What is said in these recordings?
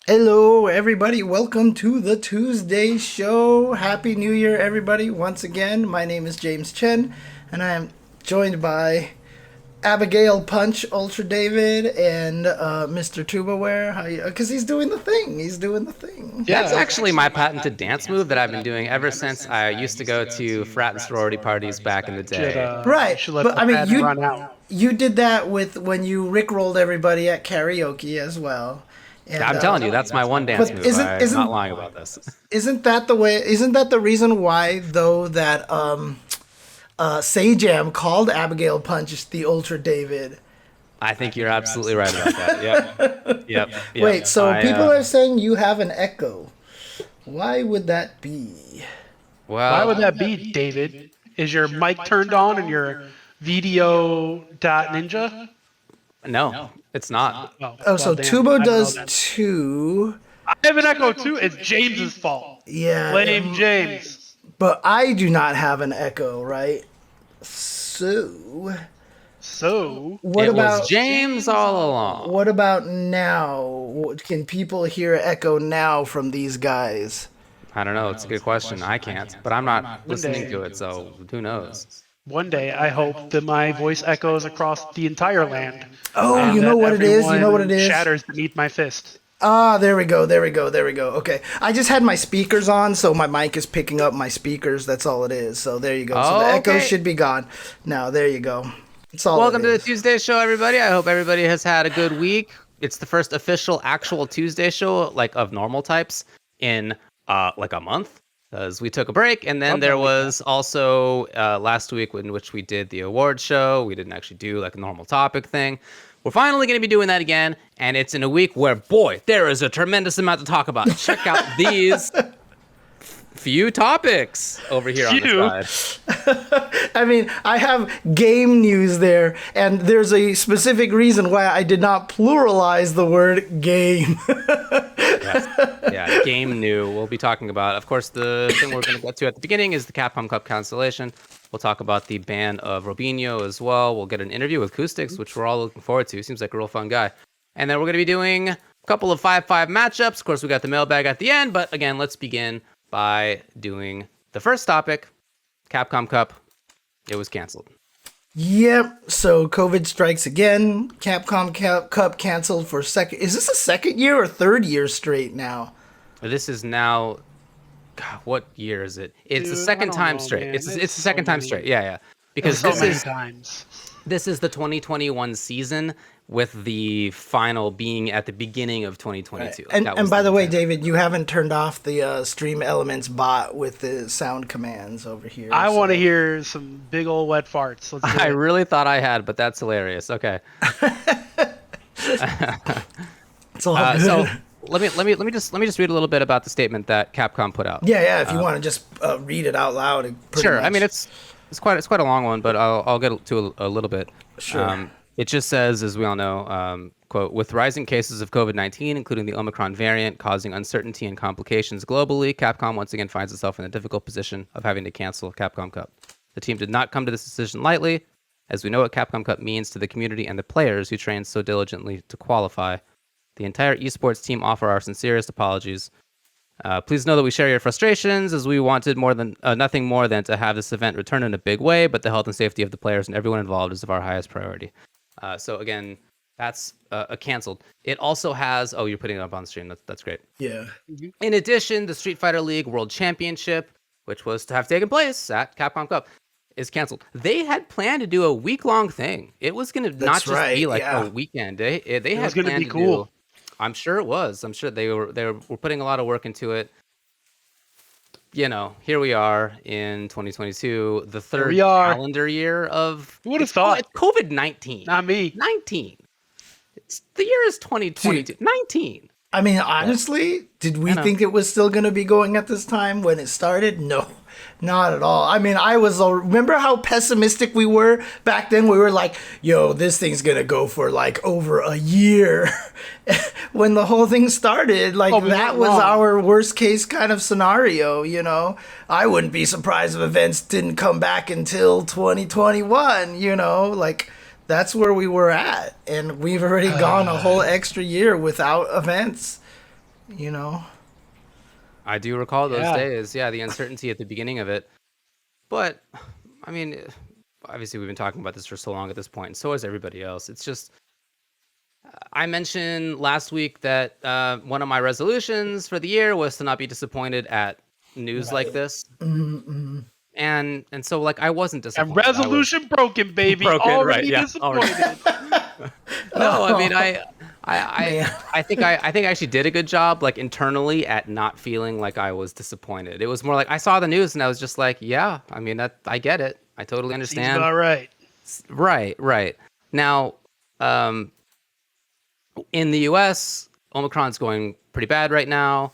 Hello, everybody. Welcome to the Tuesday show. Happy New Year, everybody. Once again, my name is James Chen, and I am joined by Abigail Punch, UltraDavid, and Mr. TuboWare. How you? Because he's doing the thing. He's doing the thing. That's actually my patented dance move that I've been doing ever since I used to go to frat and sorority parties back in the day. Right, Should let but the I mean, patent run out. you did that with when you rickrolled everybody at karaoke as well. And, I'm telling you, that's my one dance but move. I'm not lying about this. isn't that the way? Isn't that the reason why though that Sajam called Abigail Punch the Ultra David? I think you're absolutely right about that. Yep. Wait, so people are saying you have an echo. Why would that be? Well, Why would that be, David? Is your mic turned on in your video.ninja? no, it's not. Oh, so damn, Tubo I know does that. too. I have an echo too. It's James's fault. Yeah. Blame James. But I do not have an echo, right? So So, what It about was James all along. what about now? Can people hear echo now from these guys? I don't know. It's a good question. I can't, but I'm not listening to it, so who knows? one day I hope that my voice echoes across the entire land. Oh, and you know that what it is? You know what it everyone is? shatters beneath my fist. Ah, there we go. Okay. I just had my speakers on, so my mic is picking up my speakers. That's all it is. So there you go. So the echo Okay. should be gone. Now, there you go. That's all Welcome it to the is. Tuesday show, everybody. I hope everybody has had a good week. It's the first official actual Tuesday show, like of normal types, in like a month, because we took a break, and then there was also last week in which we did the award show. We didn't actually do like a normal topic thing. We're finally going to be doing that again, and it's in a week where, boy, there is a tremendous amount to talk about. Check out these few topics over here on the side. I mean, I have game news there, and there's a specific reason why I did not pluralize the word game. Yeah, game new. We'll be talking about, of course, the thing we're going to get to at the beginning is the Capcom Cup cancellation. We'll talk about the ban of Robinho as well. We'll get an interview with Koustics, which we're all looking forward to. Seems like a real fun guy. And then we're going to be doing a couple of 5-5 matchups. Of course, we got the mailbag at the end, but again, let's begin by doing the first topic, Capcom Cup. It was canceled. Yep. So COVID strikes again. Capcom Cup canceled for second. Is this a second year or third year straight now? This is now, God, what year is it? It's the Dude, second I don't time know, straight. man. It's There's the second so time many- straight. Yeah. Because So this many is times. This is the 2021 season, with the final being at the beginning of 2022. Like, that And was by the way, intent. David, you haven't turned off the Stream Elements bot with the sound commands over here. I want to so- hear some big old wet farts. Let's do I it. really thought I had, but that's hilarious. Okay, It's all good. so let me just read a little bit about the statement that Capcom put out. yeah. If you want to just read it out loud, pretty Sure. I much. mean, it's quite a long one, but I'll get to a little bit. Sure. It just says, as we all know, quote, with rising cases of COVID-19, including the Omicron variant, causing uncertainty and complications globally, Capcom once again finds itself in a difficult position of having to cancel Capcom Cup. The team did not come to this decision lightly, as we know what Capcom Cup means to the community and the players who trained so diligently to qualify. The entire esports team offer our sincerest apologies. Please know that we share your frustrations, as we wanted nothing more than to have this event return in a big way, but the health and safety of the players and everyone involved is of our highest priority. So again, that's canceled. It also has, oh, you're putting it up on the stream. That's great. yeah. In addition, the Street Fighter League World Championship, which was to have taken place at Capcom Cup, is canceled. They had planned to do a week-long thing. It was going to not That's just right, be like yeah. a weekend. They had was gonna planned be to cool. do. I'm sure it was. I'm sure they were putting a lot of work into it. You know, here we are in 2022, the third we are. calendar year of. Who would've it's thought? It's COVID-19. Not me. 19. The year is 2022. 19. I mean, honestly, did we I know. think it was still going to be going at this time when it started? No, not at all. I mean, remember how pessimistic we were back then? We were like, yo, this thing's going to go for like over a year. When the whole thing started, like we that went was wrong. our worst case kind of scenario, I wouldn't be surprised if events didn't come back until 2021, like that's where we were at, and we've already gone a whole extra year without events. you know? I do recall those Yeah. days. Yeah, the uncertainty at the beginning of it. But, I mean, obviously we've been talking about this for so long at this point, and so has everybody else. It's just, I mentioned last week that one of my resolutions for the year was to not be disappointed at news like Right. this. Mm-mm. And so, like, I wasn't And disappointed. I was resolution broken, baby. broken, right? Already Yeah, already. disappointed. No, I mean, Man. I think I actually did a good job, like, internally at not feeling like I was disappointed. It was more like I saw the news and I was just like, yeah, I mean, I get it. I totally Seems understand. about right. Right. Now, in the U.S., Omicron's going pretty bad right now.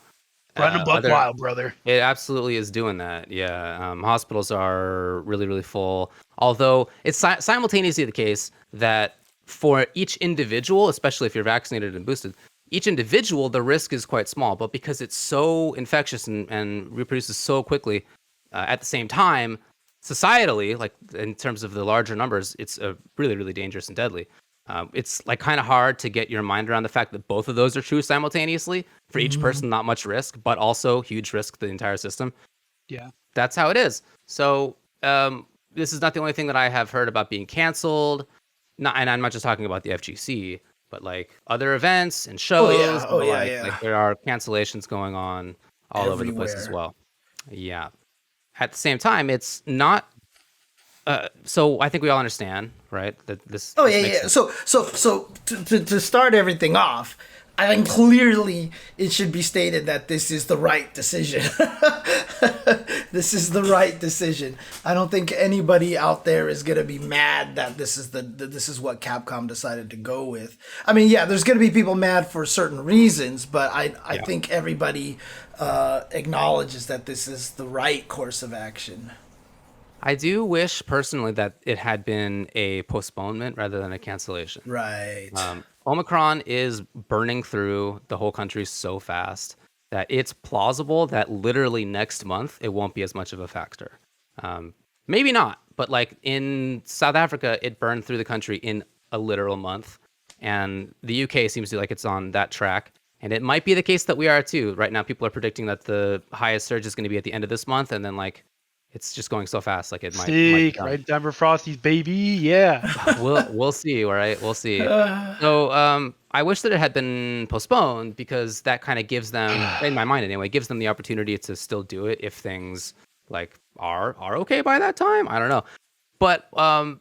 Running buck wild, brother. It absolutely is doing that. Yeah, hospitals are really, really full. Although it's simultaneously the case that for each individual, especially if you're vaccinated and boosted, each individual, the risk is quite small. But because it's so infectious and reproduces so quickly, at the same time, societally, like in terms of the larger numbers, it's really, really dangerous and deadly. It's like kind of hard to get your mind around the fact that both of those are true simultaneously. For each person, not much risk, but also huge risk to the entire system. Yeah. That's how it is. So this is not the only thing that I have heard about being canceled. Not, and I'm not just talking about the FGC, but like other events and shows. Like there are cancellations going on all over the place as Everywhere. well. Yeah. At the same time, it's not. So I think we all understand, right? That this. Oh, this yeah, makes yeah. sense. So to start everything off, I think clearly it should be stated that this is the right decision. This is the right decision. I don't think anybody out there is gonna be mad that this is what Capcom decided to go with. I mean, yeah, there's gonna be people mad for certain reasons, but I think everybody acknowledges that this is the right course of action. I do wish personally that it had been a postponement rather than a cancellation. Right. Omicron is burning through the whole country so fast that it's plausible that literally next month it won't be as much of a factor. Maybe not, but like in South Africa, it burned through the country in a literal month. And the UK seems to like it's on that track. And it might be the case that we are too. Right now, people are predicting that the highest surge is going to be at the end of this month. And then like, it's just going so fast, like it might be done. Right, Denver Frosties, baby, yeah. We'll see, all right? We'll see. So I wish that it had been postponed because that kind of gives them, in my mind anyway, gives them the opportunity to still do it if things like are okay by that time. I don't know, but part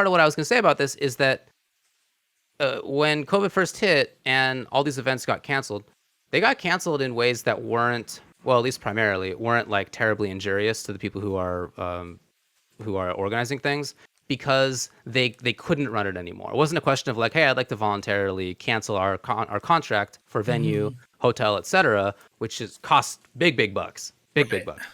of what I was going to say about this is that when COVID first hit and all these events got canceled, they got canceled in ways that weren't. Well, at least primarily, weren't like terribly injurious to the people who are organizing things because they couldn't run it anymore. It wasn't a question of like, hey, I'd like to voluntarily cancel our contract for venue, hotel, etc., which is cost big bucks, big bucks.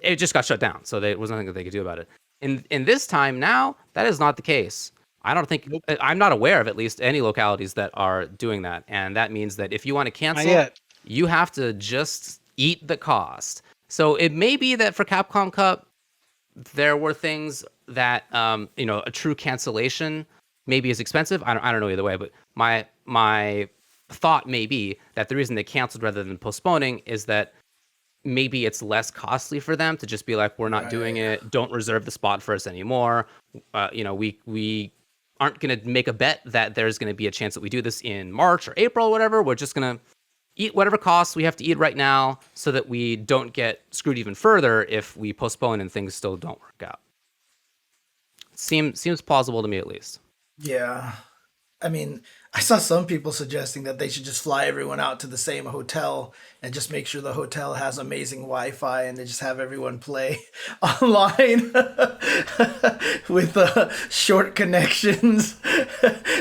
It just got shut down, so there was nothing that they could do about it. In this time now, that is not the case. I don't think I'm not aware of at least any localities that are doing that, and that means that if you want to cancel, you have to just eat the cost. So it may be that for Capcom Cup, there were things that a true cancellation maybe is expensive. I don't know either way, but my thought may be that the reason they canceled rather than postponing is that maybe it's less costly for them to just be like, we're not doing it. Don't reserve the spot for us anymore. We aren't going to make a bet that there's going to be a chance that we do this in March or April or whatever. We're just going to eat whatever costs we have to eat right now so that we don't get screwed even further if we postpone and things still don't work out. Seems plausible to me at least. Yeah. I mean, I saw some people suggesting that they should just fly everyone out to the same hotel and just make sure the hotel has amazing Wi-Fi and they just have everyone play online with short connections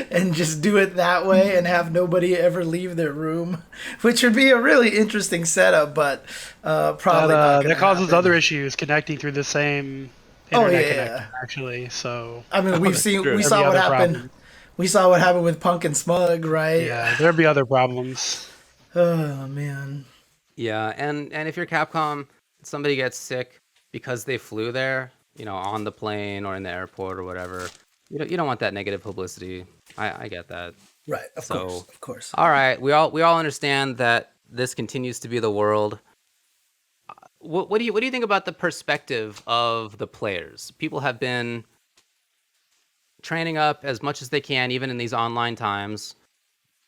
and just do it that way and have nobody ever leave their room, which would be a really interesting setup, but probably not gonna that causes happen. other issues connecting through the same internet connection, actually. So I mean, we saw what happened. Problem. We saw what happened with Punk and Smug, right? Yeah, there'd be other problems. Oh man. Yeah, and if you're Capcom, somebody gets sick because they flew there, on the plane or in the airport or whatever. You don't want that negative publicity. I get that. Right, of course. All right, we all understand that this continues to be the world. What do you think about the perspective of the players? People have been training up as much as they can, even in these online times,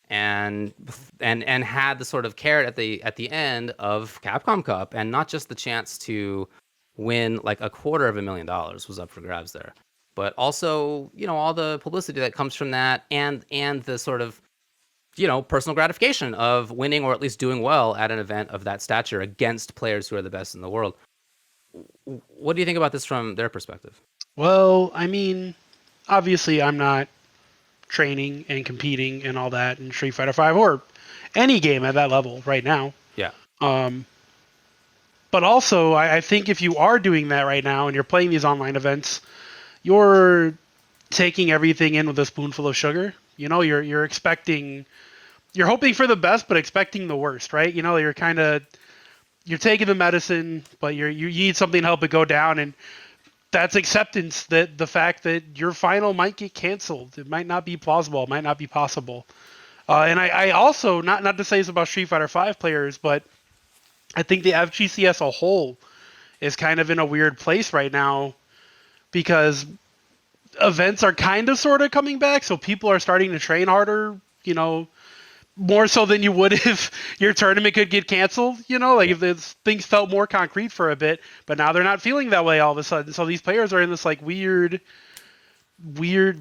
and had the sort of carrot at the end of Capcom Cup, and not just the chance to win like $250,000 was up for grabs there, but also all the publicity that comes from that, and the sort of personal gratification of winning, or at least doing well at an event of that stature against players who are the best in the world. What do you think about this from their perspective? Well, I mean, obviously I'm not training and competing and all that in Street Fighter 5 or any game at that level right now. Yeah. But also, I think if you are doing that right now and you're playing these online events, you're taking everything in with a spoonful of sugar. You're expecting, you're hoping for the best, but expecting the worst, right? You're taking the medicine, but you need something to help it go down, and that's acceptance that the fact that your final might get canceled. It might not be plausible. It might not be possible. And I also, not to say it's about Street Fighter 5 players, but I think the FGC as a whole is kind of in a weird place right now because events are kind of sort of coming back. So people are starting to train harder, more so than you would if your tournament could get canceled, if things felt more concrete for a bit, but now they're not feeling that way all of a sudden. So these players are in this like weird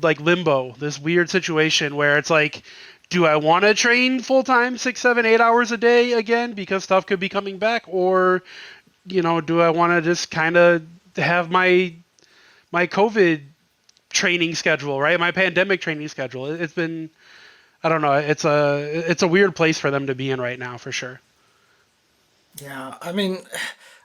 like limbo, this weird situation where it's like, do I want to train full time 6, 7, 8 hours a day again because stuff could be coming back, or do I want to just kind of have my COVID training schedule, right? My pandemic training schedule. It's been, I don't know. It's a weird place for them to be in right now, for sure. Yeah, I mean,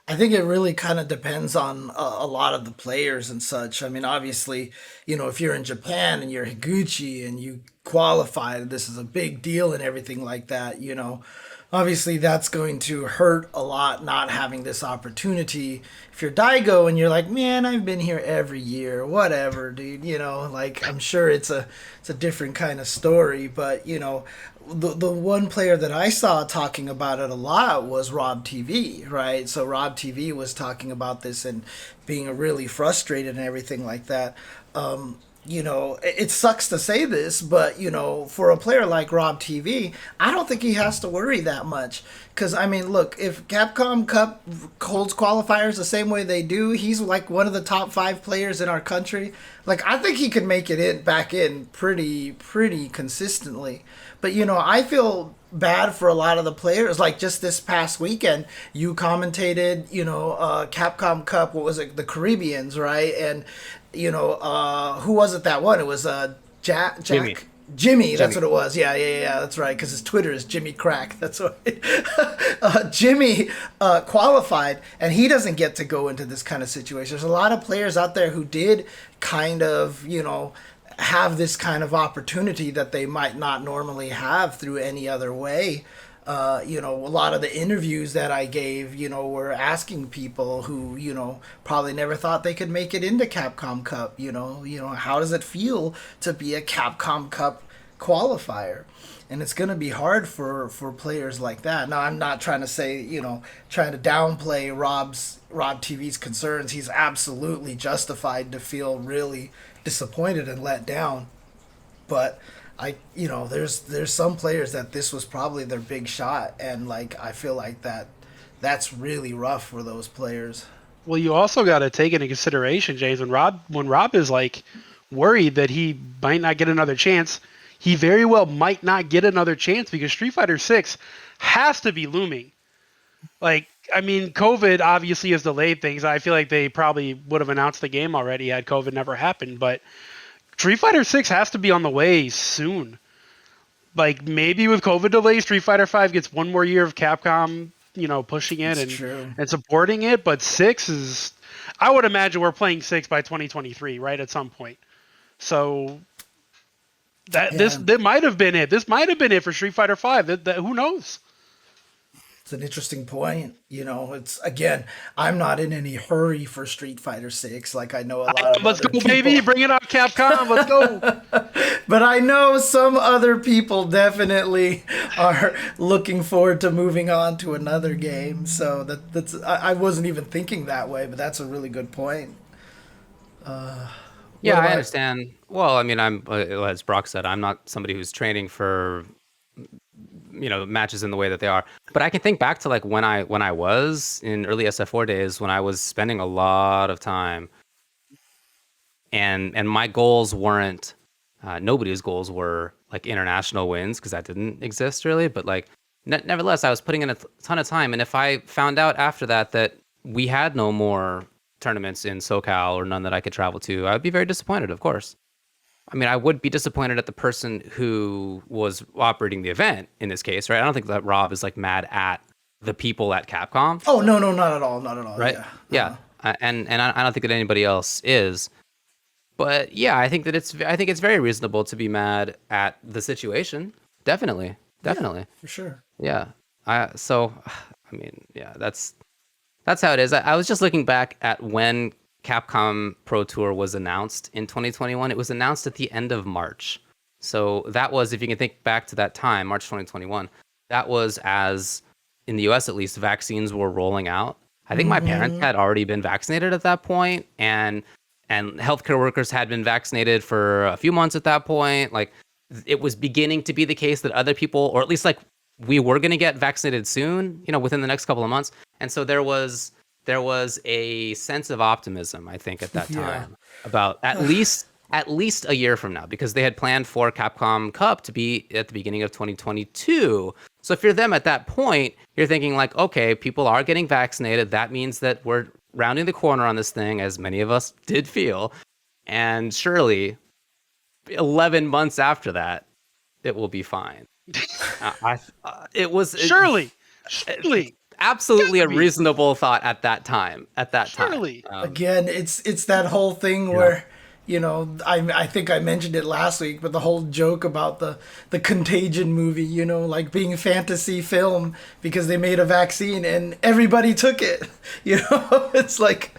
I think it really kind of depends on a lot of the players and such. I mean, obviously, if you're in Japan and you're Higuchi and you qualified, this is a big deal and everything like that, obviously that's going to hurt a lot not having this opportunity. If you're Daigo and you're like, man, I've been here every year, whatever, dude, like I'm sure it's a different kind of story, but the one player that I saw talking about it a lot was Rob TV, right? So Rob TV was talking about this and being really frustrated and everything like that. It sucks to say this, but, for a player like Rob TV, I don't think he has to worry that much. Because, I mean, look, if Capcom Cup holds qualifiers the same way they do, he's like one of the top 5 players in our country. Like, I think he could make it back in pretty consistently. But, I feel bad for a lot of the players. Like, just this past weekend, you commentated, Capcom Cup, what was it, the Caribbeans, right? And who was it that won? It was Jack. Jimmy, that's what it was. Yeah, that's right. Because his Twitter is Jimmy Crack. That's what. Jimmy qualified, and he doesn't get to go into this kind of situation. There's a lot of players out there who did kind of, have this kind of opportunity that they might not normally have through any other way. A lot of the interviews that I gave, were asking people who, probably never thought they could make it into Capcom Cup. How does it feel to be a Capcom Cup qualifier? And it's going to be hard for players like that. Now, I'm not trying to say, trying to downplay Rob TV's concerns. He's absolutely justified to feel really disappointed and let down. But there's some players that this was probably their big shot, and like I feel like that's really rough for those players. Well, you also got to take into consideration, James, when Rob is like worried that he might not get another chance, he very well might not get another chance because Street Fighter 6 has to be looming. Like, I mean, COVID obviously has delayed things. I feel like they probably would have announced the game already had COVID never happened, but Street Fighter 6 has to be on the way soon. Like, maybe with COVID delays, Street Fighter 5 gets one more year of Capcom, pushing it and supporting it. But 6 is, I would imagine we're playing 6 by 2023, right, at some point. So that might have been it. This might have been it for Street Fighter 5. Who knows? It's an interesting point. It's, again, I'm not in any hurry for Street Fighter 6. Like, I know a lot of Let's go, people. baby. Bring it on, Capcom. Let's go. but I know some other people definitely are looking forward to moving on to another game. So that's I wasn't even thinking that way, but that's a really good point. Yeah, I understand. Well, I mean, as Brock said, I'm not somebody who's training for matches in the way that they are. But I can think back to like when I was in early SF4 days, when I was spending a lot of time, and my goals weren't nobody's goals were like international wins, because that didn't exist really. But like nevertheless, I was putting in a ton of time, and if I found out after that we had no more tournaments in SoCal or none that I could travel to, I would be very disappointed, of course. I mean, I would be disappointed at the person who was operating the event in this case, right? I don't think that Rob is like mad at the people at Capcom. Oh, no, not at all. Not at all. Right? Yeah. And I don't think that anybody else is. But yeah, I think it's very reasonable to be mad at the situation. Definitely. Yeah, for sure. Yeah. That's how it is. I was just looking back at when Capcom Pro Tour was announced in 2021. It was announced at the end of March. So that was, if you can think back to that time, March 2021, that was as, in the US at least, vaccines were rolling out. I think my parents had already been vaccinated at that point, and healthcare workers had been vaccinated for a few months at that point. Like, it was beginning to be the case that other people, or at least like we were going to get vaccinated soon, within the next couple of months. And so there was a sense of optimism, I think, at that time about at least a year from now, because they had planned for Capcom Cup to be at the beginning of 2022. So if you're them at that point, you're thinking like, okay, people are getting vaccinated. That means that we're rounding the corner on this thing, as many of us did feel. And surely 11 months after that, it will be fine. Surely. Absolutely a reasonable thought at that time. Surely. Again, it's that whole thing where, I think I mentioned it last week, but the whole joke about the Contagion movie, like being a fantasy film because they made a vaccine and everybody took it. It's like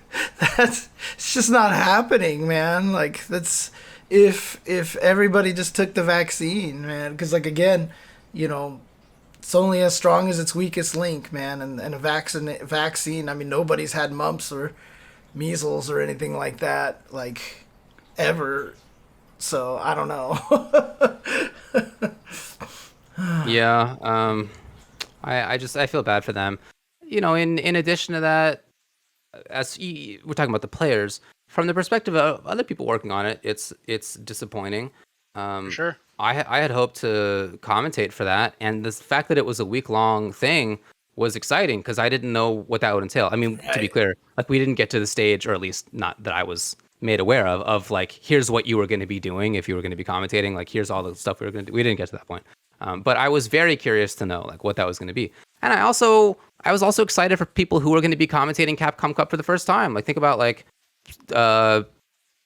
it's just not happening, man. Like, that's if everybody just took the vaccine, man, because like, again, it's only as strong as its weakest link, man. And a vaccine, I mean, nobody's had mumps or measles or anything like that, like, ever. So, I don't know. Yeah. I feel bad for them. In addition to that, as we're talking about the players, from the perspective of other people working on it, it's disappointing. Sure. I had hoped to commentate for that, and the fact that it was a week-long thing was exciting because I didn't know what that would entail. I mean, to be clear, like, we didn't get to the stage, or at least not that I was made aware of like, here's what you were going to be doing if you were going to be commentating, like, here's all the stuff we were going to do. We didn't get to that point. But I was very curious to know like what that was going to be. And I was also excited for people who were going to be commentating Capcom Cup for the first time. Like, think about like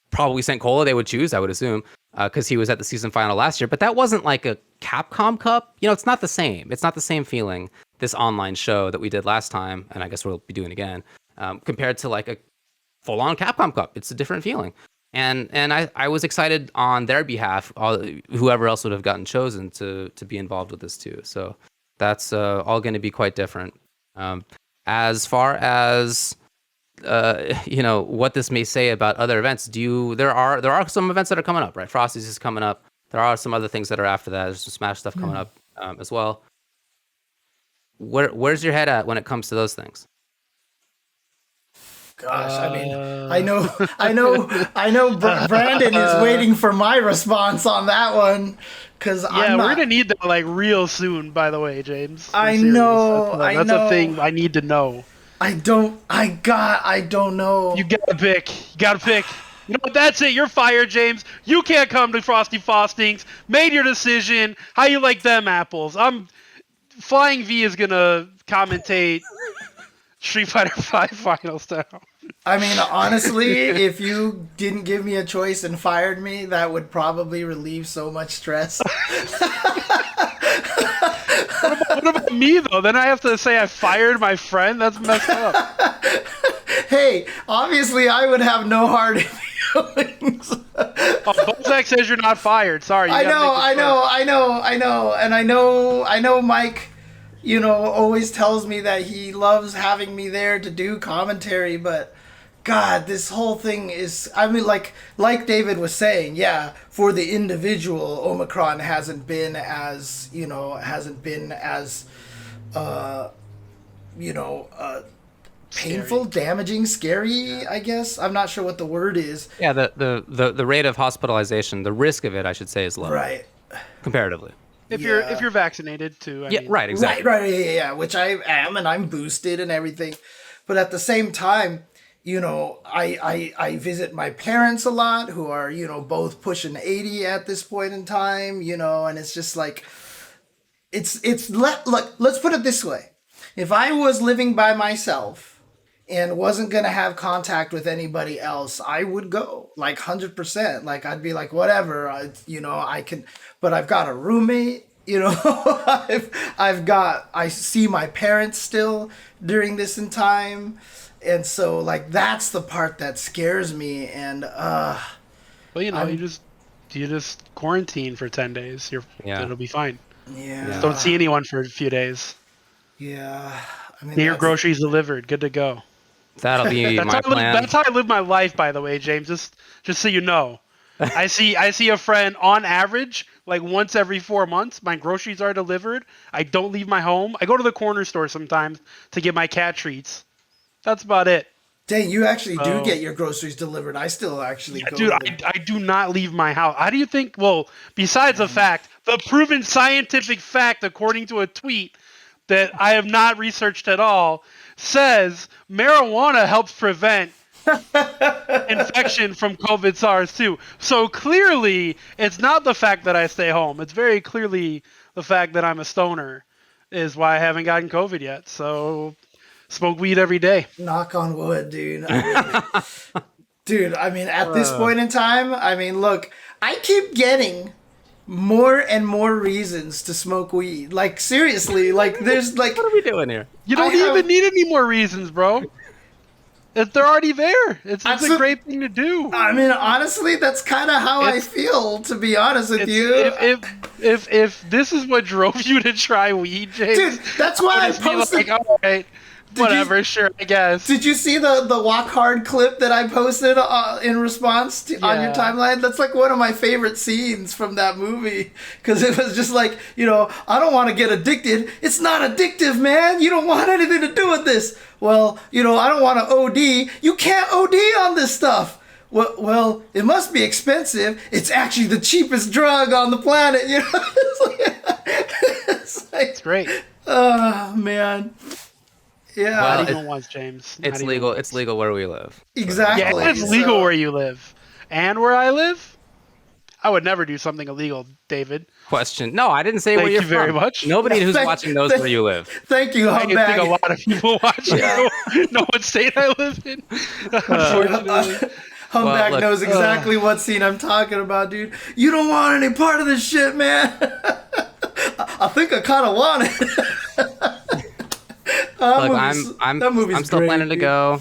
probably St. Kula they would choose, I would assume, because he was at the season final last year. But that wasn't like a Capcom Cup. It's not the same. It's not the same feeling, this online show that we did last time, and I guess we'll be doing again, compared to like a full-on Capcom Cup. It's a different feeling. And I was excited on their behalf, whoever else would have gotten chosen to be involved with this too. So that's all going to be quite different. As far as what this may say about other events, there are some events that are coming up, right? Frosty's is coming up. There are some other things that are after that. There's some Smash stuff coming up as well. Where's your head at when it comes to those things? Gosh, I mean, I know Brandon is waiting for my response on that one, because we're gonna need that like real soon. By the way, James, I know. That's a thing I need to know. I don't know. You gotta pick. You know what? That's it. You're fired, James. You can't come to Frosty Fostings. Made your decision. How you like them apples? Flying V is gonna commentate Street Fighter V Finals now. I mean, honestly, if you didn't give me a choice and fired me, that would probably relieve so much stress. What about me, though? Then I have to say I fired my friend? That's messed up. Hey, obviously I would have no hard feelings. Buzz Mailbag says you're not fired. Sorry. I know, and I know Mike, always tells me that he loves having me there to do commentary, but God, this whole thing is, I mean, like David was saying, yeah, for the individual, Omicron hasn't been as, painful, damaging, scary, I guess. I'm not sure what the word is. Yeah, the rate of hospitalization, the risk of it, I should say, is low. Right. Comparatively. If you're vaccinated too. I mean. Right, exactly. Right, yeah, which I am, and I'm boosted and everything. But at the same time, I visit my parents a lot, who are, both pushing 80 at this point in time, and it's just like, look, let's put it this way. If I was living by myself and wasn't going to have contact with anybody else, I would go, like, 100%. Like, I'd be like, whatever, I can, but I've got a roommate, I see my parents still during this in time. And so, like, that's the part that scares me. And, well, you just quarantine for 10 days. It'll be fine. Yeah. Don't see anyone for a few days. Yeah. I mean, Get your groceries delivered. Good to go. That'll be my plan. That's how I live my life, by the way, James. Just so you know. I see a friend on average, like once every 4 months. My groceries are delivered. I don't leave my home. I go to the corner store sometimes to get my cat treats. That's about it. Dang, you actually do get your groceries delivered. I still actually go. Dude, I do not leave my house. How do you think? Well, besides the proven scientific fact, according to a tweet that I have not researched at all, says marijuana helps prevent infection from COVID SARS-2. So clearly, it's not the fact that I stay home. It's very clearly the fact that I'm a stoner is why I haven't gotten COVID yet. So smoke weed every day. Knock on wood, dude. I mean, at this point in time, look, I keep getting more and more reasons to smoke weed. Like, seriously, like, there's like... What are we doing here? You don't even need any more reasons, bro. They're already there. It's a great thing to do. I mean, honestly, that's kind of how I feel, to be honest with you. If this is what drove you to try weed, James... Dude, that's why I posted... Like, all right. Whatever, sure, I guess. Did you see the Walk Hard clip that I posted in response to on your timeline? That's like one of my favorite scenes from that movie, because it was just like, I don't want to get addicted. It's not addictive, man. You don't want anything to do with this. Well, I don't want to OD. You can't OD on this stuff. Well, it must be expensive. It's actually the cheapest drug on the planet. It's great. Oh, man. Yeah, well, not even once, James. It's legal. It's legal where we live. Exactly. Yeah, it's legal where you live, and where I live. I would never do something illegal, David. Question. No, I didn't say where you're from. Thank you very much. Nobody who's watching knows where you live. Thank you, Humbag. I think a lot of people watching know what state I live in. Unfortunately. Humbag knows exactly what scene I'm talking about, dude. You don't want any part of this shit, man. I think I kind of want it. Look, I'm still great, planning to dude. go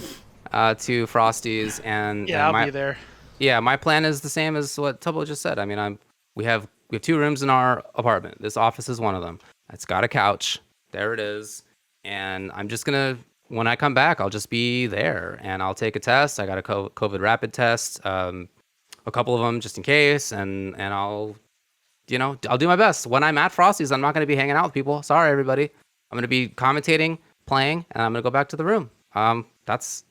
to Frosty's, and I'll be there. Yeah, my plan is the same as what Tubbo just said. I mean, we have 2 rooms in our apartment. This office is one of them. It's got a couch. There it is. And I'm just gonna, when I come back, I'll just be there, and I'll take a test. I got a COVID rapid test, a couple of them just in case, and I'll do my best. When I'm at Frosty's, I'm not gonna be hanging out with people. Sorry, everybody. I'm gonna be commentating, playing, and I'm gonna go back to the room. That's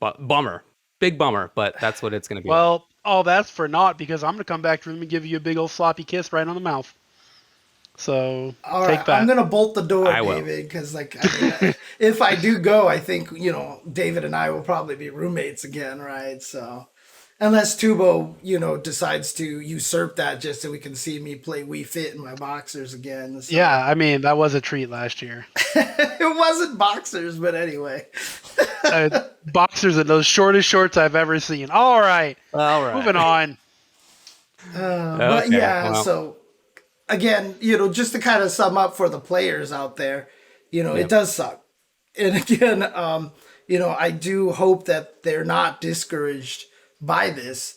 bummer, big bummer, but that's what it's gonna be. Well, all that's for naught, because I'm gonna come back to the room and give you a big old sloppy kiss right on the mouth. So all take right, that. I'm gonna bolt the door, I will. David, because if I do go, I think David and I will probably be roommates again, right? So unless Tubo decides to usurp that just so we can see me play Wii Fit in my boxers again. So. Yeah, I mean that was a treat last year. It wasn't boxers, but anyway. Boxers and those shortest shorts I've ever seen. All right. Moving on. But yeah, well. So again, just to kind of sum up for the players out there, it does suck. And again, I do hope that they're not discouraged by this.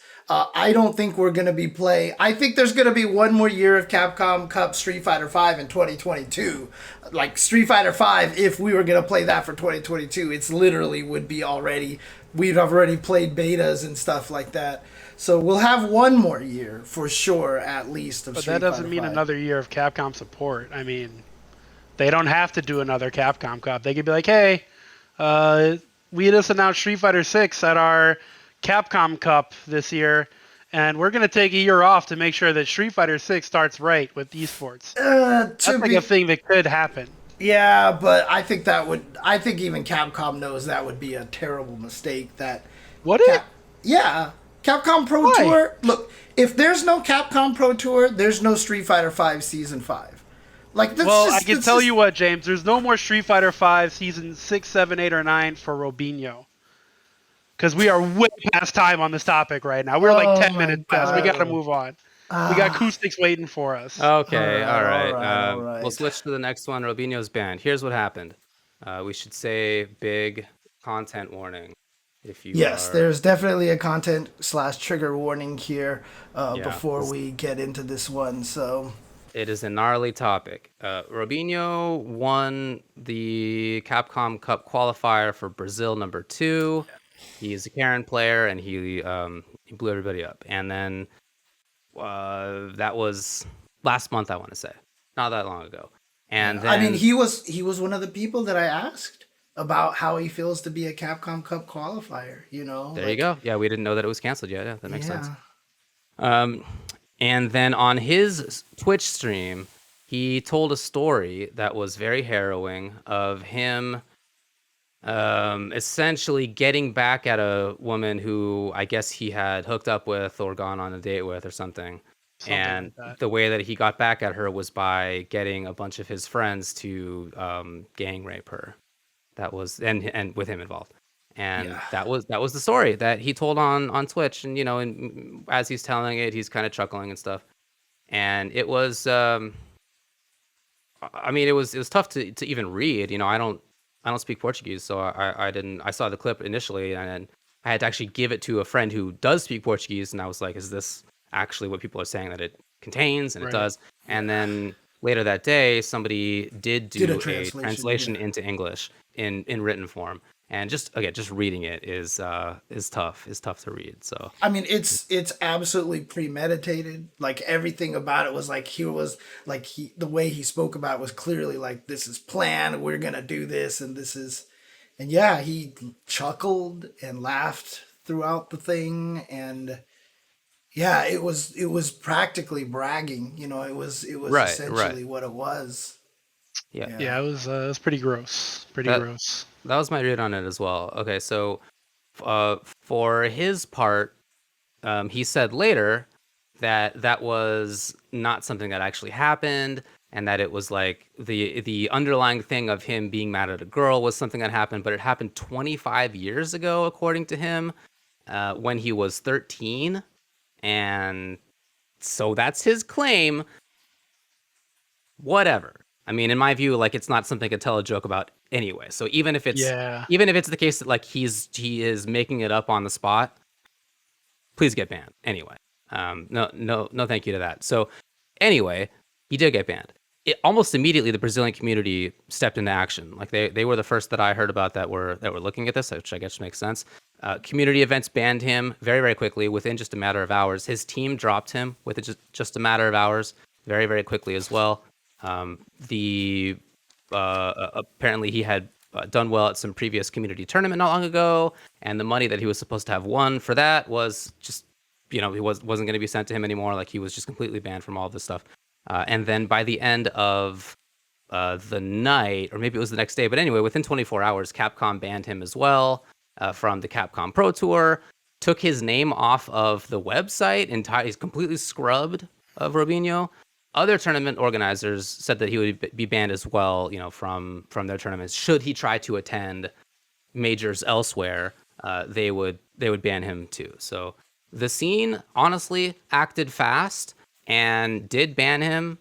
I don't think we're going to be playing. I think there's going to be one more year of Capcom Cup Street Fighter V in 2022. Like Street Fighter V, if we were going to play that for 2022, it's literally would be already. We've already played betas and stuff like that. So we'll have one more year for sure, at least, of But Street that doesn't Fighter mean V. another year of Capcom support. I mean, they don't have to do another Capcom Cup. They could be like, hey, we just announced Street Fighter 6 at our Capcom Cup this year, and we're going to take a year off to make sure that Street Fighter 6 starts right with esports. That's like a thing that could happen. Yeah, but I think that would. I think even Capcom knows that would be a terrible mistake. That Would it? Yeah, Capcom Pro Why? Tour. Look, if there's no Capcom Pro Tour, there's no Street Fighter V Season 5. Like, that's Well, just, I can tell you what, James. There's no more Street Fighter 5 Season 6, 7, 8, or 9 for Robinho. Because we are way past time on this topic right now. We're like 10 minutes past. We got to move on. We got Koustics waiting for us. Okay, All all right, right. all right. We'll switch to the next one. Robinho's banned. Here's what happened. We should say big content warning. If you Yes, are... there's definitely a content/trigger warning here Yeah. before we get into this one. So It is a gnarly topic. Robinho won the Capcom Cup qualifier for Brazil #2. He's a Karen player, and he blew everybody up. And then that was last month, I want to say, not that long ago. And then, I mean, he was one of the people that I asked about how he feels to be a Capcom Cup qualifier. You know, there you go. Yeah, we didn't know that it was canceled yet. Yeah, that makes sense. Yeah. And then on his Twitch stream, he told a story that was very harrowing of him essentially getting back at a woman who I guess he had hooked up with or gone on a date with or something. And like that. the way that he got back at her was by getting a bunch of his friends to gang rape her. That was and with him involved. And Yeah. that was the story that he told on Twitch. And and as he's telling it, he's kind of chuckling and stuff. And it was I mean, it was tough to even read. I don't speak Portuguese, so I didn't. I saw the clip initially, and I had to actually give it to a friend who does speak Portuguese, and I was like, "Is this actually what people are saying that it contains?" And Right. it does. And then later that day, somebody did do a a translation, yeah. into English in written form, and just reading it is tough. Is tough to read. So I mean, it's absolutely premeditated. Like, everything about it was like the way he spoke about it was clearly like, this is planned. We're gonna do this, and this is, and yeah, he chuckled and laughed throughout the thing, and yeah, it was practically bragging. It was Right, essentially what it was. yeah. Yeah, it was pretty gross. Gross. That was my read on it as well. Okay, so for his part, he said later that was not something that actually happened, and that it was like the underlying thing of him being mad at a girl was something that happened, but it happened 25 years ago, according to him, when he was 13, and so that's his claim. Whatever. I mean, in my view, like, it's not something to tell a joke about anyway. So even if it's the case that like he is making it up on the spot, please get banned anyway. No, thank you to that. So anyway, he did get banned. Almost immediately, the Brazilian community stepped into action. Like they were the first that I heard about that were looking at this, which I guess makes sense. Community events banned him very, very quickly within just a matter of hours. His team dropped him within just a matter of hours, very, very quickly as well. Apparently he had done well at some previous community tournament not long ago, and the money that he was supposed to have won for that was just, he wasn't going to be sent to him anymore. Like, he was just completely banned from all of this stuff. And then by the end of the night, or maybe it was the next day, but anyway, within 24 hours, Capcom banned him as well from the Capcom Pro Tour, took his name off of the website, he's completely scrubbed of Robinho. Other tournament organizers said that he would be banned as well, from their tournaments. Should he try to attend majors elsewhere, they would ban him too. So the scene honestly acted fast and did ban him.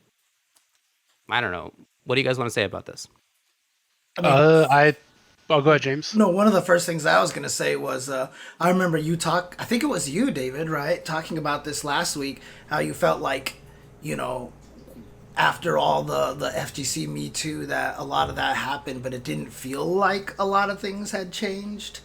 I don't know. What do you guys want to say about this? I Oh, go ahead, James. No, one of the first things I was going to say was I remember I think it was you, David, right? Talking about this last week, how you felt like, you know, after all the FGC Me Too, that a lot of that happened, but it didn't feel like a lot of things had changed.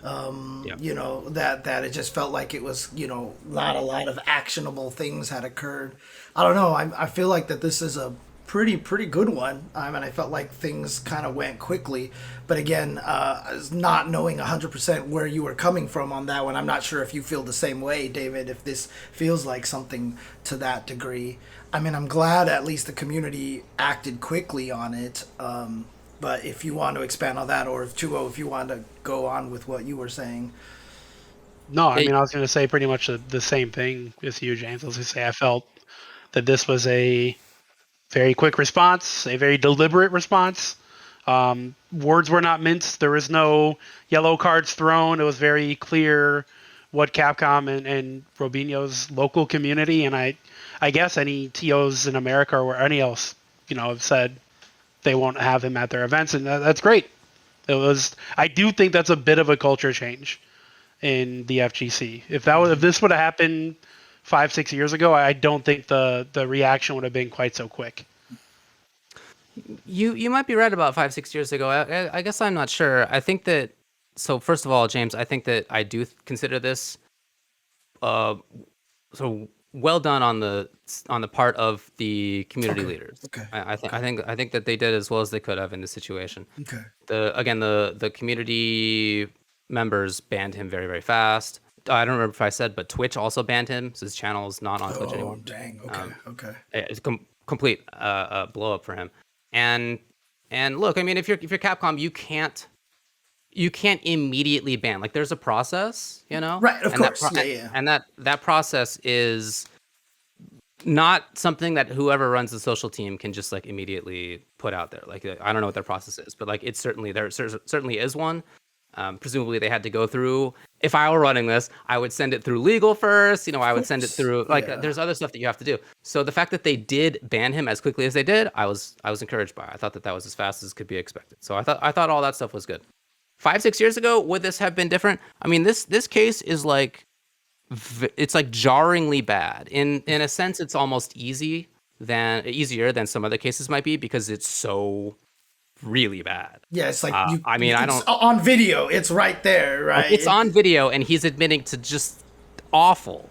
You know, that it just felt like it was, you know, not a lot of actionable things had occurred. I don't know. I feel like that this is a pretty good one. And I felt like things kind of went quickly. But again, not knowing 100% where you were coming from on that one, I'm not sure if you feel the same way, David, if this feels like something to that degree. I mean, I'm glad at least the community acted quickly on it. But if you want to expand on that, or if you want to go on with what you were saying. No, I mean, I was going to say pretty much the same thing as you, James. I was going to say I felt that this was a very quick response, a very deliberate response. Words were not minced. There was no yellow cards thrown. It was very clear what Capcom and Robinho's local community, and I guess any TOs in America or any else, you know, have said they won't have him at their events, and that's great. I do think that's a bit of a culture change in the FGC. If this would have happened 5-6 years ago, I don't think the reaction would have been quite so quick. You might be right about 5-6 years ago. I guess I'm not sure. I think that, so first of all, James, I think that I do consider this so well done on the part of the community leaders. Okay. I think that they did as well as they could have in this situation. Okay. The community members banned him very, very fast. I don't remember if I said, but Twitch also banned him, so his channel is not on Twitch anymore. Oh, dang. Okay. Okay. It's complete blow up for him. And look, I mean, if you're Capcom, you can't immediately ban. Like, there's a process, you know? Right, of and course. Yeah. And that process is not something that whoever runs the social team can just like immediately put out there. Like, I don't know what their process is, but like there certainly is one. Presumably they had to go through. If I were running this, I would send it through legal first. You know, I would send it through there's other stuff that you have to do. So the fact that they did ban him as quickly as they did, I was encouraged by. I thought that was as fast as could be expected. So I thought all that stuff was good. 5-6 years ago, would this have been different? I mean, this case is like, it's like jarringly bad. In a sense, it's almost easier than some other cases might be because it's so really bad. Yeah, it's like it's on video. It's right there, right? It's on video, and he's admitting to just awful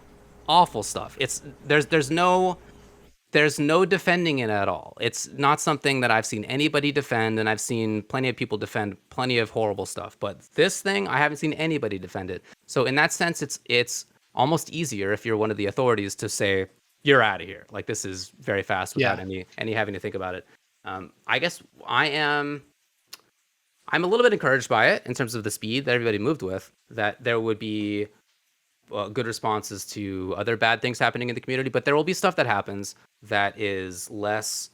stuff. There's no defending it at all. It's not something that I've seen anybody defend, and I've seen plenty of people defend plenty of horrible stuff. But this thing, I haven't seen anybody defend it. So in that sense, it's almost easier if you're one of the authorities to say you're out of here. Like, this is very fast without any having to think about it. I guess I'm a little bit encouraged by it in terms of the speed that everybody moved with, that there would be good responses to other bad things happening in the community, but there will be stuff that happens that is less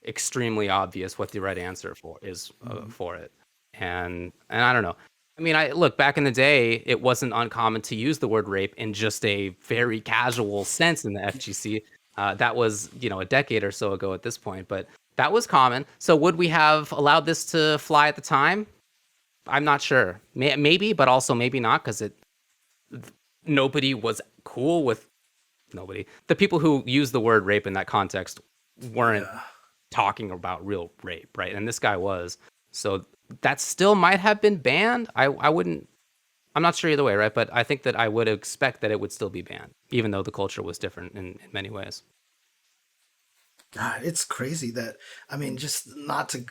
extremely obvious what the right answer for it. And I don't know. I mean, look, back in the day, it wasn't uncommon to use the word rape in just a very casual sense in the FGC. That was, a decade or so ago at this point, but that was common. So would we have allowed this to fly at the time? I'm not sure. Maybe, but also maybe not, because nobody was cool with nobody. The people who used the word rape in that context weren't talking about real rape, right? And this guy was. So that still might have been banned. I wouldn't. I'm not sure either way, right? But I think that I would expect that it would still be banned, even though the culture was different in many ways. God, it's crazy that, I mean, just not to,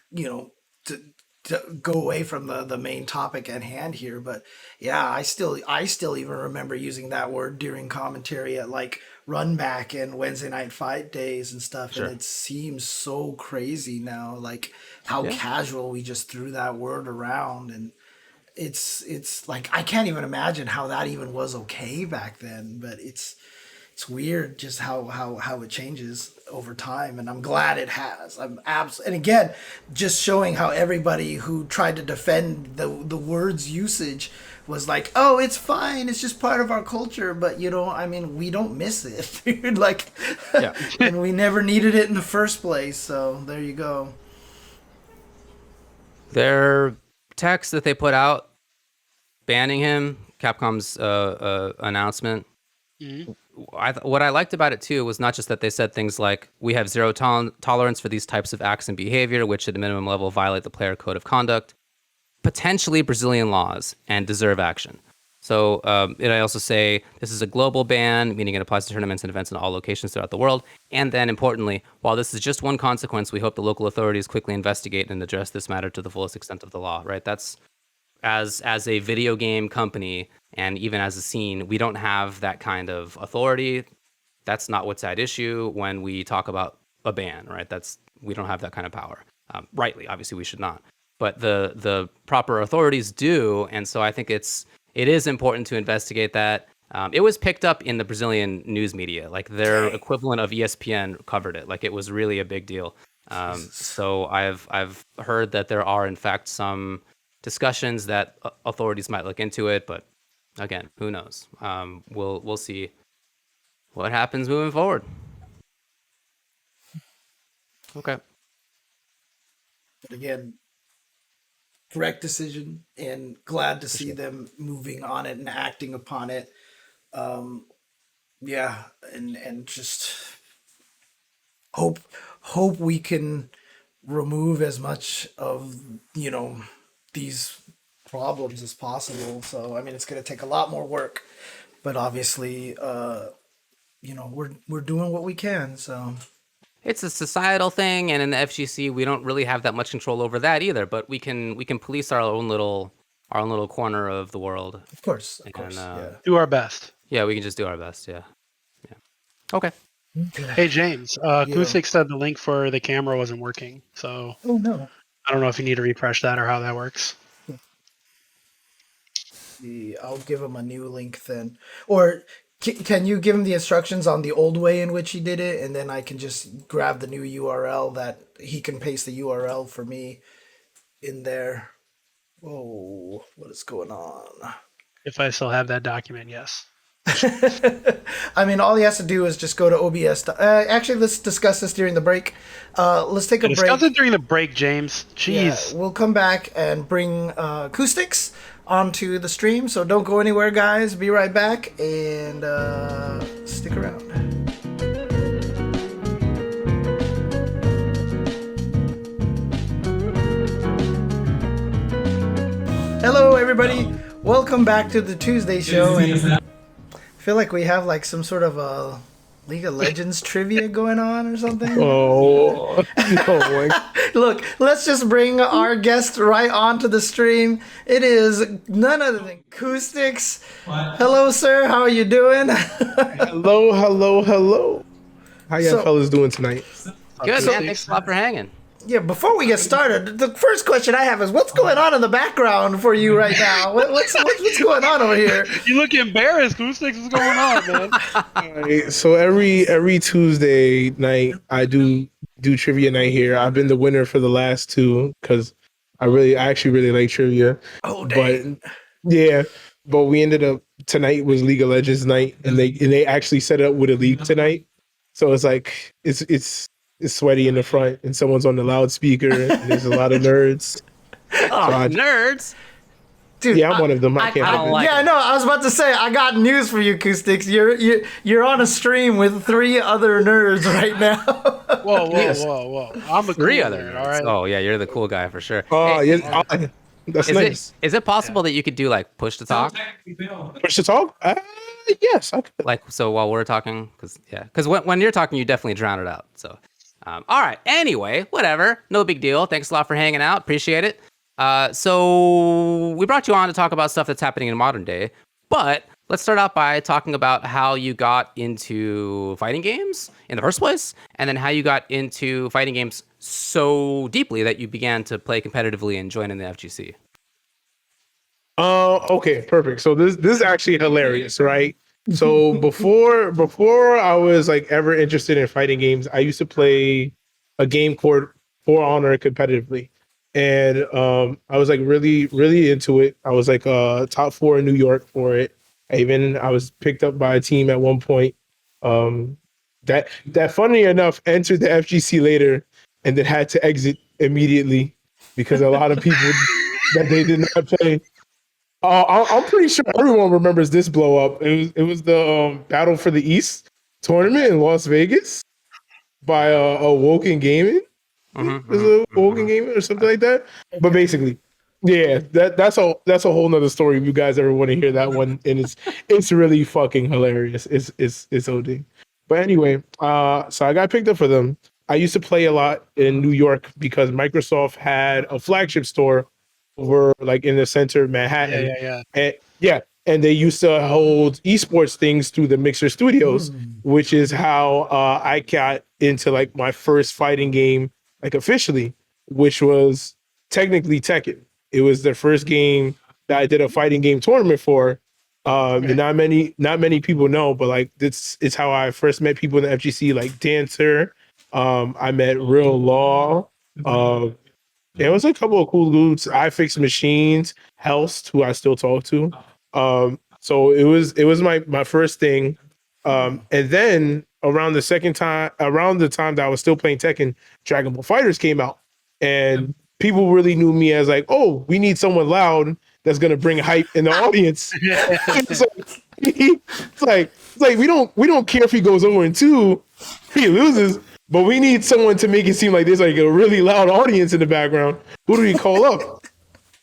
to go away from the main topic at hand here, but yeah, I still even remember using that word during commentary at like Run Back and Wednesday Night Fight days and stuff. Sure. And it seems so crazy now, like how casual we just threw that word around. And it's like, I can't even imagine how that even was okay back then, but it's weird just how it changes over time, and I'm glad it has. And again, just showing how everybody who tried to defend the word's usage was like, oh, it's fine, it's just part of our culture, but I mean, we don't miss it, dude. Like, and we never needed it in the first place. So there you go. There text that they put out banning him, Capcom's announcement. Mhm. What I liked about it too was not just that they said things like, we have zero tolerance for these types of acts and behavior, which at a minimum level violate the player code of conduct, potentially Brazilian laws, and deserve action. So I also say this is a global ban, meaning it applies to tournaments and events in all locations throughout the world. And then importantly, while this is just one consequence, we hope the local authorities quickly investigate and address this matter to the fullest extent of the law, right? That's as a video game company and even as a scene, we don't have that kind of authority. That's not what's at issue when we talk about a ban, right? We don't have that kind of power. Rightly, obviously, we should not, but the proper authorities do, and so I think it is important to investigate that. It was picked up in the Brazilian news media, like their equivalent of ESPN covered it, like it was really a big deal. So I've heard that there are in fact some discussions that authorities might look into it, but again, who knows? We'll see what happens moving forward. Okay. But again, correct decision, and glad to see them moving on it and acting upon it. Yeah, and just hope we can remove as much of these problems as possible. So I mean, it's going to take a lot more work, but obviously, we're doing what we can. So It's a societal thing, and in the FGC, we don't really have that much control over that either. But we can police our own little corner of the world. of course, Yeah. Do our best. Yeah, we can just do our best. Yeah. Okay. Hey, James, Koustics said the link for the camera wasn't working. So Oh no. I don't know if you need to refresh that or how that works. I'll give him a new link then, or can you give him the instructions on the old way in which he did it, and then I can just grab the new URL that he can paste the URL for me in there. Whoa, what is going on? If I still have that document, yes. I mean, all he has to do is just go to OBS. Actually, let's discuss this during the break. Let's take a break. Discuss it during the break, James. Jeez. Yeah, we'll come back and bring Koustics onto the stream, so don't go anywhere, guys. Be right back, and stick around. Hello, everybody. Welcome back to the Tuesday show. And I feel like we have like some sort of a League of Legends trivia going on or something. Oh, no. Look, let's just bring our guest right onto the stream. It is none other than Koustics. Hello, sir. How are you doing? Hello. How y'all fellas doing tonight? Good, man. Thanks a lot for hanging. Yeah, before we get started, the first question I have is, what's going on in the background for you right now? What's going on over here? You look embarrassed, Koustics. What's going on, man? All right, so every Tuesday night I do trivia night here. I've been the winner for the last two because I actually really like trivia. Oh, dang. But we ended up, tonight was League of Legends night, and they actually set up with a league tonight. So it's like it's sweaty in the front, and someone's on the loudspeaker, and there's a lot of nerds. Nerds? Dude, Yeah, I'm one of them. I can't don't help it. like yeah, no, I was about to say, I got news for you, Koustics. You're on a stream with 3 other nerds right now. Whoa. I'm a Three cool other nerd, nerds. all right? Oh, yeah, you're the cool guy for sure. Oh, Hey, yeah, that's nice. is it possible that you could do like push to talk? Push to talk? Yes, I could. Like, so while we're talking, because when you're talking, you definitely drown it out. So, all right. Anyway, whatever. No big deal. Thanks a lot for hanging out. Appreciate it. So we brought you on to talk about stuff that's happening in modern day, but let's start out by talking about how you got into fighting games in the first place, and then how you got into fighting games so deeply that you began to play competitively and join in the FGC. Okay, perfect. So this is actually hilarious, right? So before I was like ever interested in fighting games, I used to play a game called For Honor competitively, and I was like really into it. I was like top 4 in New York for it. I was picked up by a team at one point. That funny enough entered the FGC later, and then had to exit immediately because a lot of people that they did not pay. I'm pretty sure everyone remembers this blow up. It was the Battle for the East tournament in Las Vegas by a Woken Gaming. Is it Woken Gaming or something like that? But basically, yeah, that's a whole nother story. If you guys ever want to hear that one, and it's really fucking hilarious. It's OD. But anyway, so I got picked up for them. I used to play a lot in New York because Microsoft had a flagship store over like in the center of Manhattan. Yeah. And yeah, and they used to hold esports things through the Mixer Studios, which is how I got into like my first fighting game, like officially, which was technically Tekken. It was the first game that I did a fighting game tournament for. And not many people know, but like this is how I first met people in the FGC, like Dancer. I met Real Law. There was a couple of cool dudes. I Fix Machines, Helst, who I still talk to. So it was my first thing. And then around the time that I was still playing Tekken, Dragon Ball Fighters came out, and people really knew me as like, oh, we need someone loud that's gonna bring hype in the audience. it's like we don't care if he goes 0-2, he loses, but we need someone to make it seem like there's like a really loud audience in the background. Who do we call up?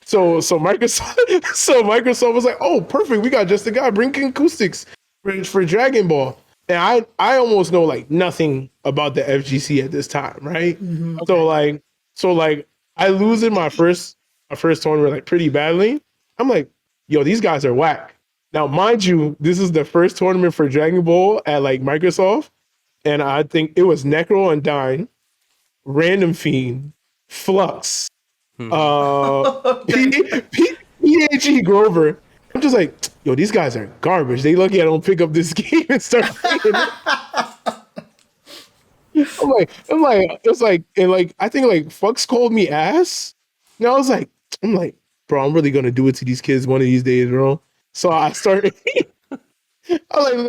So Microsoft was like, oh, perfect, we got just the guy. Bring in Koustics for Dragon Ball. And I almost know like nothing about the FGC at this time, right? Mm-hmm. So like I lose in my first tournament like pretty badly. I'm like, yo, these guys are whack. Now, mind you, this is the first tournament for Dragon Ball at like Microsoft, and I think it was Necro Undyne, Random Fiend, Flux, PHE Grover. I'm just like, yo, these guys are garbage. They lucky I don't pick up this game and start playing. I'm like, it's like, and like, I think like Flux called me ass. And I'm like, bro, I'm really gonna do it to these kids one of these days, bro. So I started. I'm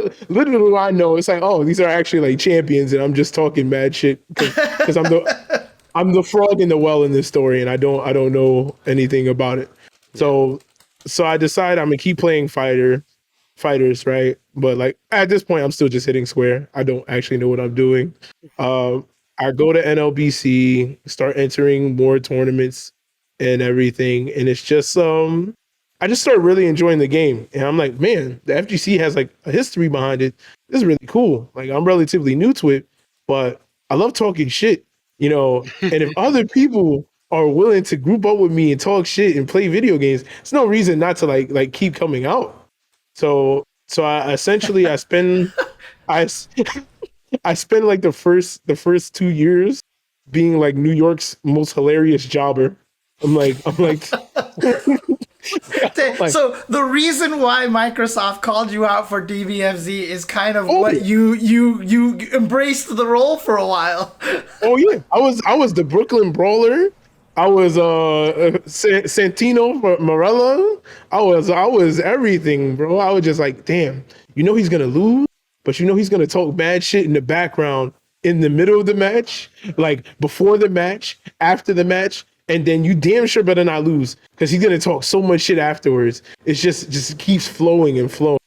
like, literally, what I know, it's like, oh, these are actually like champions, and I'm just talking mad shit because I'm the frog in the well in this story, and I don't know anything about it. So I decide I'm gonna keep playing fighters, right? But like at this point, I'm still just hitting square. I don't actually know what I'm doing. I go to NLBC, start entering more tournaments and everything, and it's just I just start really enjoying the game, and I'm like, man, the FGC has like a history behind it. This is really cool. Like I'm relatively new to it, but I love talking shit, you know. And if other people are willing to group up with me and talk shit and play video games, there's no reason not to like keep coming out. So I essentially I spend like the first 2 years being like New York's most hilarious jobber. I'm like so the reason why Microsoft called you out for DBFZ is kind of what you embraced the role for a while. Oh yeah, I was the Brooklyn Brawler. I was Santino Morella. I was everything, bro. I was just like, damn, you know he's gonna lose, but you know he's gonna talk bad shit in the background in the middle of the match, like before the match, after the match. And then you damn sure better not lose because he's gonna talk so much shit afterwards. It's just keeps flowing and flowing.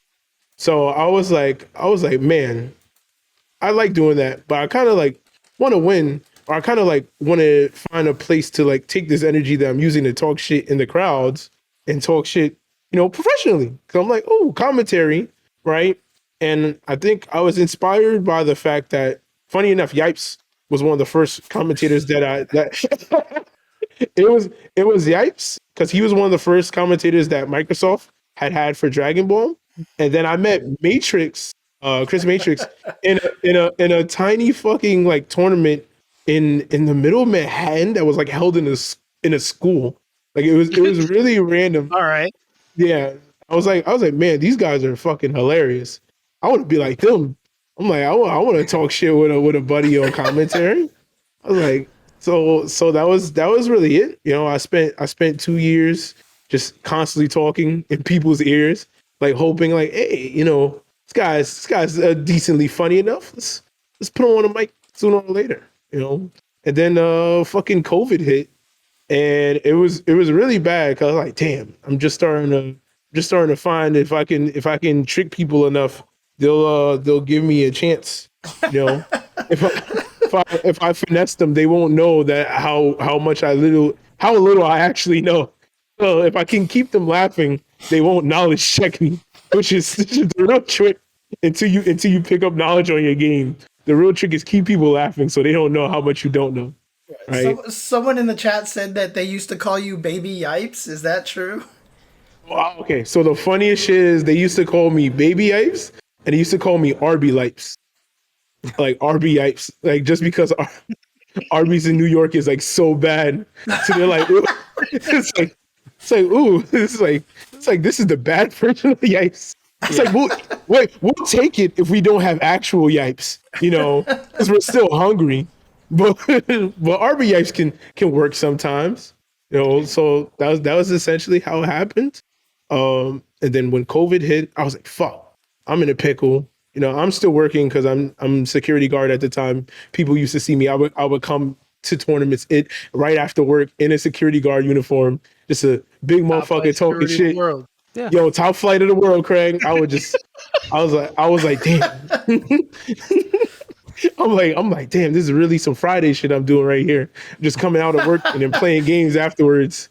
So I was like, man, I like doing that, but I kind of like want to win, or I kind of like want to find a place to like take this energy that I'm using to talk shit in the crowds and talk shit, you know, professionally. Because I'm like, oh, commentary, right? And I think I was inspired by the fact that, funny enough, Yipes was one of the first commentators that It was Yipes because he was one of the first commentators that Microsoft had for Dragon Ball, and then I met Matrix, Chris Matrix, in a tiny fucking like tournament in the middle of Manhattan that was like held in a school. Like it was really random. All right. Yeah, I was like, man, these guys are fucking hilarious. I want to be like them. I'm like, I want to talk shit with a buddy on commentary. I was like. So that was really it. You know, I spent 2 years just constantly talking in people's ears, like hoping like, hey, you know, this guy's decently funny enough. Let's put him on a mic sooner or later, you know. And then fucking COVID hit, and it was really bad because I was like, damn, I'm just starting to find if I can trick people enough, they'll give me a chance. You know, if if I finesse them, they won't know that how little I actually know. So if I can keep them laughing, they won't knowledge check me, which is the real trick. Until you pick up knowledge on your game, the real trick is keep people laughing so they don't know how much you don't know. Right? Someone in the chat said that they used to call you Baby Yipes. Is that true? Wow. Okay, so the funniest shit is they used to call me Baby Yipes, and they used to call me RB Lipes, like RB Yipes, like just because Arby's in New York is like so bad, so they're like, ooh. it's like ooh, it's like this is the bad version of the Yipes. It's like we'll take it if we don't have actual Yipes, because we're still hungry, but RB Yipes can work sometimes, So that was essentially how it happened. And then when COVID hit, I was like, fuck, I'm in a pickle. I'm still working because I'm security guard at the time. People used to see me. I would come to tournaments right after work in a security guard uniform, just a big motherfucker talking shit. Yeah. Yo, top flight of the world, Craig. I was like, damn. I'm like, damn, this is really some Friday shit I'm doing right here. Just coming out of work and then playing games afterwards.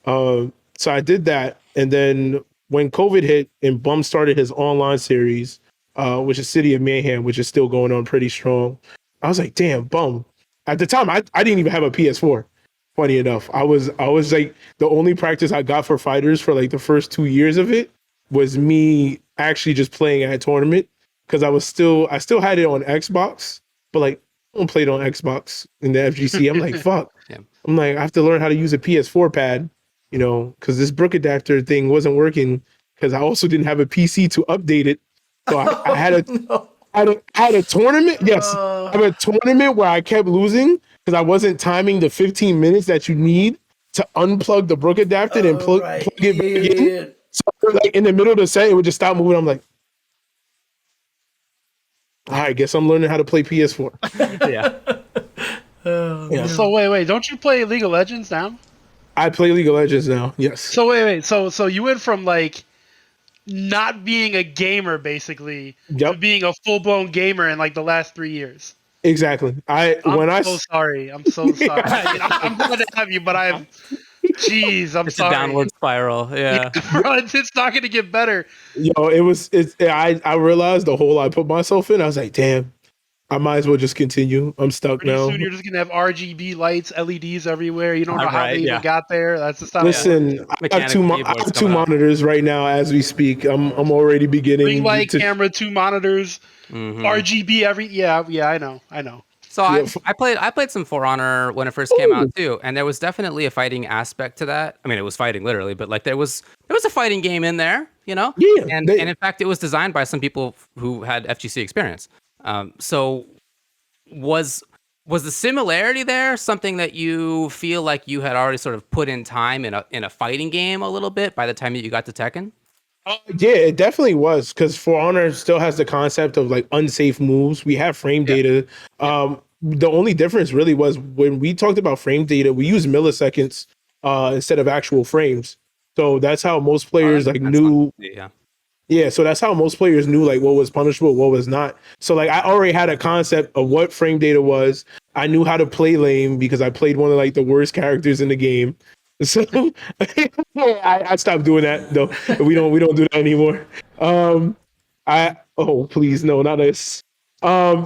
So I did that. And then when COVID hit and Bum started his online series, which is City of Mayhem, which is still going on pretty strong, I was like, damn, Bum. At the time, I didn't even have a PS4. Funny enough, I was like, the only practice I got for fighters for like the first 2 years of it was me actually just playing at a tournament, because I still had it on Xbox, but like I don't play it on Xbox in the FGC. I'm like, fuck. Yeah. I'm like, I have to learn how to use a PS4 pad, because this Brook adapter thing wasn't working, because I also didn't have a PC to update it. So I had a tournament. Yes, I had a tournament where I kept losing because I wasn't timing the 15 minutes that you need to unplug the Brook adapter and plug it back in. So like in the middle of the set, it would just stop moving. I'm like, all right, guess I'm learning how to play PS4. Yeah. Yeah. So wait, don't you play League of Legends now? I play League of Legends now. Yes. So wait, so you went from like not being a gamer basically to being a full blown gamer in like the last 3 years. Exactly. I'm so sorry. I'm I'm glad to have you, but I'm It's sorry. a downward spiral. Yeah. Bro, it's not going to get better. I realized the hole I put myself in. I was like, damn, I might as well just continue. I'm stuck Pretty now. soon you're just going to have RGB lights, LEDs everywhere. You don't know how they even got there. That's the stuff. Listen, I have two monitors right now as we speak. I'm already beginning. Ring light, camera, 2 monitors, RGB I know. So I played some For Honor when it first came out too, and there was definitely a fighting aspect to that. I mean, it was fighting literally, but like there was a fighting game in there, Yeah. And in fact, it was designed by some people who had FGC experience. So was the similarity there something that you feel like you had already sort of put in time in a fighting game a little bit by the time that you got to Tekken? Yeah, it definitely was, because For Honor still has the concept of like unsafe moves. We have frame data. The only difference really was when we talked about frame data, we use milliseconds instead of actual frames. So that's how most players knew. Yeah, so that's how most players knew like what was punishable, what was not. So like I already had a concept of what frame data was. I knew how to play lane because I played one of like the worst characters in the game. So I stopped doing that though. We don't do that anymore. Please no, not us.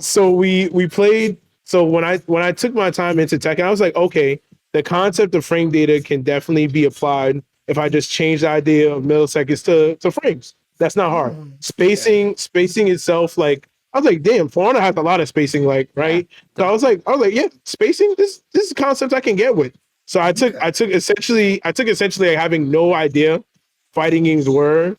So we played. So when I took my time into Tekken, I was like, okay, the concept of frame data can definitely be applied if I just change the idea of milliseconds to frames. That's not hard. Spacing itself, like I was like, damn, For Honor has a lot of spacing, like, right? So I was like, yeah, spacing. This is a concept I can get with. So I took essentially like having no idea fighting games were,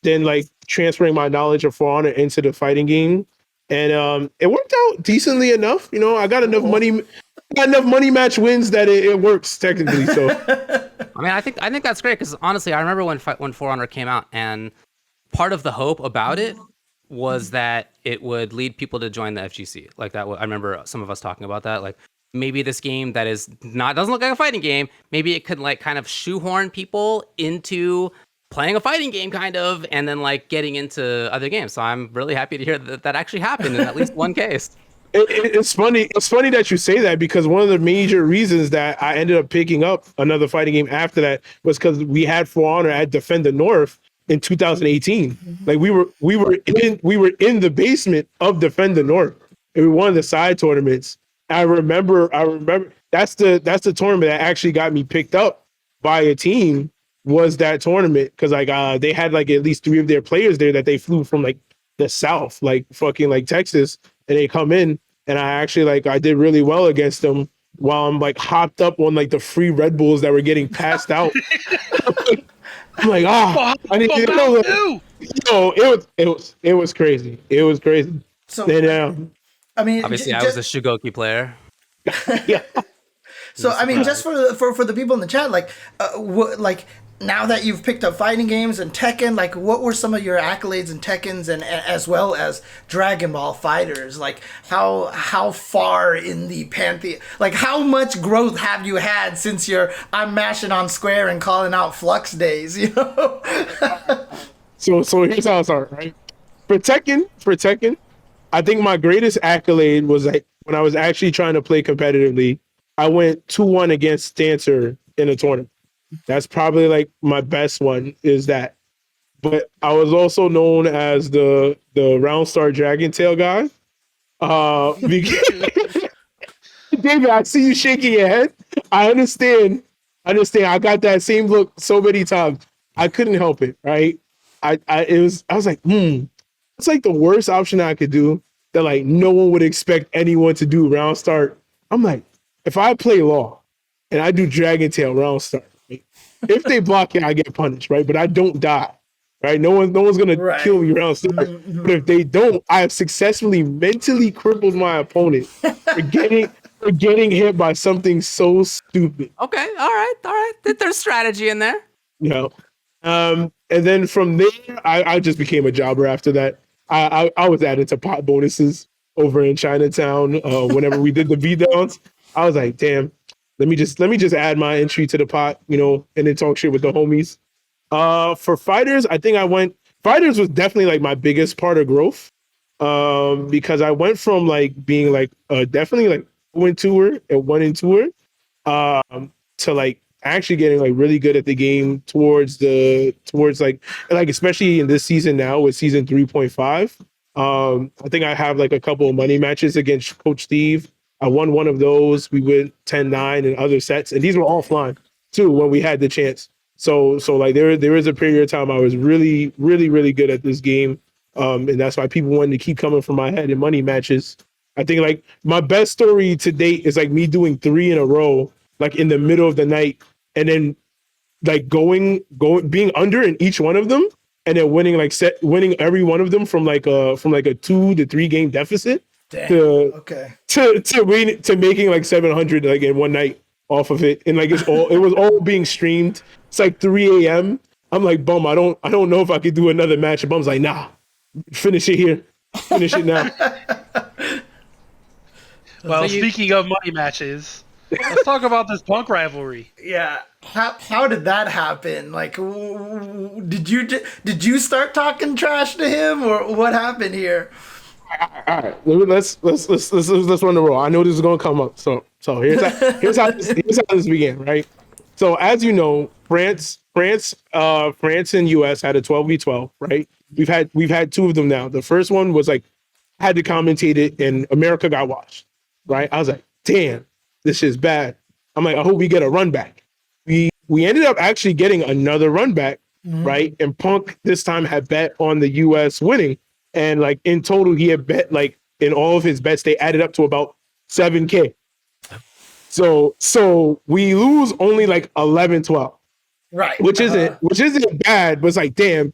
then like transferring my knowledge of For Honor into the fighting game, and it worked out decently enough. I got enough money match wins that it works technically. So I mean, I think that's great, because honestly, I remember when For Honor came out, and part of the hope about it was that it would lead people to join the FGC. Like that, I remember some of us talking about that. Like, maybe this game that is not doesn't look like a fighting game, maybe it could like kind of shoehorn people into playing a fighting game kind of, and then like getting into other games. So I'm really happy to hear that that actually happened in at least one case. It's funny. It's funny that you say that, because one of the major reasons that I ended up picking up another fighting game after that was because we had For Honor at Defend the North in 2018. Like we were in the basement of Defend the North, and we won the side tournaments. I remember that's the tournament that actually got me picked up by a team, was that tournament, because like they had like at least 3 of their players there that they flew from like the South, like fucking like Texas, and they come in, and I actually like I did really well against them while I'm like hopped up on like the free Red Bulls that were getting passed out. I'm like, I need to know. It was crazy. It was crazy. So and, I mean, Obviously, I was a Shugoki player. yeah. So I mean, just for the people in the chat, like, like now that you've picked up fighting games and Tekken, like, what were some of your accolades in Tekkens and as well as Dragon Ball Fighters? Like, how far in the pantheon? Like, how much growth have you had since I'm mashing on square and calling out Flux days? You know. So here's how it started, right? For Tekken, I think my greatest accolade was like when I was actually trying to play competitively. I went 2-1 against Stancer in a tournament. That's probably like my best one, is that. But I was also known as the Round Star Dragon Tail guy. David, I see you shaking your head. I understand. I got that same look so many times. I couldn't help it, right? I was like, it's like the worst option I could do that like no one would expect anyone to do round start. I'm like, if I play Law and I do Dragon Tail round start, right? If they block it, I get punished, right? But I don't die, right? No one's gonna kill me round start. But if they don't, I have successfully mentally crippled my opponent for getting hit by something so stupid. Okay, all right. There's strategy in there. You know. And then from there, I just became a jobber after that. I was added to pot bonuses over in Chinatown. Whenever we did the beatdowns, I was like, damn, let me just add my entry to the pot, you know, and then talk shit with the homies. For fighters, I think fighters was definitely like my biggest part of growth. Because I went from like being like definitely like 0-2er and 1-2er, to like actually getting like really good at the game towards like especially in this season now with season 3.5. I think I have like a couple of money matches against Coach Steve. I won one of those. We went 10-9 in other sets, and these were offline too when we had the chance. So like there is a period of time I was really, really, really good at this game. And that's why people wanted to keep coming from my head in money matches. I think like my best story to date is like me doing 3 in a row, like in the middle of the night, and then like going being under in each one of them, and then winning every one of them from like a 2 to 3 game deficit. Damn. To making like 700 like in one night off of it, and like it was all being streamed. It's like 3 a.m. I'm like, Bum, I don't know if I could do another match. And Bum's like, nah, finish it here, finish it now. Well, speaking of money matches, let's talk about this Punk rivalry. Yeah, how did that happen? Like, did you start talking trash to him, or what happened here? All right, let's run the roll. I know this is gonna come up. So here's how this began, right? So as you know, France and US had a 12v12, right? We've had 2 of them now. The first one was like had to commentate it, and America got watched, right? I was like, damn, this is bad. I'm like, I hope we get a run back. We ended up actually getting another run back, right? And Punk this time had bet on the US winning. And like in total, he had bet like in all of his bets, they added up to about 7K. So we lose only like 11-12. Right. Which isn't bad, but it's like, damn,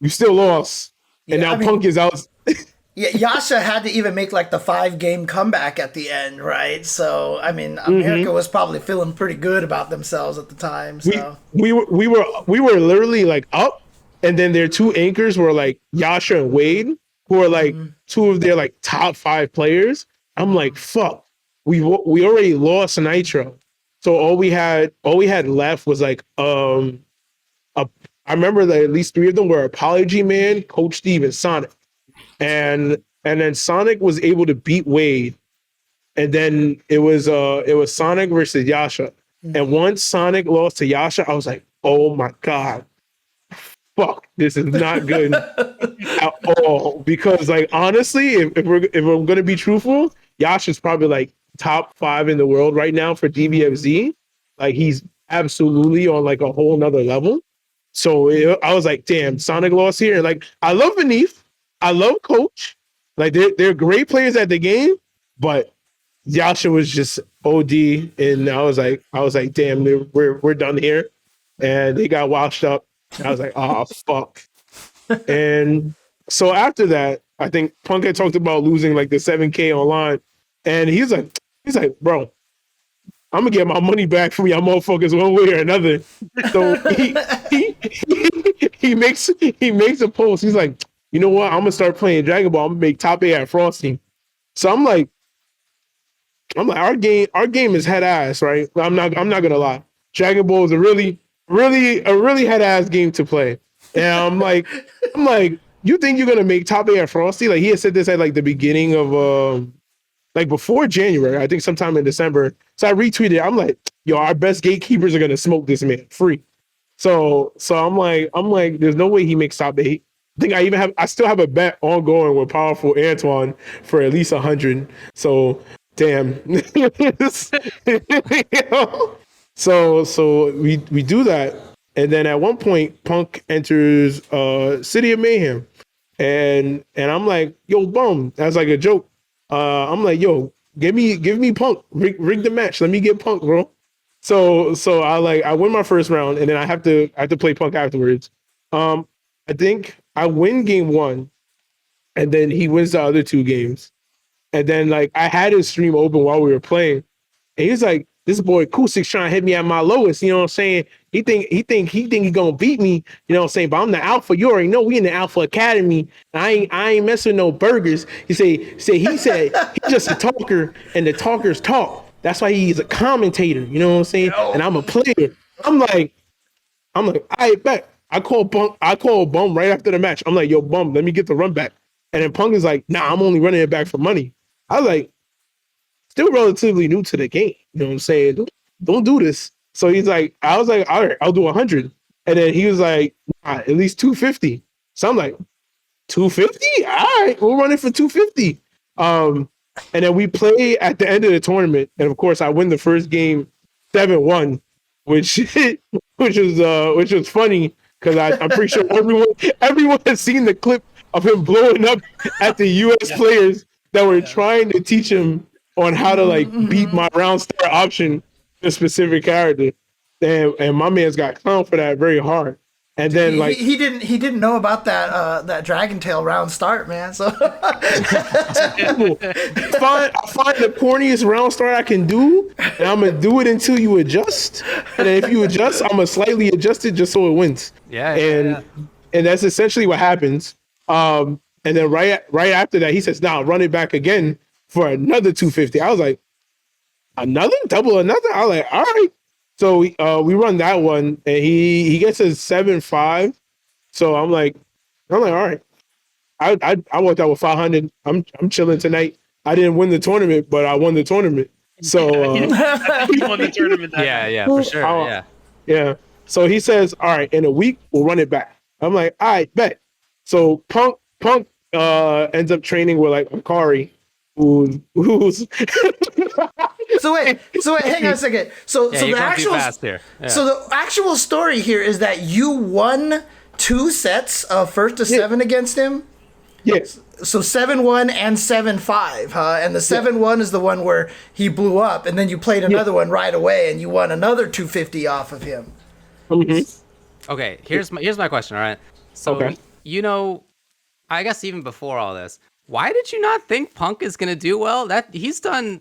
you still lost. And now Punk is out. Yeah, Yasha had to even make like the 5-game comeback at the end, right? So I mean, America was probably feeling pretty good about themselves at the time. So we were literally like up, and then their 2 anchors were like Yasha and Wade, who are like 2 of their like top 5 players. I'm like, fuck, we already lost Nitro, so all we had left was like I remember that at least 3 of them were Apology Man, Coach Steve, and Sonic, and then Sonic was able to beat Wade, and then it was Sonic versus Yasha, and once Sonic lost to Yasha, I was like, oh my god, fuck, this is not good at all. Because like honestly, if I'm gonna be truthful, Yasha's probably like top 5 in the world right now for DBFZ. Like he's absolutely on like a whole nother level. So I was like, damn, Sonic lost here. And like I love Beneath, I love Coach. Like they're great players at the game, but Yasha was just OD, and I was like, damn, we're done here, and they got washed up. I was like, oh fuck. And so after that, I think Punk had talked about losing like the 7K online, and he's like, bro, I'm gonna get my money back from y'all motherfuckers one way or another. So he makes a post. He's like, you know what? I'm gonna start playing Dragon Ball. I'm gonna make top 8 at Frosty. So I'm like, our game is head ass, right? I'm not gonna lie. Dragon Ball is a really head ass game to play. And I'm like, you think you're gonna make top 8 at Frosty? Like he had said this at like the beginning of like before January, I think sometime in December. So I retweeted. I'm like, yo, our best gatekeepers are gonna smoke this man free. So I'm like, there's no way he makes top 8. I still have a bet ongoing with Powerful Antoine for at least 100. So damn. You know? So we do that, and then at one point Punk enters City of Mayhem, and I'm like, yo, bum. That's like a joke. I'm like, yo, give me Punk, rig the match. Let me get Punk, bro. So I win my first round, and then I have to play Punk afterwards. I think I win game 1, and then he wins the other 2 games. And then like I had his stream open while we were playing, and he was like, this boy Koustics trying to hit me at my lowest, you know what I'm saying? He think he gonna beat me, you know what I'm saying? But I'm the alpha. You already know we in the Alpha Academy. I ain't messing with no burgers. He said he's just a talker, and the talkers talk. That's why he's a commentator, you know what I'm saying? And I'm a player. I'm like, I bet. I call Bum right after the match. I'm like, yo, Bum, let me get the run back. And then Punk is like, nah, I'm only running it back for money. I was like, still relatively new to the game. You know what I'm saying? Don't do this. So I was like, all right, I'll do 100. And then he was like, nah, at least 250. So I'm like, 250? All right, we'll run it for 250. And then we play at the end of the tournament. And of course, I win the first game 7-1, which was funny because I'm pretty sure everyone has seen the clip of him blowing up at the US players that were trying to teach him on how to like beat my round star option to a specific character. And my man's got clowned for that very hard. And then he didn't know about that Dragon Tail round start, man. So I find the corniest round start I can do, and I'm gonna do it until you adjust. And then if you adjust, I'm gonna slightly adjust it just so it wins. And that's essentially what happens. And then right after that, he says, "Nah, run it back again for another 250." I was like, "Another double, another?" I was like, "All right." So we run that one, and he gets a 7-5. So I'm like, all right. I walked out with 500. I'm chilling tonight. I didn't win the tournament, but I won the tournament. So you won the tournament. For sure. Yeah. So he says, all right, in a week we'll run it back. I'm like, all right, bet. So Punk ends up training with like Akari, who's So wait, hang on a second. So the actual story here is that you won 2 sets of 1st to 7 against him? Yes. So 7-1 and 7-5, huh? And the 7-1 is the one where he blew up, and then you played another one right away, and you won another 250 off of him. Mm-hmm. Okay, here's my question, all right? So, you know, I guess even before all this, why did you not think Punk is going to do well? That he's done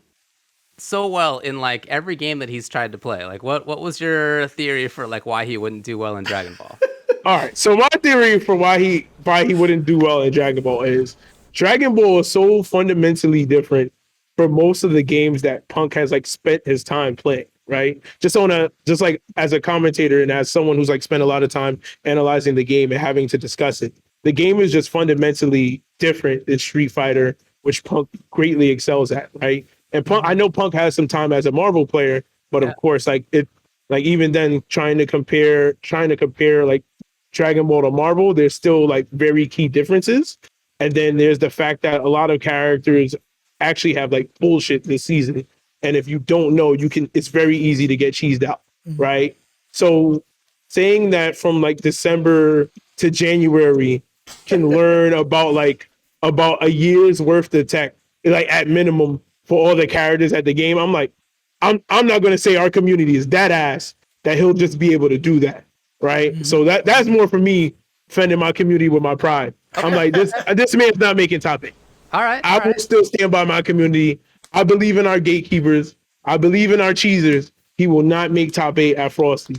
so well in like every game that he's tried to play. Like what was your theory for like why he wouldn't do well in Dragon Ball? All right, so my theory for why he wouldn't do well in Dragon Ball is Dragon Ball is so fundamentally different for most of the games that Punk has like spent his time playing, right? Just like as a commentator and as someone who's like spent a lot of time analyzing the game and having to discuss it. The game is just fundamentally different than Street Fighter, which Punk greatly excels at, right? And Punk, I know Punk has some time as a Marvel player, but of course, like even then, trying to compare like Dragon Ball to Marvel, there's still like very key differences. And then there's the fact that a lot of characters actually have like bullshit this season. And if you don't know, it's very easy to get cheesed out, right? So saying that from like December to January can learn about a year's worth of tech, like at minimum for all the characters at the game. I'm like, I'm not gonna say our community is that ass that he'll just be able to do that, right? So that's more for me defending my community with my pride. I'm like, this man's not making top 8. All right. I will still stand by my community. I believe in our gatekeepers. I believe in our cheesers. He will not make top 8 at Frosty.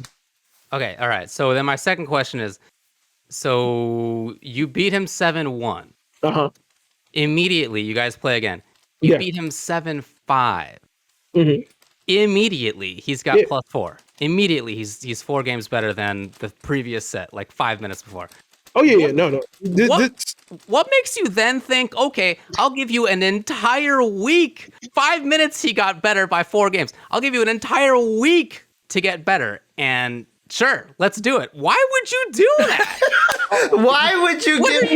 Okay. All right. So then my second question is, so you beat him 7-1. Uh-huh. Immediately, you guys play again. You beat him 7-5. Mm-hmm. Immediately, he's got +4. Immediately, he's 4 games better than the previous set, like 5 minutes before. Oh, yeah, no. What makes you then think, okay, I'll give you an entire week. 5 minutes, he got better by 4 games. I'll give you an entire week to get better. And sure, let's do it. Why would you do that? Why would you wouldn't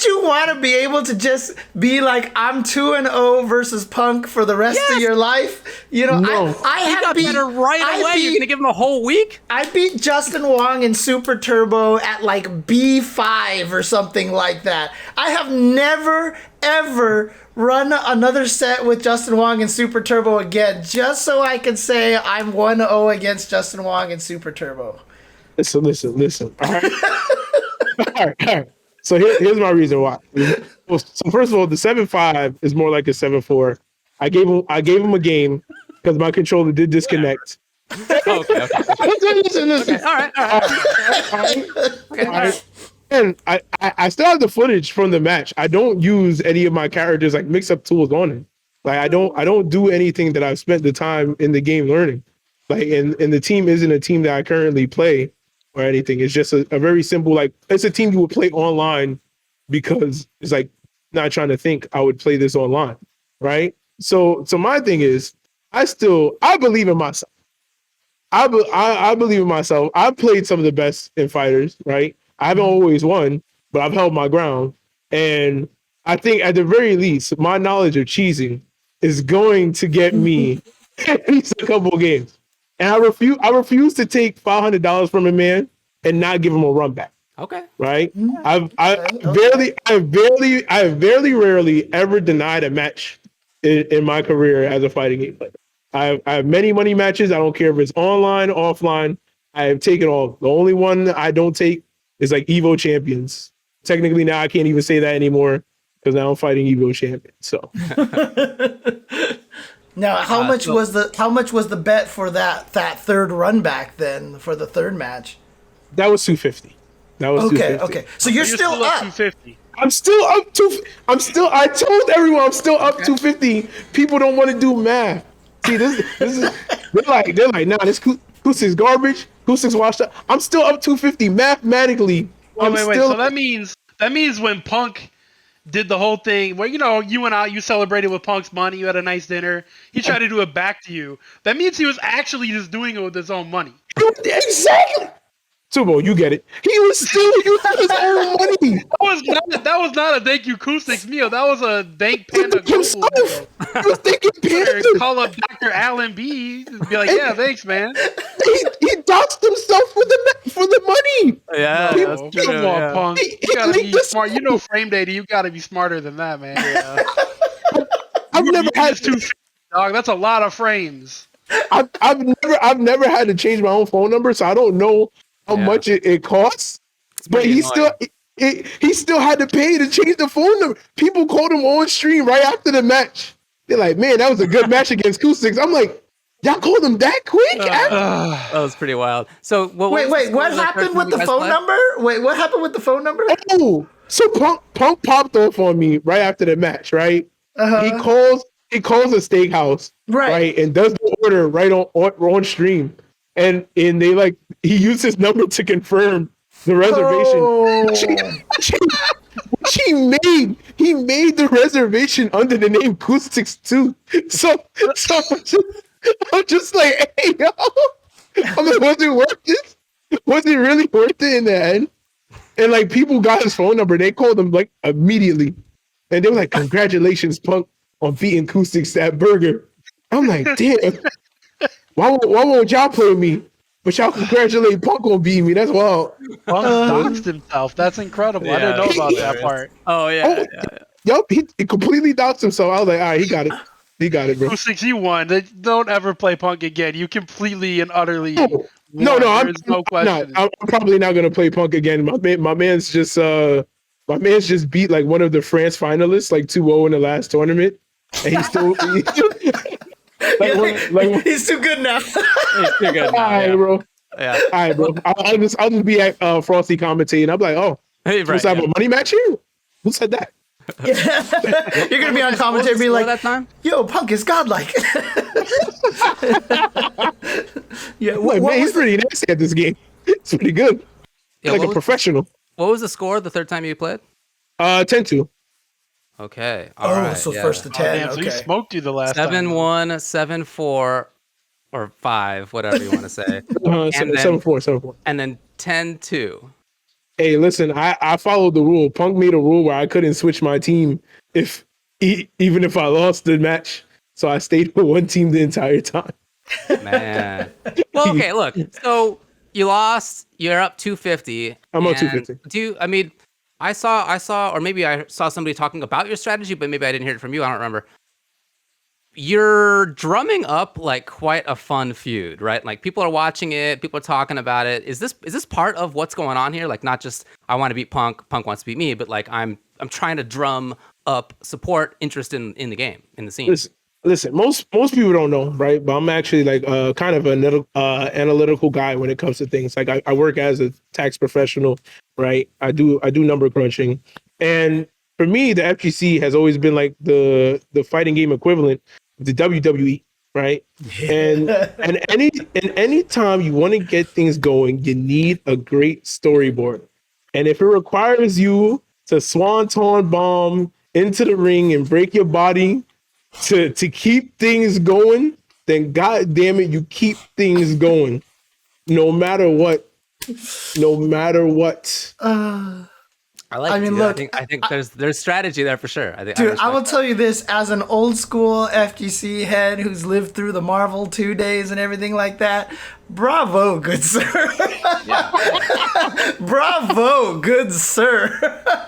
you want to be able to just be like, I'm 2-0 versus Punk for the rest of your life? You know, No. I He got better right away. You're gonna give him a whole week? I beat Justin Wong in Super Turbo at like B5 or something like that. I have never, ever run another set with Justin Wong in Super Turbo again, just so I can say I'm 1-0 against Justin Wong in Super Turbo. Listen. All right. all right. So here's my reason why. So first of all, the 7-5 is more like a 7-4. I gave him a game because my controller did disconnect. Okay. Listen. All right. And I still have the footage from the match. I don't use any of my characters like mix-up tools on it. Like I don't do anything that I've spent the time in the game learning. Like and the team isn't a team that I currently play or anything. It's just a very simple, like it's a team you would play online because it's like not trying to think I would play this online, right? So my thing is I believe in myself. I believe in myself. I've played some of the best in fighters, right? I haven't always won, but I've held my ground. And I think at the very least, my knowledge of cheesing is going to get me at least a couple of games. And I refuse to take $500 from a man and not give him a run back. Okay. Right? I very rarely ever denied a match in my career as a fighting game player. I have many money matches. I don't care if it's online, offline. I have taken all. The only one I don't take is like Evo champions. Technically now I can't even say that anymore because now I'm fighting Evo champions. So now how much was the bet for that third run back then for the third match? That was $250. That was $250. Okay. So you're still up. $250. I told everyone I'm still up $250. People don't want to do math. See, this is they're like, nah, this Koustics garbage. Koustics washed up. I'm still up $250 mathematically. Wait. So that means when Punk did the whole thing where you celebrated with Punk's money, you had a nice dinner. He tried to do it back to you. That means he was actually just doing it with his own money. Exactly. Tubo, you get it. He was still using his own money. That was not a thank you Koustics meal. That was a thank Panda Global meal. He was thinking Panda. Call up Dr. Alan B. Be like, yeah, thanks, man. He doxed himself for the money. Yeah, Come that's true, on, yeah. Punk. You gotta be smart. You know, frame data. You gotta be smarter than that, man. Yeah. I've never had dog. That's a lot of frames. I've never had to change my own phone number, so I don't know how much it costs. But he still had to pay to change the phone number. People called him on stream right after the match. They're like, man, that was a good match against Koustics. I'm like, y'all called him that quick? That was pretty wild. So Wait, what happened with the phone number? Wait, what happened with the phone number? Oh, so Punk popped off on me right after the match, right? Uh-huh. he calls a steakhouse, right, and does the order right on stream, and they like he used his number to confirm the reservation. Which he made the reservation under the name Koustics too. So I'm just like, hey yo, I'm like, was it worth it? Was it really worth it in the end? And like people got his phone number, they called him like immediately, and they were like, "Congratulations, Punk, on beating Koustics that burger." I'm like, damn, why won't y'all play me? But y'all congratulate Punk on beating me. That's wild. Punk doxed himself. That's incredible. Yeah, I didn't know about that part. Oh yeah. Yup, he completely doxed himself. I was like, all right, he got it. He got it, bro. Koustics, you won. Don't ever play Punk again. You completely and utterly. No, There's no question. I'm probably not gonna play Punk again. My man's just beat like one of the France finalists like 2-0 in the last tournament, and he's still he's too good now. He's too good now. All right, bro. Yeah. All right, bro. I'll just be at Frosty commentating. I'm like, oh, Hey, let's have a money match here. Who said that? You're gonna be on commentary, be like, that time? "Yo, Punk is godlike." Yeah, Like, man, he's pretty nasty at this game. It's pretty good. Yeah, Like a professional. What was the score the third time you played? 10-2. Okay. All right. so yeah. first to 10. Man, so he Okay. smoked you the last time. 7-1, 7-4, or 5, whatever you want to say. And then- 7-4. And then 10-2. Hey, listen, I followed the rule. Punk made a rule where I couldn't switch my team even if I lost the match. So I stayed with one team the entire time. Man. Well, okay, look. So you lost. You're up 250. I'm up and 250. I saw, or maybe I saw somebody talking about your strategy, but maybe I didn't hear it from you. I don't remember. You're drumming up like quite a fun feud, right? Like people are watching it, people are talking about it. Is this part of what's going on here? Like not just I want to beat Punk wants to beat me, but like I'm trying to drum up support, interest in the game, in the scene. Listen, most people don't know, right? But I'm actually like kind of an analytical guy when it comes to things. Like I work as a tax professional, right? I do number crunching, and for me, the FGC has always been like the fighting game equivalent of the WWE, right? And any time you want to get things going, you need a great storyboard. And if it requires you to swanton bomb into the ring and break your body to keep things going, then God damn it, you keep things going, no matter what. I mean, look, I think there's strategy there for sure. I will tell you this as an old school FGC head who's lived through the Marvel 2 days and everything like that. Bravo, good sir. Bravo, good sir.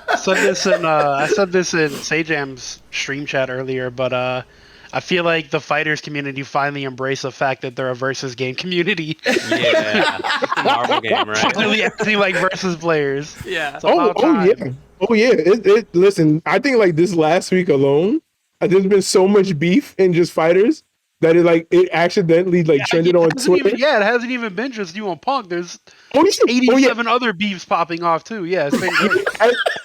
I said this in Sajam's stream chat earlier, but I feel like the fighters community finally embraced the fact that they're a versus game community. Yeah, Marvel game, right? Finally acting like versus players. Yeah. Yeah. Listen, I think like this last week alone, there's been so much beef in just fighters that it accidentally trended on Twitter. It hasn't even been just you on Punk. There's 87 other beefs popping off too. Yeah, it's been great.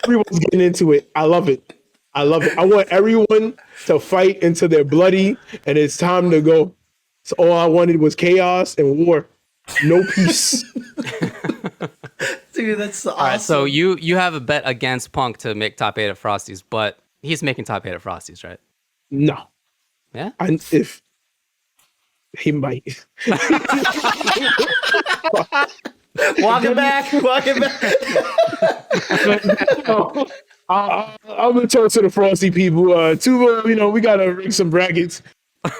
Everyone's getting into it. I love it. I want everyone to fight until they're bloody and it's time to go. So all I wanted was chaos and war. No peace. Dude, that's awesome. All right, so you have a bet against Punk to make top 8 at Frosties, but he's making top 8 at Frosties, right? No. Yeah? If he might. Walk it back. I'm gonna talk to the Frosty people. Tubo, we gotta rig some brackets. I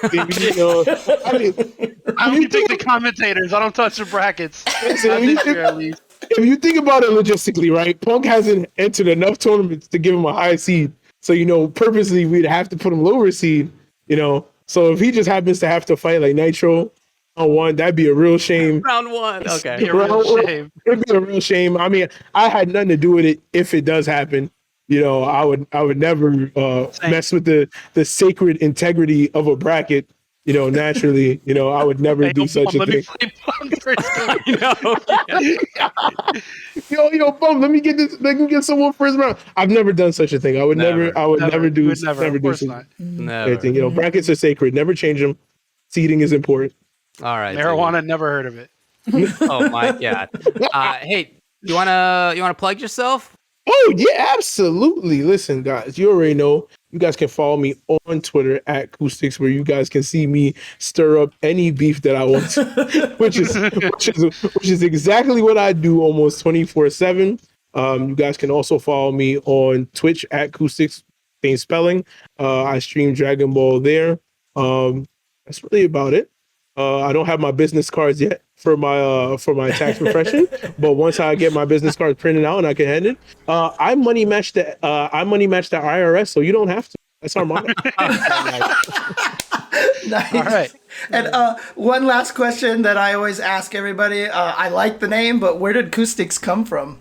only pick the commentators. I don't touch the brackets. If you think about it logistically, right? Punk hasn't entered enough tournaments to give him a high seed. So, purposely we'd have to put him lower seed, So if he just happens to have to fight like Nitro on one, that'd be a real shame. Round 1, okay. It'd be a real shame. It'd be a real shame. I mean, I had nothing to do with it if it does happen. I would never mess with the sacred integrity of a bracket. naturally, I would never Hey, do such a let me thing. play Bum first. Bum, let me get this. Let me get someone first round. I've never done such a thing. I would never. Never. I would never You do. would never. Never Of do course such not. Never. anything. Brackets are sacred. Never change them. Seeding is important. All right. Marijuana, never heard of it. Dude. Oh my god. Hey, you wanna plug yourself? Oh yeah, absolutely. Listen, guys, you already know. You guys can follow me on Twitter at Koustics, where you guys can see me stir up any beef that I want, which is exactly what I do almost 24/7. You guys can also follow me on Twitch at Koustics, same spelling. I stream Dragon Ball there. That's really about it. I don't have my business cards yet for my tax profession, but once I get my business cards printed out and I can hand it, I money match the IRS, so you don't have to. That's our motto. Nice. All right. And one last question that I always ask everybody. I like the name, but where did Koustics come from?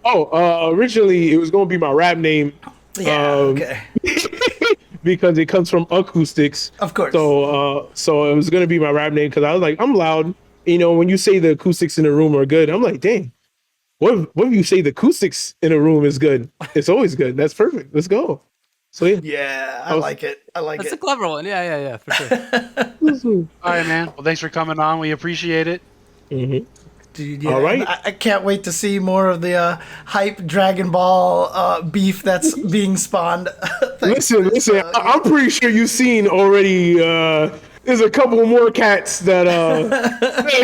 Originally it was going to be my rap name. Yeah. Okay. Because it comes from acoustics. Of course. So it was gonna be my rap name because I was like, I'm loud. When you say the acoustics in the room are good, I'm like, dang. What if you say the acoustics in a room is good? It's always good. That's perfect. Let's go. So yeah. Yeah, I like it. I like That's a it. clever one. Yeah, for sure. All right, man. Well, thanks for coming on. We appreciate it. Dude, yeah. All right. I can't wait to see more of the hype Dragon Ball beef that's being spawned. Listen. I'm pretty sure you've seen already. There's a couple more cats that are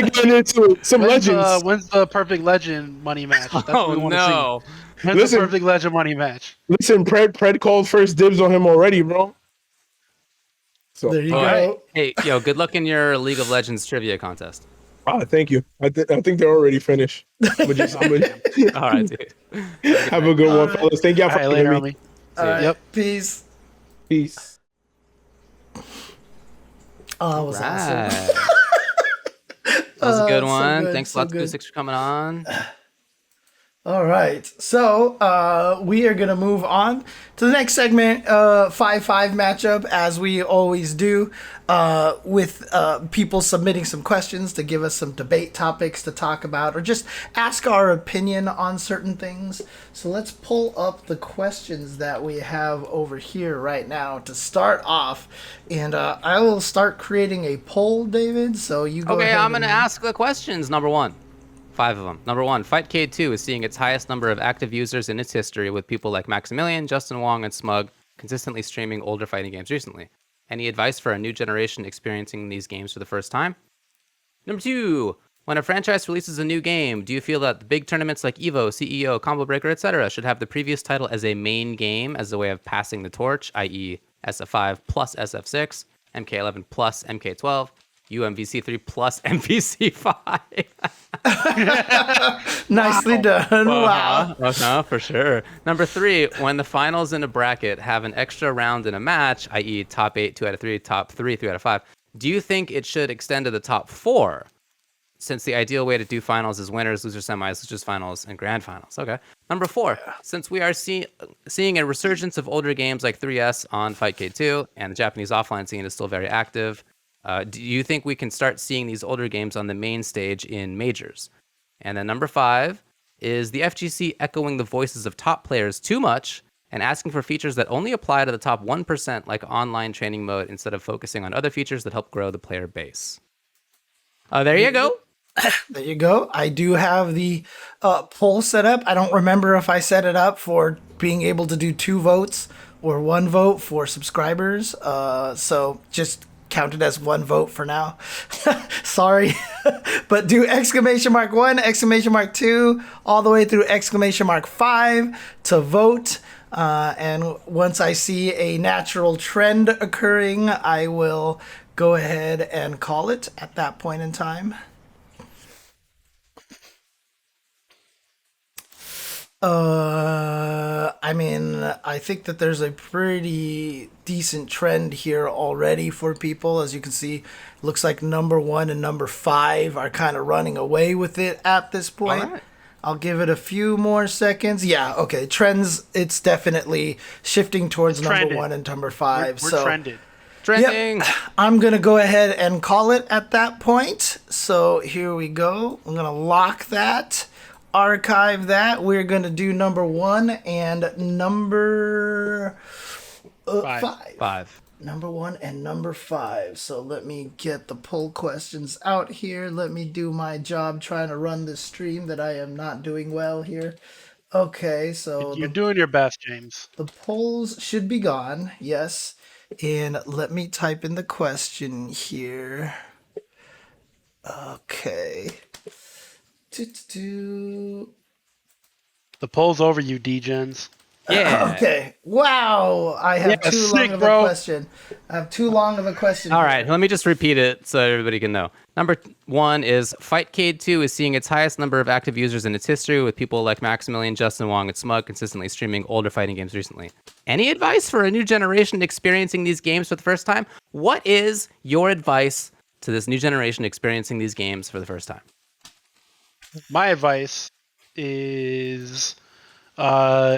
getting into it. Some legends. When's the perfect legend money match? That's what we want to see. When's Listen. the perfect legend money match? Listen, Pred called first dibs on him already, bro. So There you go. Right. Hey, yo, good luck in your League of Legends trivia contest. thank you. I think they're already finished. I'm gonna All right, dude. have a good one, fellas. Thank y'all All for right, having later, me. homie. All right. Yep. Peace. Peace. Oh, that was awesome. Right. That was a good so one. good, Thanks a so lot to good. Koustics for coming on. All right. So we are going to move on to the next segment, 5-5 matchup, as we always do, with people submitting some questions to give us some debate topics to talk about or just ask our opinion on certain things. So let's pull up the questions that we have over here right now to start off. And I will start creating a poll, David. So you go Okay, ahead. I'm going to ask the questions. Number one. 5 of them. Number 1, Fightcade 2 is seeing its highest number of active users in its history, with people like Maximilian, Justin Wong, and Smug consistently streaming older fighting games recently. Any advice for a new generation experiencing these games for the first time? Number 2, when a franchise releases a new game, do you feel that the big tournaments like EVO, CEO, Combo Breaker, etc. should have the previous title as a main game as a way of passing the torch, i.e. SF5 plus SF6, MK11 plus MK12, UMVC3 plus MVC5? Nicely done. Wow. For sure. Number 3, when the finals in a bracket have an extra round in a match, i.e. top 8, 2 out of 3, top 3, 3 out of 5, do you think it should extend to the top 4? Since the ideal way to do finals is winners, losers, semis, losers, finals, and grand finals. Okay. Number 4, since we are seeing a resurgence of older games like 3S on Fightcade 2, and the Japanese offline scene is still very active, do you think we can start seeing these older games on the main stage in majors? And then number 5, is the FGC echoing the voices of top players too much and asking for features that only apply to the top 1%, like online training mode, instead of focusing on other features that help grow the player base? There you go. There you go. I do have the poll set up. I don't remember if I set it up for being able to do 2 votes or 1 vote for subscribers. So just count it as 1 vote for now. Sorry. But do !1, !2, all the way through !5 to vote. And once I see a natural trend occurring, I will go ahead and call it at that point in time. I mean, I think that there's a pretty decent trend here already for people. As you can see, looks like number 1 and number 5 are kind of running away with it at this point. All right. I'll give it a few more seconds. Yeah, okay. Trends, it's definitely shifting towards number trended. 1 and number 5. We're so trended. Trending. Yep. I'm going to go ahead and call it at that point. So here we go. I'm going to lock that, archive that. We're going to do number 1 and number 5. 5. Number 1 and number 5. So let me get the poll questions out here. Let me do my job trying to run this stream that I am not doing well here. Okay, so You're doing your best, James. the polls should be gone. Yes. And let me type in the question here. Okay. The poll's over, you D-gens. Yeah. Okay. Wow. I have too long of a question. I have too long of a question. All right. Let me just repeat it so everybody can know. Number 1 is Fightcade 2 is seeing its highest number of active users in its history, with people like Maximilian, Justin Wong, and Smug consistently streaming older fighting games recently. Any advice for a new generation experiencing these games for the first time? What is your advice to this new generation experiencing these games for the first time? My advice is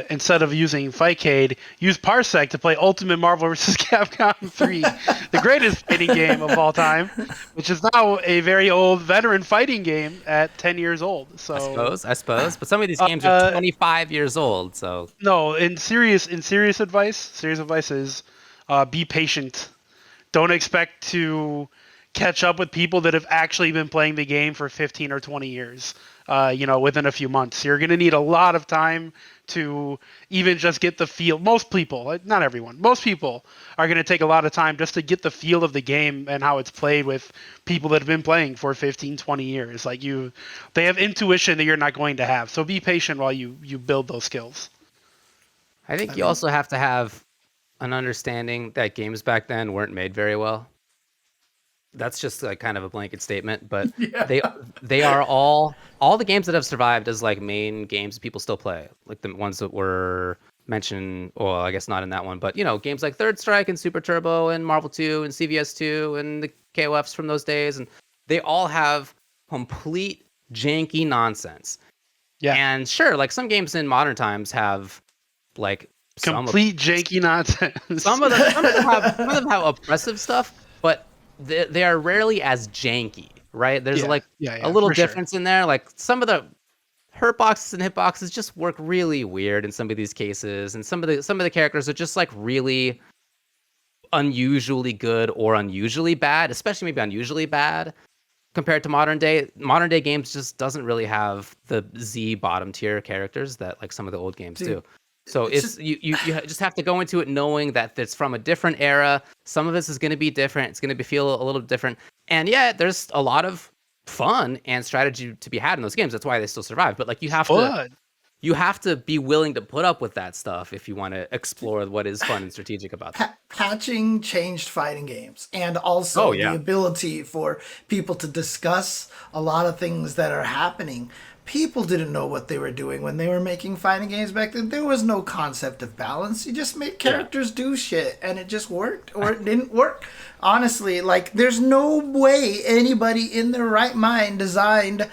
instead of using Fightcade, use Parsec to play Ultimate Marvel vs. Capcom 3, the greatest fighting game of all time, which is now a very old veteran fighting game at 10 years old. So I suppose. But some of these games are 25 years old, so... No, serious advice is be patient. Don't expect to catch up with people that have actually been playing the game for 15 or 20 years, within a few months. You're going to need a lot of time to even just get the feel. Most people, not everyone, most people are going to take a lot of time just to get the feel of the game and how it's played with people that have been playing for 15, 20 years. They have intuition that you're not going to have. So be patient while you build those skills. I think you also have to have an understanding that games back then weren't made very well. That's just like kind of a blanket statement, but they are all the games that have survived as like main games people still play, like the ones that were mentioned. Well, I guess not in that one, but games like Third Strike and Super Turbo and Marvel 2 and CVS 2 and the KOFs from those days, and they all have complete janky nonsense. Yeah, and sure, like some games in modern times have like complete janky nonsense. Some of them have oppressive stuff, but they are rarely as janky, right? There's a little difference in there. Like some of the hurt boxes and hitboxes just work really weird in some of these cases, and some of the characters are just like really unusually good or unusually bad, especially maybe unusually bad compared to modern day. Modern day games just doesn't really have the Z bottom tier characters that like some of the old games do. So you just have to go into it knowing that it's from a different era. Some of this is going to be different. It's going to feel a little different. And yeah, there's a lot of fun and strategy to be had in those games. That's why they still survive. But like you have to be willing to put up with that stuff if you want to explore what is fun and strategic about that. Patching changed fighting games, and also the ability for people to discuss a lot of things that are happening. People didn't know what they were doing when they were making fighting games back then. There was no concept of balance. You just made characters do shit, and it just worked, or it didn't work. Honestly, like, there's no way anybody in their right mind designed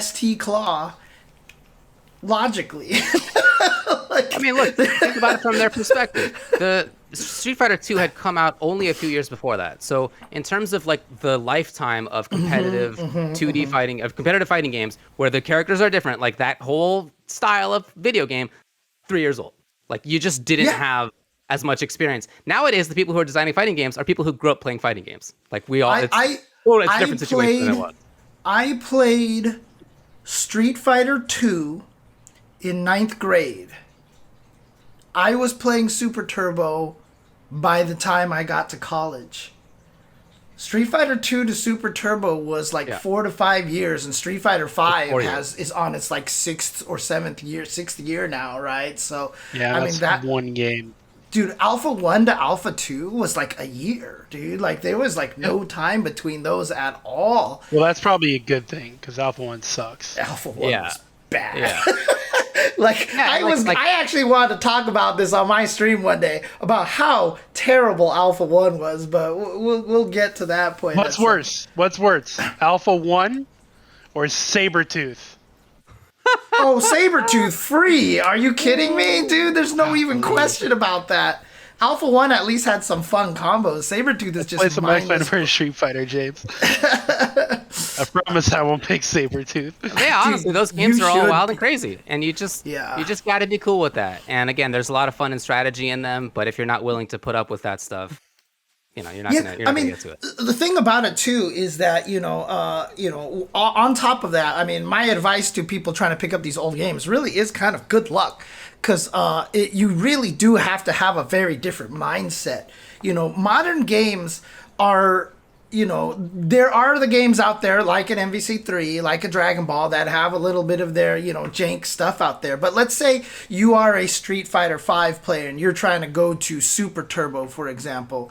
ST Claw logically. I mean, look, think about it from their perspective. The Street Fighter 2 had come out only a few years before that. So in terms of like the lifetime of competitive 2D fighting, of competitive fighting games where the characters are different, like that whole style of video game, 3 years old. Like you just didn't have as much experience. Nowadays, the people who are designing fighting games are people who grew up playing fighting games. Like we all, it's a different situation than it was. I played Street Fighter 2 in 9th grade. I was playing Super Turbo by the time I got to college. Street Fighter 2 to Super Turbo was like 4 to 5 years, and Street Fighter 5 is on its like sixth year now, right? So that one game. Dude, Alpha 1 to Alpha 2 was like a year, dude. Like there was like no time between those at all. Well, that's probably a good thing because Alpha 1 sucks. Alpha 1 was bad. Yeah. I actually wanted to talk about this on my stream one day about how terrible Alpha 1 was, but we'll get to that point. What's worse? Alpha 1 or Sabretooth? Oh, Sabretooth free. Are you kidding me, dude? There's no even question about that. Alpha 1 at least had some fun combos. Sabretooth is just Play some X-Men mindless. versus Street Fighter, James. I promise I won't pick Sabretooth. Yeah, honestly, those games you are all should- wild and crazy, and you just got to be cool with that. And again, there's a lot of fun and strategy in them, but if you're not willing to put up with that stuff, you're not gonna get to it. The thing about it too is that on top of that, I mean, my advice to people trying to pick up these old games really is kind of good luck, because you really do have to have a very different mindset. Modern games are. There are the games out there like an MVC3, like a Dragon Ball, that have a little bit of their, jank stuff out there. But let's say you are a Street Fighter 5 player and you're trying to go to Super Turbo, for example.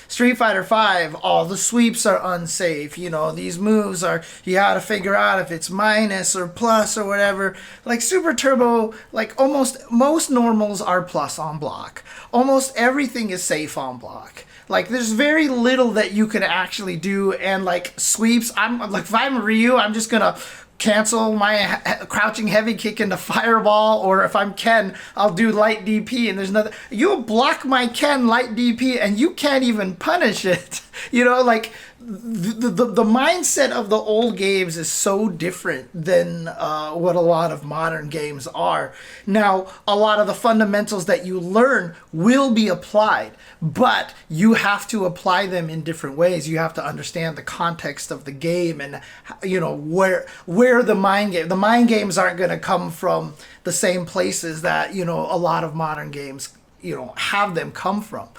Street Fighter 5, all the sweeps are unsafe. These moves are, you got to figure out if it's minus or plus or whatever. Like Super Turbo, like most normals are plus on block. Almost everything is safe on block. Like, there's very little that you can actually do, and like sweeps, if I'm Ryu, I'm just gonna cancel my crouching heavy kick into fireball, or if I'm Ken, I'll do light DP, and there's nothing. You'll block my Ken light DP, and you can't even punish it. The mindset of the old games is so different than what a lot of modern games are. Now, a lot of the fundamentals that you learn will be applied, but you have to apply them in different ways. You have to understand the context of the game, and where the mind games aren't going to come from the same places that a lot of modern games have them come from.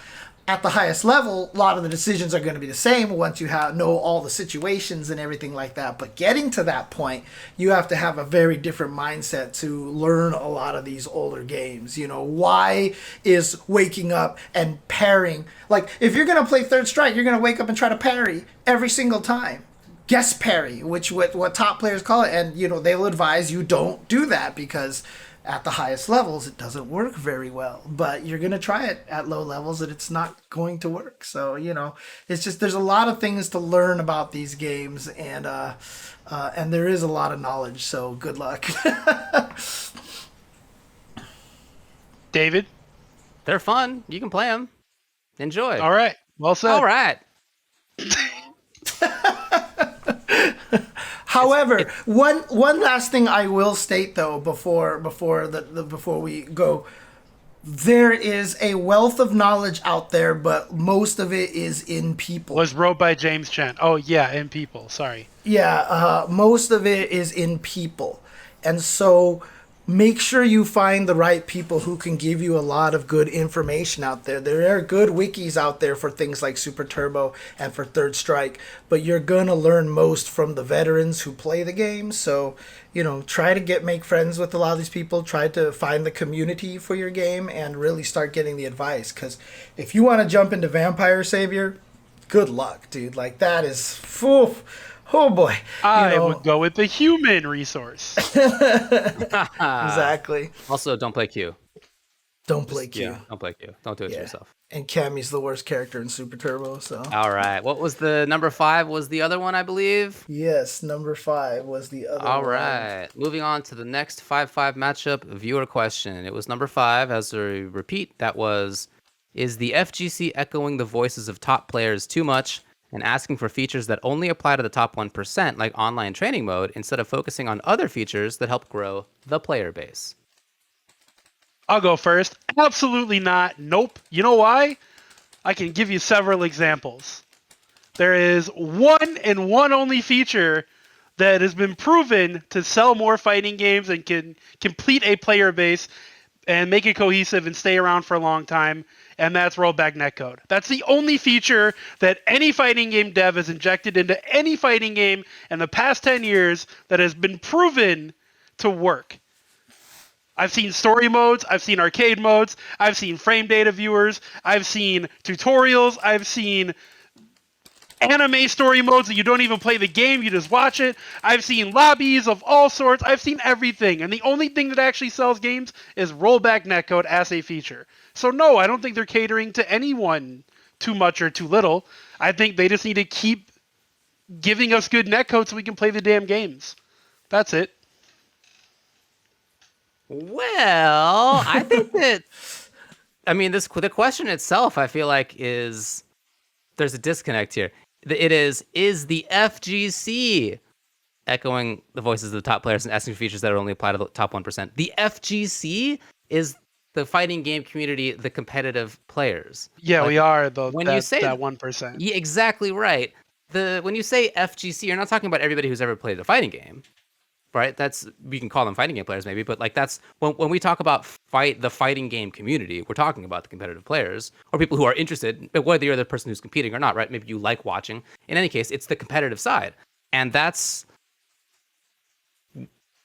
At the highest level, a lot of the decisions are going to be the same once you know all the situations and everything like that. But getting to that point, you have to have a very different mindset to learn a lot of these older games. Why is waking up and parrying? Like, if you're going to play Third Strike, you're going to wake up and try to parry every single time. Guess parry, which what top players call it. And, they'll advise you don't do that, because at the highest levels, it doesn't work very well. But you're going to try it at low levels and it's not going to work. So, it's just, there's a lot of things to learn about these games, and there is a lot of knowledge. So good luck. David? They're fun. You can play them. Enjoy. All right. Well said. All right. However, one last thing I will state though before we go, there is a wealth of knowledge out there, but most of it is in people. Was wrote by James Chen. Oh yeah, in people. Sorry. Yeah, most of it is in people, and so make sure you find the right people who can give you a lot of good information out there. There are good wikis out there for things like Super Turbo and for Third Strike, but you're going to learn most from the veterans who play the game. So, try to make friends with a lot of these people, try to find the community for your game, and really start getting the advice. Because if you want to jump into Vampire Savior, good luck, dude. Like, that is... Oh boy. I would go with the human resource. Exactly. Also, don't play Q. Don't play Q. Yeah, don't play Q. Don't do it to yourself. And Cammy's the worst character in Super Turbo, so. All right. What was the number 5 was the other one, I believe? Yes, number 5 was the other one. All right. Moving on to the next 5-5 matchup, viewer question. It was number 5. As a repeat, that was, is the FGC echoing the voices of top players too much and asking for features that only apply to the top 1%, like online training mode, instead of focusing on other features that help grow the player base? I'll go first. Absolutely not. Nope. You know why? I can give you several examples. There is one and one only feature that has been proven to sell more fighting games and can complete a player base and make it cohesive and stay around for a long time, and that's rollback netcode. That's the only feature that any fighting game dev has injected into any fighting game in the past 10 years that has been proven to work. I've seen story modes, I've seen arcade modes, I've seen frame data viewers, I've seen tutorials, I've seen anime story modes that you don't even play the game, you just watch it. I've seen lobbies of all sorts. I've seen everything. And the only thing that actually sells games is rollback netcode as a feature. So no, I don't think they're catering to anyone too much or too little. I think they just need to keep giving us good netcode so we can play the damn games. That's it. Well, I think that I mean, the question itself, I feel like there's a disconnect here. It is the FGC echoing the voices of the top players and asking for features that are only apply to the top 1%. The FGC is the fighting game community, the competitive players. Yeah, Like, we are when you say that 1%. Yeah, exactly right. When you say FGC, you're not talking about everybody who's ever played a fighting game, right? That's, we can call them fighting game players maybe, but like that's when we talk about the fighting game community, we're talking about the competitive players or people who are interested, whether you're the person who's competing or not, right? Maybe you like watching. In any case, it's the competitive side, and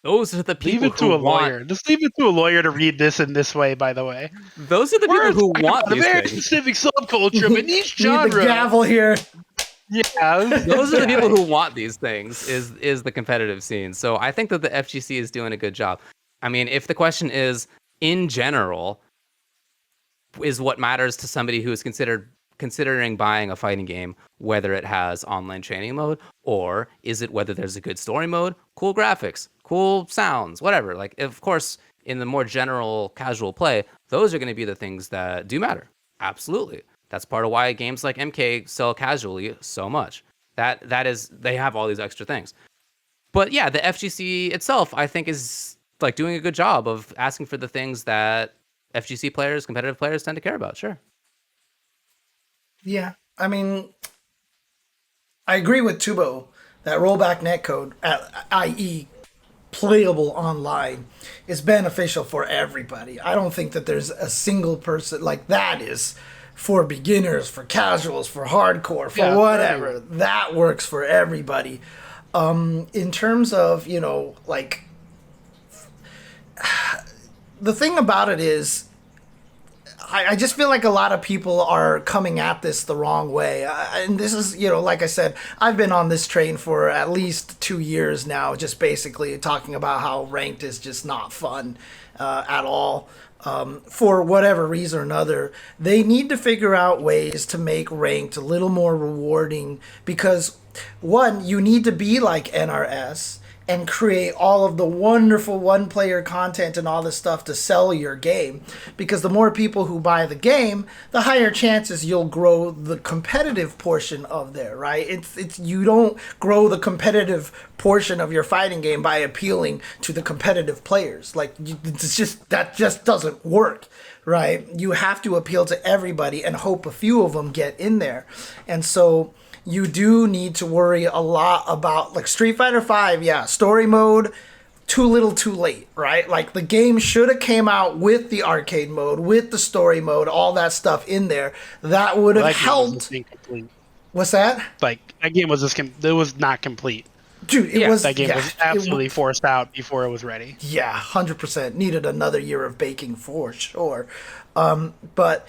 those are the people Leave it to who a want. lawyer. Just leave it to a lawyer to read this in this way. By the way, Those are the people who want a these very things. specific subculture, but niche Need genre. the gavel here. Yeah, Those are the people who want these things. Is the competitive scene. So I think that the FGC is doing a good job. I mean, if the question is in general, is what matters to somebody who is considering buying a fighting game, whether it has online training mode or is it whether there's a good story mode, cool graphics, cool sounds, whatever. Like, of course, in the more general casual play, those are going to be the things that do matter. Absolutely. That's part of why games like MK sell casually so much. That is, they have all these extra things. But yeah, the FGC itself, I think, is like doing a good job of asking for the things that FGC players, competitive players, tend to care about. Sure. Yeah, I mean, I agree with Tubo that rollback netcode, i.e., playable online, is beneficial for everybody. I don't think that there's a single person like that is for beginners, for casuals, for hardcore, for whatever. That works for everybody. In terms of, like, the thing about it is, I just feel like a lot of people are coming at this the wrong way. And this is, like I said, I've been on this train for at least 2 years now, just basically talking about how ranked is just not fun at all. For whatever reason or another, they need to figure out ways to make ranked a little more rewarding because, one, you need to be like NRS and create all of the wonderful one-player content and all this stuff to sell your game. Because the more people who buy the game, the higher chances you'll grow the competitive portion of there, right? It's you don't grow the competitive portion of your fighting game by appealing to the competitive players. Like, that just doesn't work, right? You have to appeal to everybody and hope a few of them get in there. And so you do need to worry a lot about, like, Street Fighter V, yeah, story mode, too little too late, right? Like, the game should have came out with the arcade mode, with the story mode, all that stuff in there. That would have helped. What's that? Like, that game was it was not complete. Dude, that game was absolutely forced out before it was ready. Yeah, 100%. Needed another year of baking for sure. But,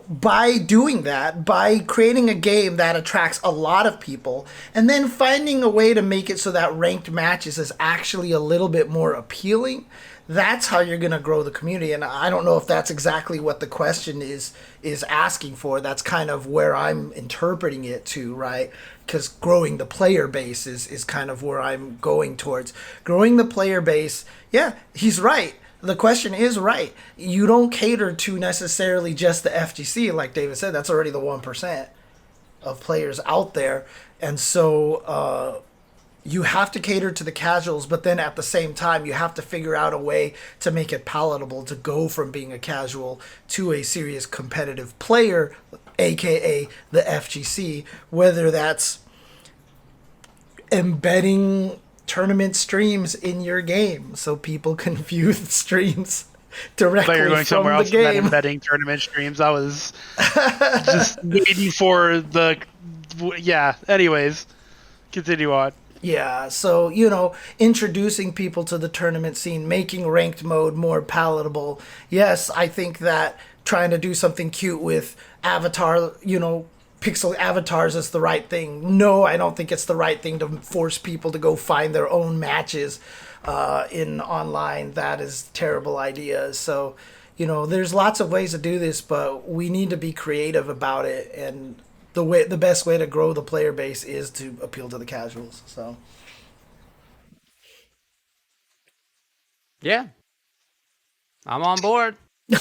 by doing that, by creating a game that attracts a lot of people, and then finding a way to make it so that ranked matches is actually a little bit more appealing, that's how you're going to grow the community. And I don't know if that's exactly what the question is asking for. That's kind of where I'm interpreting it to, right? Because growing the player base is kind of where I'm going towards. Growing the player base, yeah, he's right. The question is right. You don't cater to necessarily just the FGC, like David said. That's already the 1% of players out there. And so you have to cater to the casuals, but then at the same time, you have to figure out a way to make it palatable to go from being a casual to a serious competitive player, aka the FGC, whether that's embedding tournament streams in your game so people can view the streams directly you're going from somewhere the else than game. embedding tournament streams. I was just waiting for the... Yeah, anyways, continue on. Yeah, so, introducing people to the tournament scene, making ranked mode more palatable. Yes, I think that trying to do something cute with avatar, pixel avatars is the right thing. No, I don't think it's the right thing to force people to go find their own matches in online. That is a terrible idea. So, there's lots of ways to do this, but we need to be creative about it. And the best way to grow the player base is to appeal to the casuals. So, Yeah, I'm on board.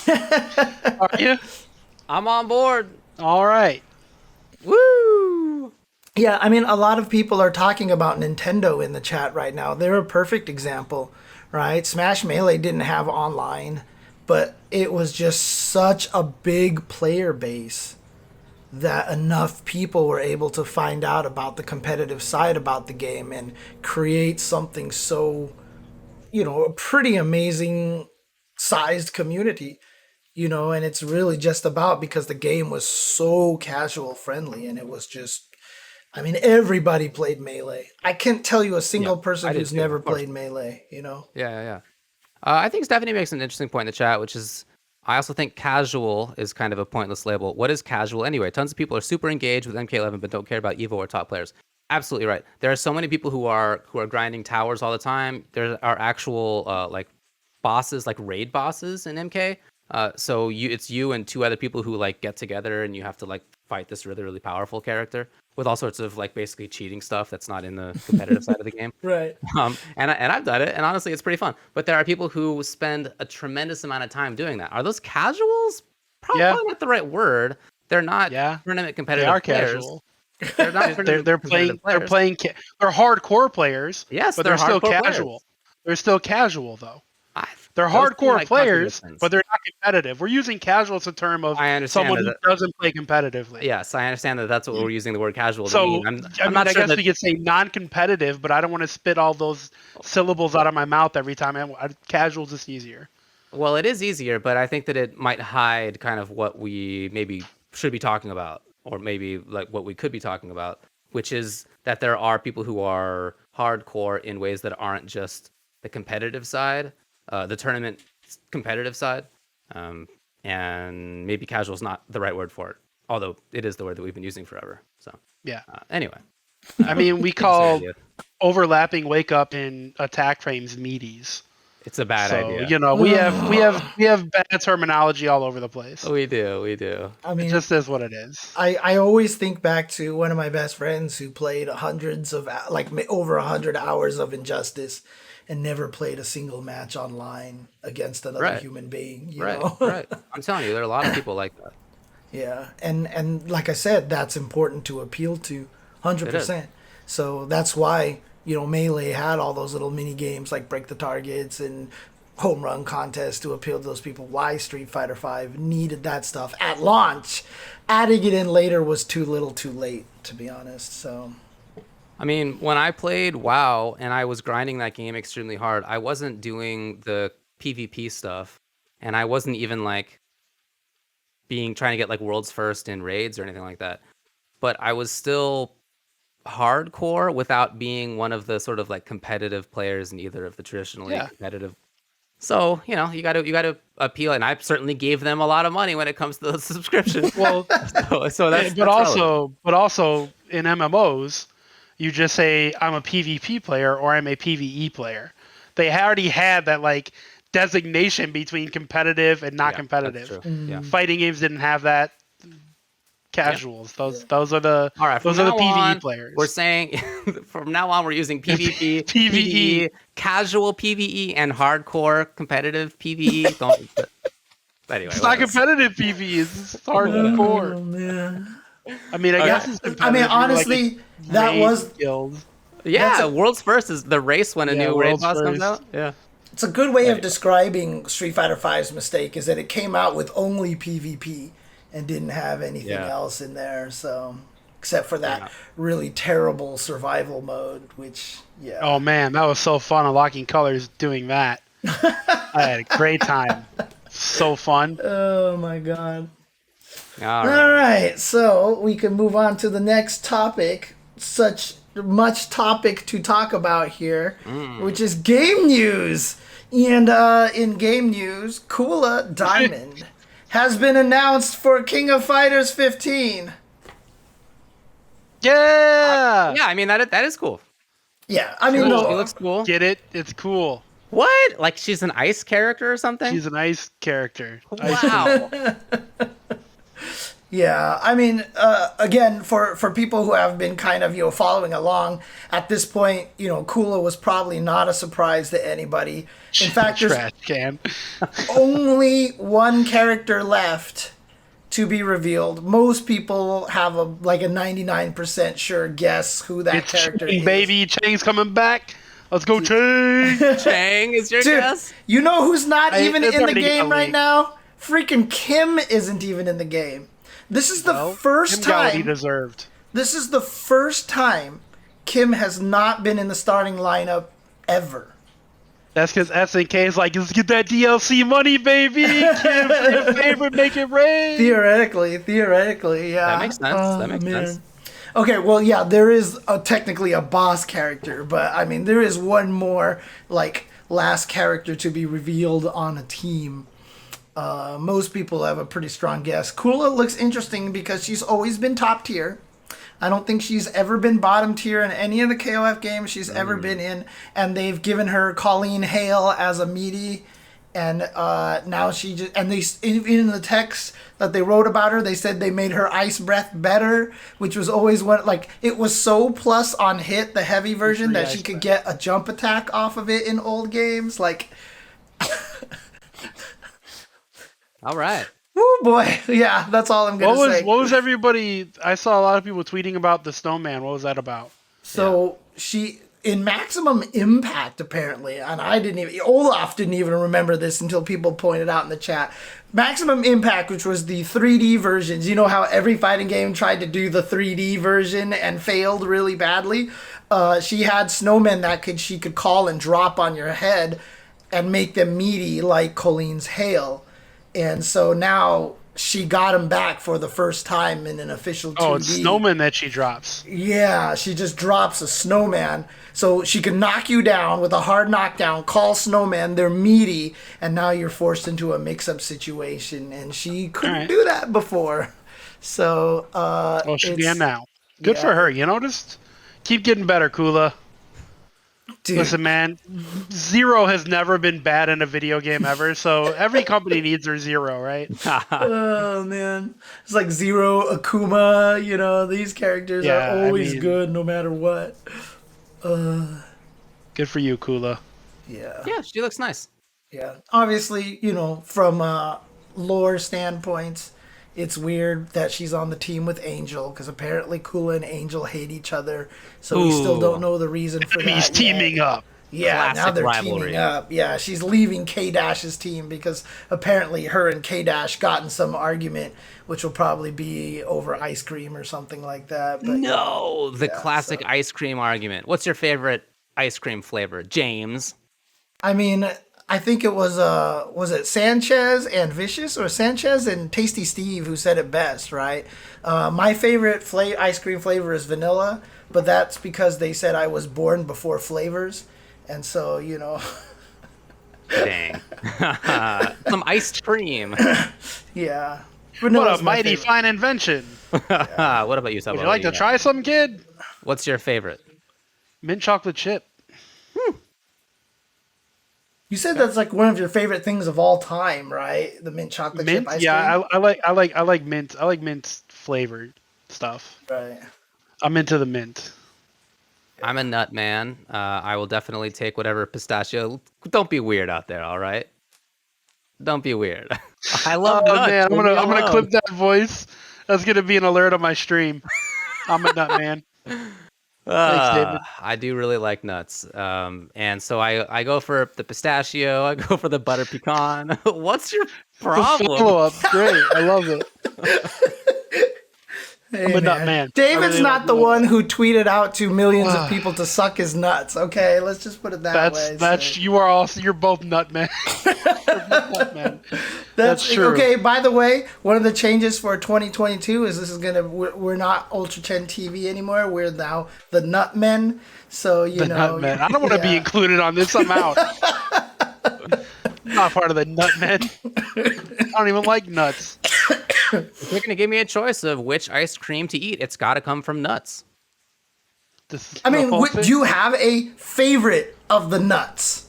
Are you? I'm on board. All right. Woo! Yeah, I mean, a lot of people are talking about Nintendo in the chat right now. They're a perfect example, right? Smash Melee didn't have online, but it was just such a big player base that enough people were able to find out about the competitive side about the game and create something so, a pretty amazing sized community, and it's really just about because the game was so casual friendly and it was just, I mean, everybody played Melee. I can't tell you a single person I did who's too, never of course. played Melee, Yeah. I think Stephanie makes an interesting point in the chat, which is I also think casual is kind of a pointless label. What is casual anyway? Tons of people are super engaged with MK11 but don't care about Evo or top players. Absolutely right. There are so many people who are grinding towers all the time. There are actual like bosses, like raid bosses in MK. So it's you and two other people who like get together and you have to like fight this really, really powerful character with all sorts of like basically cheating stuff that's not in the competitive side of the game. Right. And I've done it, and honestly, it's pretty fun. But there are people who spend a tremendous amount of time doing that. Are those casuals? Probably not the right word. They're not tournament competitive They are players. casual. They're not They're playing. They're hardcore players. Yes, but they're still hardcore casual. Players. They're still casual though. They're Those seem hardcore like players, contradictions. but they're not competitive. We're using casual as a term of someone who doesn't play competitively. Yes, I understand that that's what we're using the word casual to So, mean. I guess we could say non-competitive, but I don't want to spit all those syllables out of my mouth every time. Casual is just easier. Well, it is easier, but I think that it might hide kind of what we maybe should be talking about, or maybe like what we could be talking about, which is that there are people who are hardcore in ways that aren't just the competitive side, the tournament competitive side, and maybe casual is not the right word for it, although it is the word that we've been using forever. So anyway, I mean, we call overlapping wake up in attack frames meaties. It's a bad idea. We have bad terminology all over the place. We do. I mean, it just is what it is. I always think back to one of my best friends who played over 100 hours of Injustice and never played a single match online against another human being. You know? Right. I'm telling you, there are a lot of people like that. Yeah, and like I said, that's important to appeal to, 100%. So that's why Melee had all those little mini games like Break the Targets and Home Run Contest to appeal to those people. Why Street Fighter V needed that stuff at launch. Adding it in later was too little too late, to be honest. So, I mean, when I played WoW and I was grinding that game extremely hard, I wasn't doing the PvP stuff, and I wasn't even like trying to get like world's first in raids or anything like that. But I was still hardcore without being one of the sort of like competitive players in either of the traditionally competitive. So you got to appeal, and I certainly gave them a lot of money when it comes to the subscription. Well, so that's but also in MMOs, you just say I'm a PvP player or I'm a PvE player. They already had that like designation between competitive and not competitive. That's true. Fighting games didn't have that. Casuals. Those are the PvE players. We're saying from now on we're using PvP, PvE, casual PvE, and hardcore competitive PvE. Anyway, it's not competitive PvE. It's hardcore. I mean, I guess it's competitive. I mean, honestly, like that was guilds. Yeah, world's first is the race when a new raid boss comes out. Yeah. It's a good way of describing Street Fighter V's mistake is that it came out with only PvP and didn't have anything else in there. So, except for that really terrible survival mode, which Oh man, that was so fun unlocking colors doing that. I had a great time. So fun. Oh my god. All right, so we can move on to the next topic. Such much topic to talk about here, which is game news. And in game news, Kula Diamond has been announced for King of Fighters 15. Yeah! I mean, that is cool. Yeah, I mean, She looks cool. Get it? It's cool. What? Like she's an ice character or something? She's an ice character. Wow. Yeah, I mean, again, for people who have been kind of, following along, at this point, Kula was probably not a surprise to anybody. In fact, there's Trash can. only one character left to be revealed. Most people have a 99% sure guess who that It's character Chen, is. baby. Chang's coming back. Let's go, Chang. Chang is your Dude, guess? you know who's not even it's in the already game got right leaked. now? Freaking Kim isn't even in the game. This is the first Kim got what he time. deserved. This is the first time Kim has not been in the starting lineup ever. That's because SNK is like, let's get that DLC money, baby. Kim, for your favorite, make it rain. Theoretically, yeah. That makes sense. Oh, That makes man. sense. Okay, well, yeah, there is technically a boss character, but I mean, there is one more last character to be revealed on a team. Most people have a pretty strong guess. Kula looks interesting because she's always been top tier. I don't think she's ever been bottom tier in any of the KOF games she's ever been in, and they've given her Colleen Hale as a meaty, and now she just, and they in the text that they wrote about her, they said they made her ice breath better, which was always it was so plus on hit, the heavy version, that she could get a jump attack off of it in old games, All right. oh boy, yeah, that's all I'm gonna say. What was everybody? I saw a lot of people tweeting about the snowman. What was that about? So she in Maximum Impact apparently, and Olaf didn't even remember this until people pointed out in the chat. Maximum Impact, which was the 3D versions, you know how every fighting game tried to do the 3D version and failed really badly. She had snowmen that she could call and drop on your head and make them meaty like Colleen's Hail. And so now she got him back for the first time in an official 2D. Oh, it's snowman that she drops. Yeah, she just drops a snowman. So she can knock you down with a hard knockdown, call snowman, they're meaty, and now you're forced into a mix-up situation. And she couldn't do that before. So, She can now. Good for her. Just keep getting better, Kula. dude, Listen, man, Zero has never been bad in a video game ever, so every company needs their Zero, right? oh man. It's like Zero, Akuma, these characters are always good no matter what. Good for you, Kula. Yeah. Yeah, she looks nice. Yeah. Obviously, from lore standpoints, it's weird that she's on the team with Angel, because apparently Kula and Angel hate each other, so we still don't know the reason for that. Enemies teaming up. Yeah, now Classic they're rivalry. teaming up. Yeah, she's leaving K-Dash's team because apparently her and K-Dash got in some argument, which will probably be over ice cream or something like that. But No, the classic ice cream argument. What's your favorite ice cream flavor, James? I mean, I think it was it Sanchez and Vicious, or Sanchez and Tasty Steve who said it best, right? My favorite ice cream flavor is vanilla, but that's because they said I was born before flavors, and so Dang. Some ice cream. yeah. What Vanilla's a my mighty favorite. fine invention. What about you, Sabo? Would you like to try some, kid? What's your favorite? Mint chocolate chip. You said that's like one of your favorite things of all time, right? The mint chocolate Mint? chip ice Yeah, cream. I like mint. I like mint flavored stuff. Right. I'm into the mint. I'm a nut man. I will definitely take whatever pistachio. Don't be weird out there, all right? Don't be weird. I love nuts. Man, I'm Leave me gonna alone. clip that voice. That's gonna be an alert on my stream. I'm a nut man. Thanks, David. I do really like nuts. And so I go for the pistachio. I go for the butter pecan. What's your problem? Follow up, great. I love it. Hey, I'm a nut man. David's I really not like the nuts. one who tweeted out to millions of people to suck his nuts. Okay, let's just put it that way. That's So- you're both nut men. You're both nut men. That's true. Okay, by the way, one of the changes for 2022 is we're not Ultra Chen TV anymore. We're now the Nut Men. So The nut men. I don't want to be included on this. I'm out. I'm not part of the nut men. I don't even like nuts. If you're gonna give me a choice of which ice cream to eat, it's got to come from nuts. This is I mean, the whole do thing. you have a favorite of the nuts?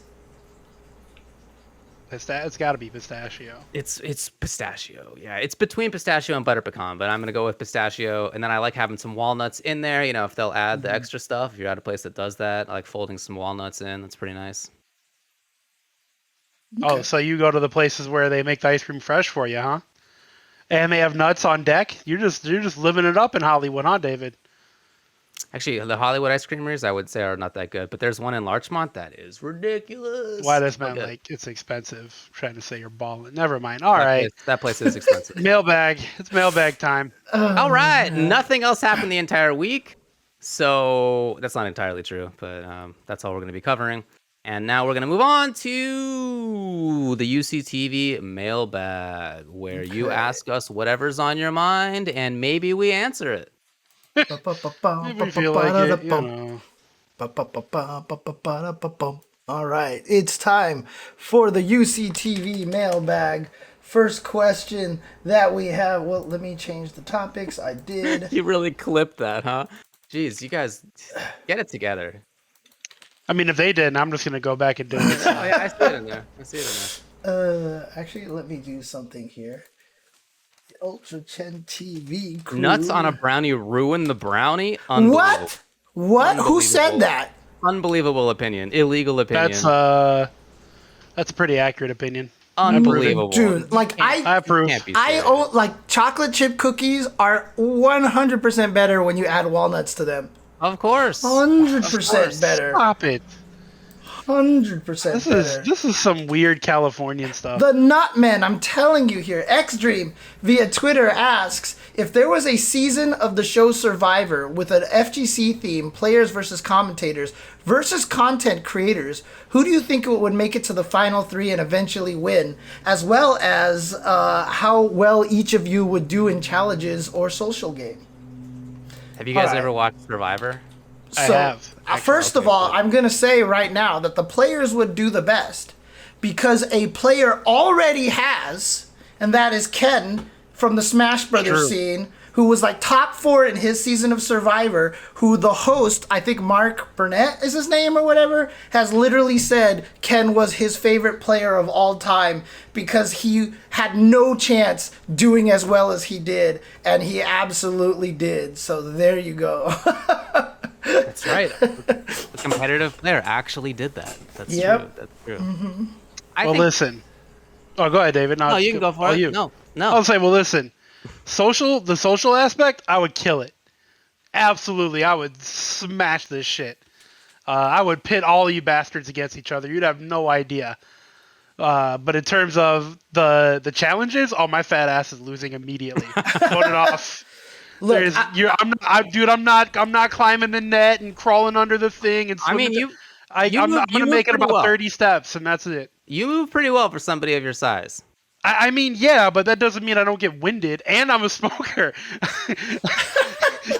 It's got to be pistachio. It's pistachio. Yeah, it's between pistachio and butter pecan, but I'm gonna go with pistachio. And then I like having some walnuts in there. You know, if they'll add the extra stuff. If you're at a place that does that, I like folding some walnuts in. That's pretty nice. Oh, so you go to the places where they make the ice cream fresh for you, huh? And they have nuts on deck. You're just living it up in Hollywood, huh, David? Actually, the Hollywood ice creameries I would say are not that good, but there's one in Larchmont that is ridiculous. Why does So man good. like it's expensive? I'm trying to say you're balling. Never mind. All right, That place is expensive. mailbag. It's mailbag time. All right, nothing else happened the entire week, so that's not entirely true, but that's all we're going to be covering. And now we're going to move on to the UCTV Mailbag, where you ask us whatever's on your mind, and maybe we answer it. If we feel like it, you know. All right, it's time for the UCTV Mailbag. First question that we have. Well, let me change the topics. I did. You really clipped that, huh? Jeez, you guys get it together. I mean, if they didn't, I'm just gonna go back and do it. Oh, yeah, I see it in there. Actually, let me do something here. The Ultra Chen TV crew. Nuts on a brownie ruin the brownie? Unbelievable. What? Who said that? Unbelievable opinion. Illegal opinion. That's a pretty accurate opinion. Unbelievable. Dude, like I approve. Can't be I serious. own like chocolate chip cookies are 100% better when you add walnuts to them. Of course. 100% better. Stop it. 100% better. This is some weird Californian stuff. The Nutman, I'm telling you here. X-Dream via Twitter asks, if there was a season of the show Survivor with an FGC theme, players versus commentators versus content creators, who do you think would make it to the final three and eventually win? As well as how well each of you would do in challenges or social game. Have you guys Alright. ever watched Survivor? I have. First of all, I'm going to say right now that the players would do the best because a player already has, and that is Ken from the Smash Brothers True. scene, who was like top 4 in his season of Survivor, who the host, I think Mark Burnett is his name or whatever, has literally said Ken was his favorite player of all time because he had no chance doing as well as he did, and he absolutely did. So there you go. That's right. The competitive player actually did that. That's Yep. true. That's true. Mm-hmm. I Well, think, listen. Oh, go ahead, David. No, you can go for it. You. No. I'll say, well, listen. The social aspect, I would kill it. Absolutely, I would smash this shit. I would pit all you bastards against each other. You'd have no idea. But in terms of the challenges, oh, my fat ass is losing immediately. Vote it off. Look, I'm not climbing the net and crawling under the thing and I mean, swimming. you I'm moved gonna make it pretty about well. 30 steps, and that's it. You move pretty well for somebody of your size. I mean, yeah, but that doesn't mean I don't get winded, and I'm a smoker.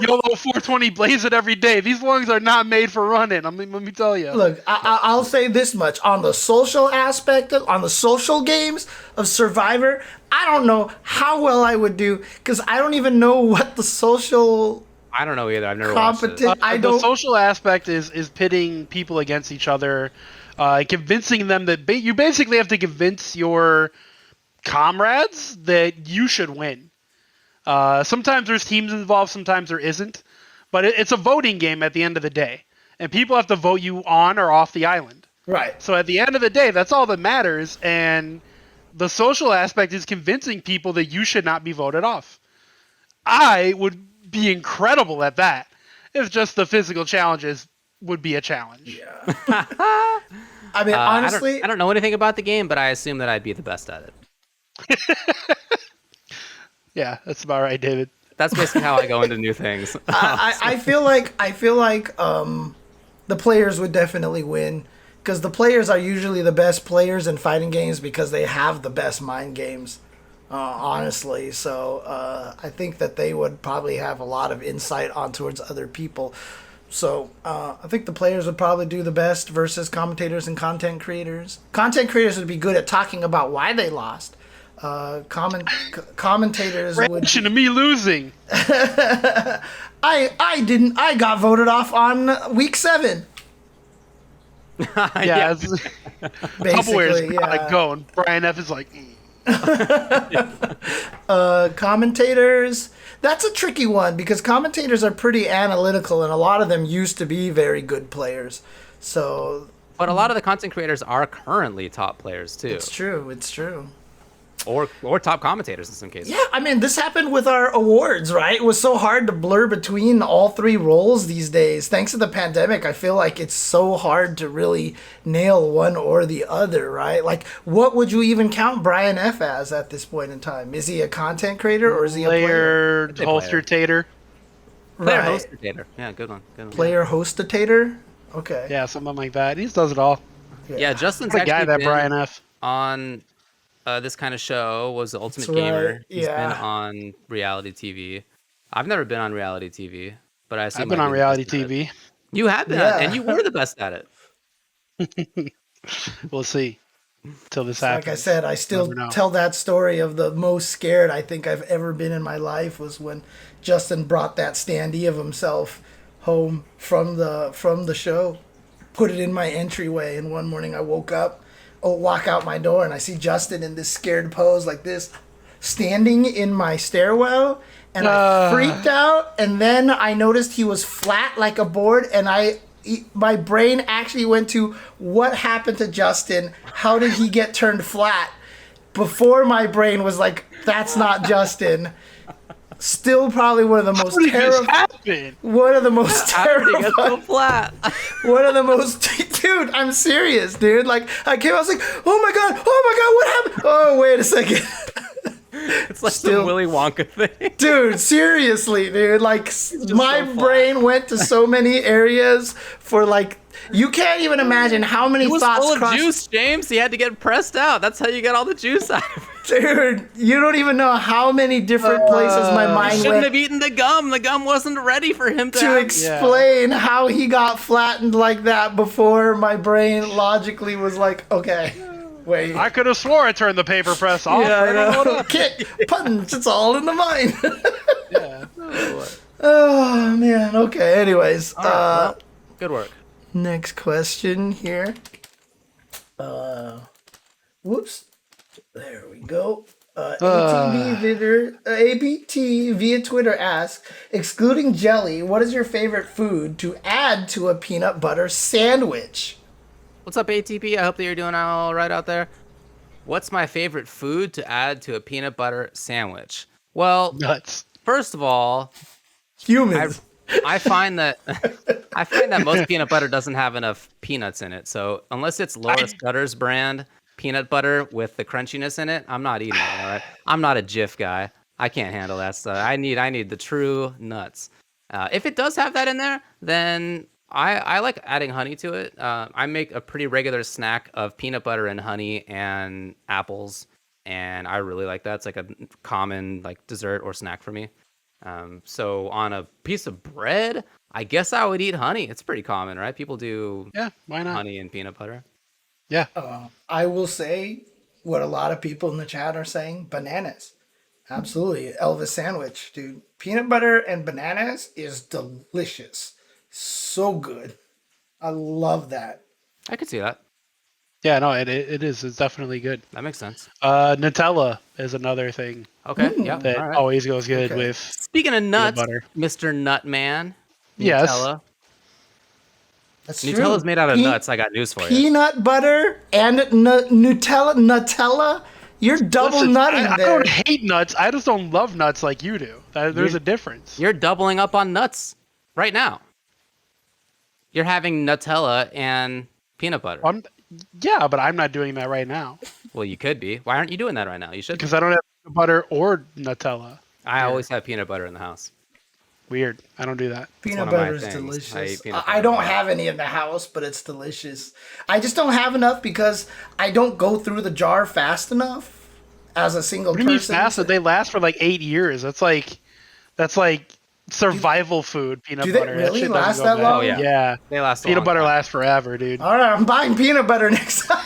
YOLO 420, blaze it every day. These lungs are not made for running. Let me tell you. Look, I'll say this much. On the social aspect, on the social games of Survivor, I don't know how well I would do because I don't even know what the social I don't know either. I've never watched it. I The don't. social aspect is pitting people against each other, convincing them that you basically have to convince your comrades that you should win. Sometimes there's teams involved, sometimes there isn't, but it's a voting game at the end of the day, and people have to vote you on or off the island. Right. So at the end of the day, that's all that matters, and the social aspect is convincing people that you should not be voted off. I would be incredible at that. It's just the physical challenges would be a challenge. Yeah. I mean, honestly, I don't know anything about the game, but I assume that I'd be the best at it. Yeah, that's about right, David. That's basically how I go into new things. I feel like the players would definitely win because the players are usually the best players in fighting games because they have the best mind games. Honestly, so I think that they would probably have a lot of insight on towards other people. So I think the players would probably do the best versus commentators and content creators. Content creators would be good at talking about why they lost. Commentators would. Reaction to me losing. I didn't. I got voted off on week 7. Yeah, it's, TuboWare is Basically, gotta yeah. go, and Brian F is like, Commentators, that's a tricky one because commentators are pretty analytical and a lot of them used to be very good players. So But a lot of the content creators are currently top players too, it's true. It's true. or top commentators in some cases. Yeah, I mean, this happened with our awards, right? It was so hard to blur between all three roles these days. Thanks to the pandemic, I feel like it's so hard to really nail one or the other, right? Like, what would you even count Brian F as at this point in time? Is he a content creator or is he a player? player holster-tater. Player Right. host-tator. Yeah, good one. Good one. Player hostatator? Okay. Yeah, something like that. He just does it all. Yeah, Justin's The guy actually that been Brian F. on this kind of show. Was the Ultimate That's right, Gamer. He's yeah. been on reality TV. I've never been on reality TV, but I assume I've been I'd on be the reality best at it. TV. You have been, Yeah. and you were the best at it. We'll see. Till this Like happens. I said, I still Never know. tell that story of the most scared I think I've ever been in my life was when Justin brought that standee of himself home from the show, put it in my entryway, and one morning I woke up, walk out my door, and I see Justin in this scared pose like this, standing in my stairwell, and I freaked out, and then I noticed he was flat like a board, and my brain actually went to what happened to Justin? How did he get turned flat? Before my brain was like, that's not Justin. Still probably one of the most What did this terrifying. happen? One of the most How did he get so terrifying. flat? One of the most, dude. I'm serious, dude. Like I came, I was like, oh my god, what happened? Oh wait a second. It's like Still- some Willy Wonka thing. Dude, seriously, dude. Like, my so flat. brain went to so many areas for, like, you can't even imagine how many It was thoughts full of crossed. juice, James. He had to get pressed out. That's how you get all the juice out of it. Dude, you don't even know how many different places my He mind shouldn't went have eaten the gum. The gum wasn't ready for him to to have. explain how he got flattened like that before my brain logically was like, okay, wait. I could have swore I turned the paper press off. Yeah, I I don't know what know. happened. Kick, punch, it's all in the mind. Yeah. Oh, man. Okay, anyways. All right, well, good work. Next question here. Whoops. There we go. ABT via Twitter asks, excluding jelly, what is your favorite food to add to a peanut butter sandwich? What's up, ATP? I hope that you're doing all right out there. What's my favorite food to add to a peanut butter sandwich? Well, Nuts. first of all, Humans. I find that most peanut butter doesn't have enough peanuts in it. So unless it's Laura Scudder's brand peanut butter with the crunchiness in it, I'm not eating it. All right, I'm not a Jif guy. I can't handle that stuff. I need the true nuts. If it does have that in there, then I like adding honey to it. I make a pretty regular snack of peanut butter and honey and apples, and I really like that. It's like a common like dessert or snack for me. So on a piece of bread, I guess I would eat honey. It's pretty common, right? People do Yeah, why not? honey and peanut butter. Yeah. I will say what a lot of people in the chat are saying, bananas. Absolutely. Elvis sandwich, dude. Peanut butter and bananas is delicious. So good. I love that. I could see that. Yeah, no, it is. It's definitely good. That makes sense. Nutella is another thing Okay. Yeah. that All right. always goes good Okay. with. Speaking of nuts, butter. Mr. Nutman. Yes. Nutella. That's Nutella's true. made out of nuts. I got news for you. Peanut butter and Nutella. You're double Listen, nutting I there. don't hate nuts. I just don't love nuts like you do. There's a difference. You're doubling up on nuts right now. You're having Nutella and peanut butter. Yeah, but I'm not doing that right now Well, you could be. Why aren't you doing that right now? You should. because I don't have peanut butter or Nutella. I always have peanut butter in the house. Weird. I don't do that. Peanut one of my butter is things. delicious. I eat peanut I butter don't a lot. have any in the house, but it's delicious. I just don't have enough because I don't go through the jar fast enough as a single What do you mean person. fast? They last for like 8 years. That's like survival food. Peanut do they butter. really shit doesn't last go that bad. long? Oh, yeah. Yeah. They last a Peanut long butter time. lasts forever, dude. All right, I'm buying peanut butter next time.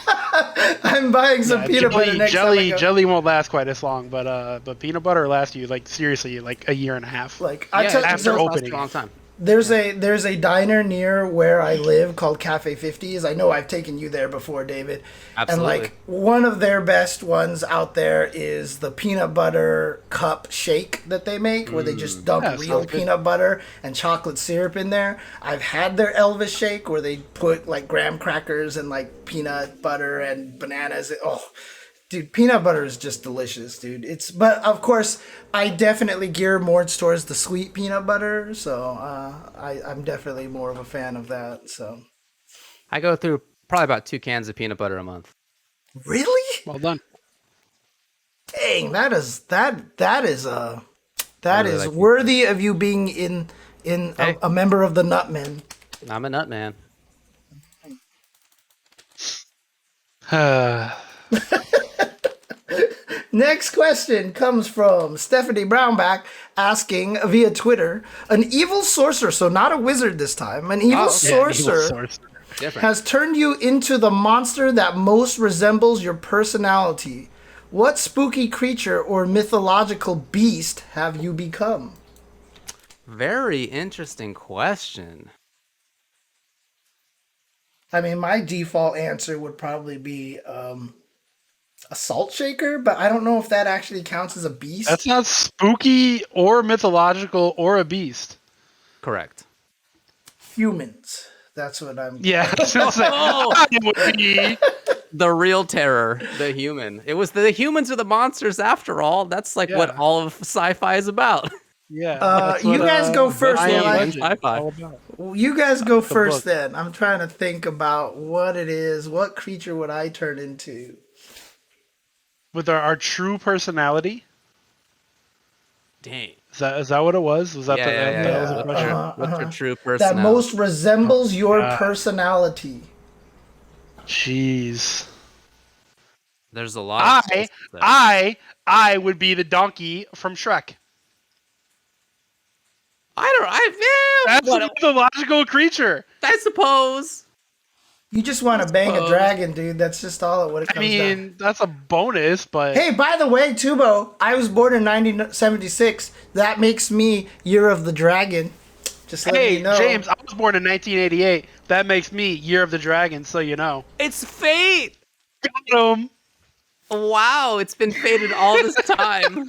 I'm buying some peanut butter next time. I go. Jelly won't last quite as long, but peanut butter will last you like seriously like a year and a half. Like Yeah, I took it after lasts opening a long time. There's a diner near where I live called Cafe 50s. I know I've taken you there before, David. Absolutely. And like one of their best ones out there is the peanut butter cup shake that they make, where they just dump Yeah, real sounds good. peanut butter and chocolate syrup in there. I've had their Elvis shake where they put like graham crackers and like peanut butter and bananas. Oh, dude, peanut butter is just delicious, dude. But of course, I definitely gear more towards the sweet peanut butter, so I'm definitely more of a fan of that. So, I go through probably about 2 cans of peanut butter a month. really, Well done. dang, that is really like worthy of you being in Hey. a member of the Nutmen. I'm a nut man. Next question comes from Stephanie Brownback asking via Twitter, an evil sorcerer, so not a wizard this time, an evil sorcerer Different. has turned you into the monster that most resembles your personality. What spooky creature or mythological beast have you become? Very interesting question. I mean, my default answer would probably be a salt shaker, but I don't know if that actually counts as a beast. That's not spooky or mythological or a beast. Correct. Humans. That's what I'm. Yeah, I was gonna say, Oh! it would be. The real terror, the human. It was the humans are the monsters after all. That's like what Yeah. all of sci-fi is about. Yeah. Uh, you guys go first, I Am while I- Legend is Sci-fi. all about. You guys go the first book. then. I'm trying to think about what it is. What creature would I turn into? With our true personality. Dang. Is that what it was? Was that Yeah. that was the What's your, question? what's your true That personality? most resembles your God. personality. Jeez. There's a lot. Of choices there. I would be the donkey from Shrek. That's a mythological creature. I suppose. You just want to bang a Suppose. dragon, dude. That's just all it I comes down. mean, that's a bonus, but Hey, by the way, Tubo, I was born in 1976. That makes me Year of the Dragon. Just letting hey, you know. James, I was born in 1988. That makes me Year of the Dragon, so you know. It's fate. Got him. Wow, it's been fated all this time.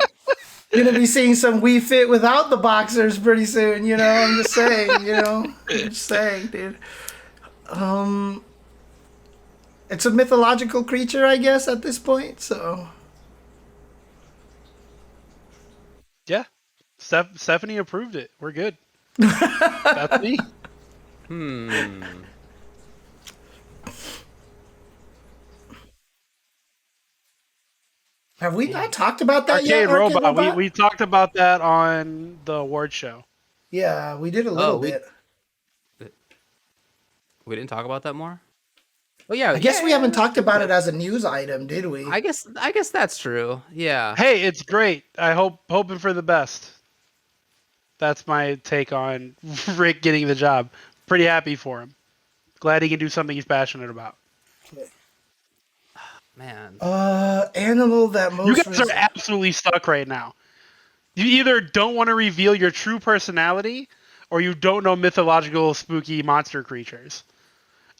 Gonna be seeing some Wii Fit without the boxers pretty soon, you know? I'm just saying, I'm just saying, dude. It's a mythological creature, I guess, at this point, so. Yeah. Stephanie approved it. We're good. That's me. Have we not talked about that Arcade yet? Robot. We talked about that on the award show. Yeah, we did a little we- bit. We didn't talk about that more. Oh yeah, I guess we haven't talked about it as a news item, did we? I guess that's true. Yeah. Hey, it's great. Hoping for the best. That's my take on Rick getting the job. Pretty happy for him. Glad he can do something he's passionate about. Man. Animal that most. You guys are absolutely stuck right now. You either don't want to reveal your true personality or you don't know mythological spooky monster creatures.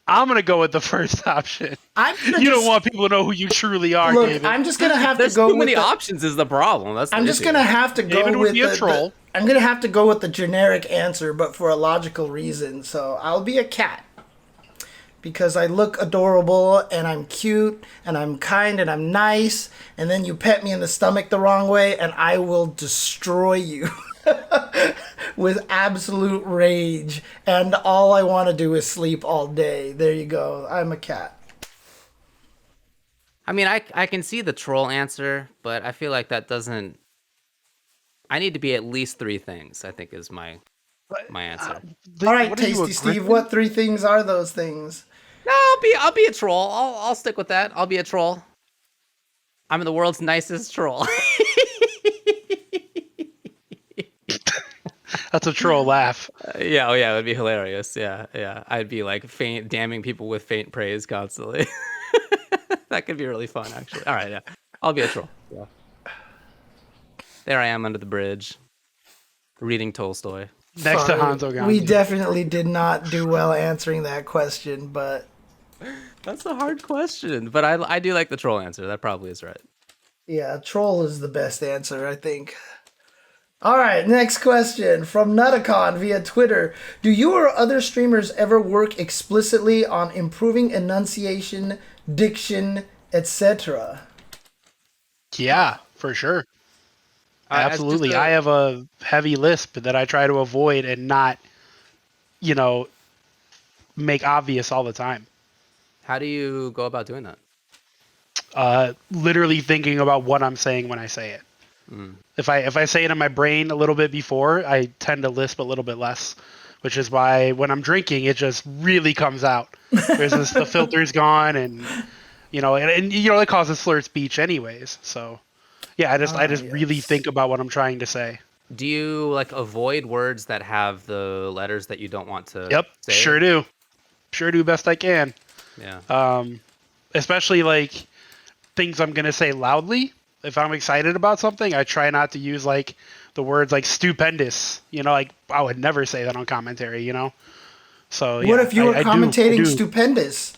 I'm going to go with the first option. You don't want people to know who you truly are, Look, David. I'm just gonna have to There's go too with many the, options is the problem. That's the I'm just issue. gonna have to go David would with be a the troll. I'm gonna have to go with the generic answer, but for a logical reason. So I'll be a cat because I look adorable and I'm cute and I'm kind and I'm nice. And then you pet me in the stomach the wrong way, and I will destroy you with absolute rage. And all I want to do is sleep all day. There you go. I'm a cat. I mean, I can see the troll answer, but I feel like that doesn't. I need to be at least 3 things. I think is my answer. All right, What are you, a Tasty Steve. griffin? What 3 things are those things? No, I'll be a troll. I'll stick with that. I'll be a troll. I'm the world's nicest troll. That's a troll laugh. Yeah, it would be hilarious. Yeah. I'd be like damning people with faint praise constantly. That could be really fun, actually. All right, yeah. I'll be a troll. Yeah. There I am under the bridge, reading Tolstoy. Next to Sorry, Hanzo Ganji. we definitely did not do well answering that question, but That's a hard question, but I do like the troll answer. That probably is right. yeah, troll is the best answer, I think. All right, next question from Nutacon via Twitter. Do you or other streamers ever work explicitly on improving enunciation, diction, etc.? Yeah, for sure. As just Absolutely. I have a heavy lisp that I try to avoid and not, make obvious all the time. how do you go about doing that? Literally thinking about what I'm saying when I say it. If I say it in my brain a little bit before, I tend to lisp a little bit less, which is why when I'm drinking, it just really comes out. The filter's gone, and it causes slurred speech anyways. So yeah, I just really Yes. think about what I'm trying to say. Do you like avoid words that have the letters that you don't want to Yep, say? sure do best I can. Yeah. Especially like things I'm gonna say loudly. If I'm excited about something, I try not to use like the words like stupendous. Like I would never say that on commentary. So What if you were I commentating do. stupendous?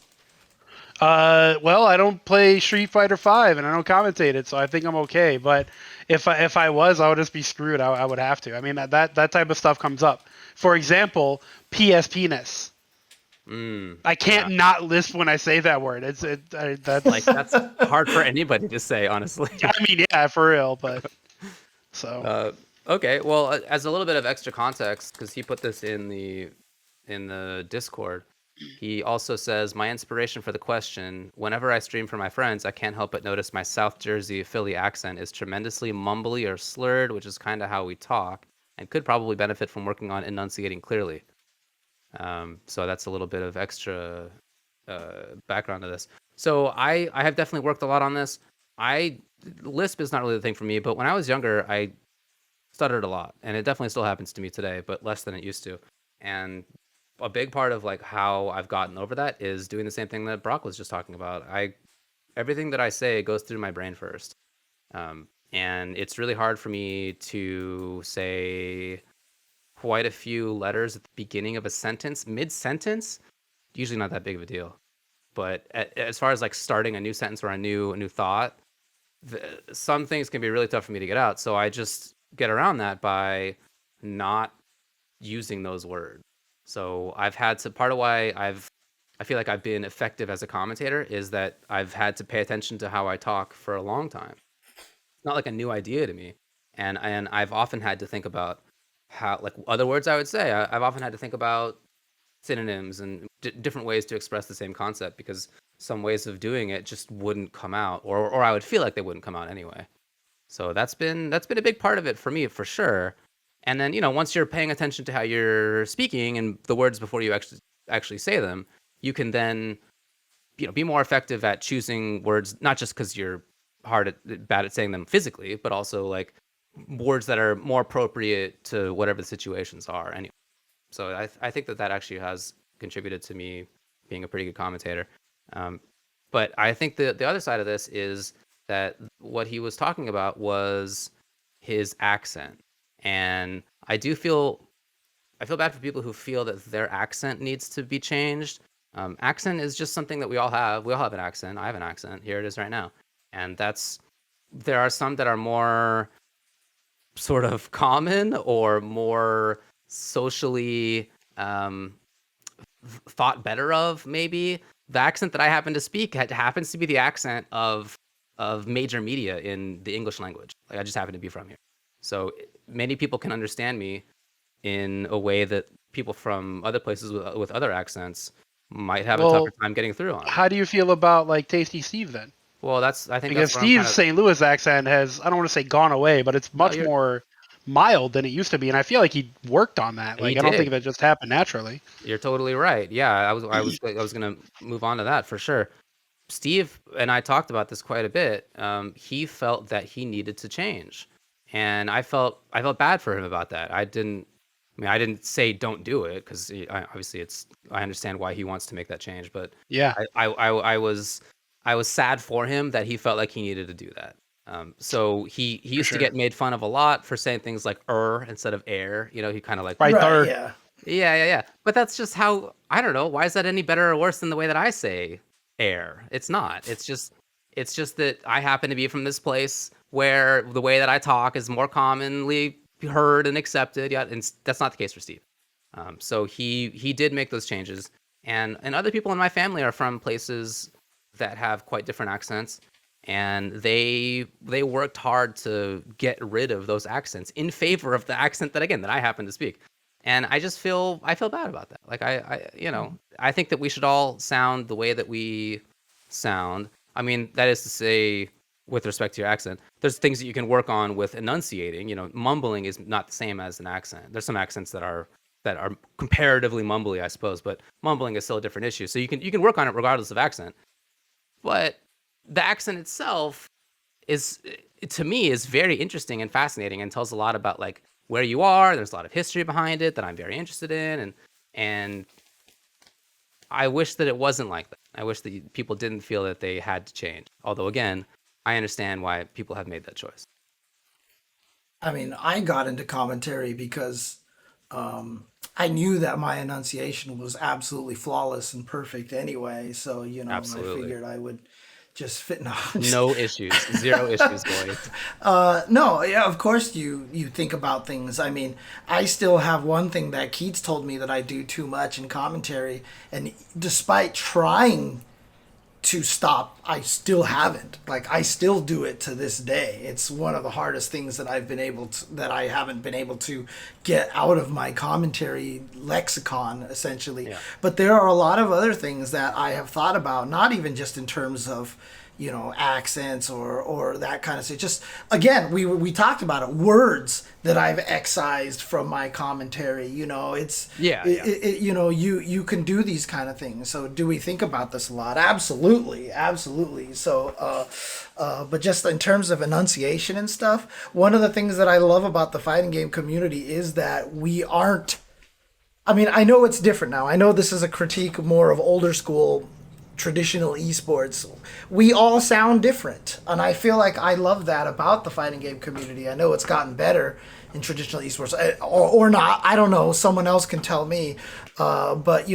Well, I don't play Street Fighter V and I don't commentate it, so I think I'm okay. But if I was, I would just be screwed. I would have to. I mean that type of stuff comes up. For example, PSPness. I can't not lisp when I say that word. That's Like that's hard for anybody to say, honestly. I mean, yeah, for real. But so Okay, well, as a little bit of extra context, because he put this in the Discord, he also says my inspiration for the question: whenever I stream for my friends, I can't help but notice my South Jersey Philly accent is tremendously mumbly or slurred, which is kind of how we talk, and could probably benefit from working on enunciating clearly. So that's a little bit of extra background to this. So I have definitely worked a lot on this. Lisp is not really the thing for me, but when I was younger, I stuttered a lot, and it definitely still happens to me today, but less than it used to. And a big part of like how I've gotten over that is doing the same thing that Brock was just talking about. Everything that I say goes through my brain first, and it's really hard for me to say quite a few letters at the beginning of a sentence, mid-sentence. Usually not that big of a deal, but as far as like starting a new sentence or a new thought, some things can be really tough for me to get out. So I just get around that by not using those words. So I've had to, part of why I feel like I've been effective as a commentator is that I've had to pay attention to how I talk for a long time. It's not like a new idea to me. And I've often had to think about how, like other words I would say, I've often had to think about synonyms and different ways to express the same concept, because some ways of doing it just wouldn't come out, or I would feel like they wouldn't come out anyway. So that's been a big part of it for me, for sure. And then, once you're paying attention to how you're speaking and the words before you actually say them, you can then, be more effective at choosing words, not just because you're bad at saying them physically, but also like words that are more appropriate to whatever the situations are. Anyway, so I think that actually has contributed to me being a pretty good commentator. But I think the other side of this is that what he was talking about was his accent. And I feel bad for people who feel that their accent needs to be changed. Accent is just something that we all have. We all have an accent. I have an accent. Here it is right now. And there are some that are more sort of common or more socially thought better of, maybe. The accent that I happen to speak happens to be the accent of major media in the English language. Like, I just happen to be from here. So many people can understand me in a way that people from other places with other accents might have a tougher time getting through on. How do you feel about like Tasty Steve then? Well, I think because that's Steve's St. Louis accent has, I don't want to say gone away, but it's much more mild than it used to be, and I feel like he worked on that. Like, I don't think that just happened naturally. You're totally right. Yeah, I was gonna move on to that for sure. Steve and I talked about this quite a bit. He felt that he needed to change, and I felt bad for him about that. I didn't say don't do it, because obviously I understand why he wants to make that change, but yeah, I was sad for him that he felt like he needed to do that. So he used to sure. get made fun of a lot for saying things like instead of air. He kind of like Right there. Yeah. yeah. But that's just how, I don't know. Why is that any better or worse than the way that I say air? It's not. It's just that I happen to be from this place where the way that I talk is more commonly heard and accepted. Yeah, and that's not the case for Steve. So he did make those changes, and other people in my family are from places that have quite different accents, and they worked hard to get rid of those accents in favor of the accent that I happen to speak. And I feel bad about that. Like I think that we should all sound the way that we sound. I mean, that is to say, with respect to your accent, there's things that you can work on with enunciating. Mumbling is not the same as an accent. There's some accents that are comparatively mumbly, I suppose, but mumbling is still a different issue. So you can work on it regardless of accent. But the accent itself is, to me, is very interesting and fascinating, and tells a lot about like where you are. There's a lot of history behind it that I'm very interested in, and I wish that it wasn't like that. I wish that people didn't feel that they had to change. Although, again, I understand why people have made that choice. I mean, I got into commentary because I knew that my enunciation was absolutely flawless and perfect anyway. So, I Absolutely. figured I would just fit. No, No issues. Zero issues, boys. no, yeah, of course you think about things. I mean, I still have one thing that Keats told me that I do too much in commentary, and despite trying to stop, I still haven't. Like, I still do it to this day. It's one of the hardest things that I haven't been able to get out of my commentary lexicon, essentially. Yeah. But there are a lot of other things that I have thought about, not even just in terms of accents or that kind of stuff. Just, again, we talked about it, words that I've excised from my commentary. It's you can do these kind of things. So do we think about this a lot? Absolutely. So but just in terms of enunciation and stuff, one of the things that I love about the fighting game community is that we aren't, I mean, I know it's different now. I know this is a critique more of older school traditional esports. We all sound different, and I feel like I love that about the fighting game community. I know it's gotten better in traditional esports, or not. I don't know. Someone else can tell me. But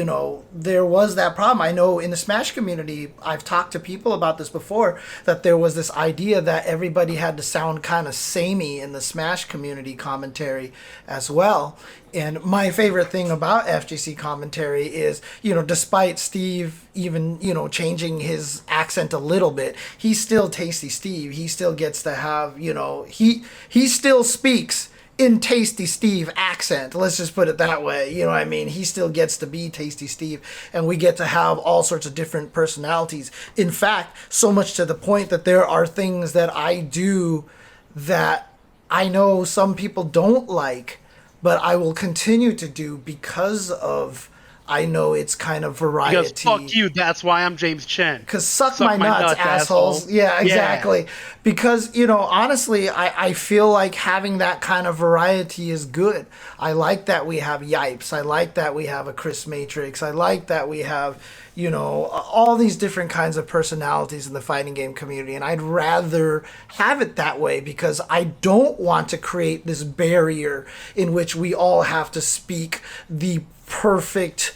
there was that problem. I know in the Smash community, I've talked to people about this before, that there was this idea that everybody had to sound kind of samey in the Smash community commentary as well. And my favorite thing about FGC commentary is, despite Steve even, changing his accent a little bit, he's still Tasty Steve. He still gets to have, he still speaks in Tasty Steve accent. Let's just put it that way. You know what I mean? He still gets to be Tasty Steve, and we get to have all sorts of different personalities. In fact, so much to the point that there are things that I do that I know some people don't like, but I will continue to do because of, I know it's kind of variety. Because fuck you, that's why I'm James Chen. Because suck my nuts, assholes. Asshole. Yeah, exactly. Yeah. Because, honestly, I feel like having that kind of variety is good. I like that we have Yipes. I like that we have a Chris Matrix. I like that we have, all these different kinds of personalities in the fighting game community. And I'd rather have it that way because I don't want to create this barrier in which we all have to speak the perfect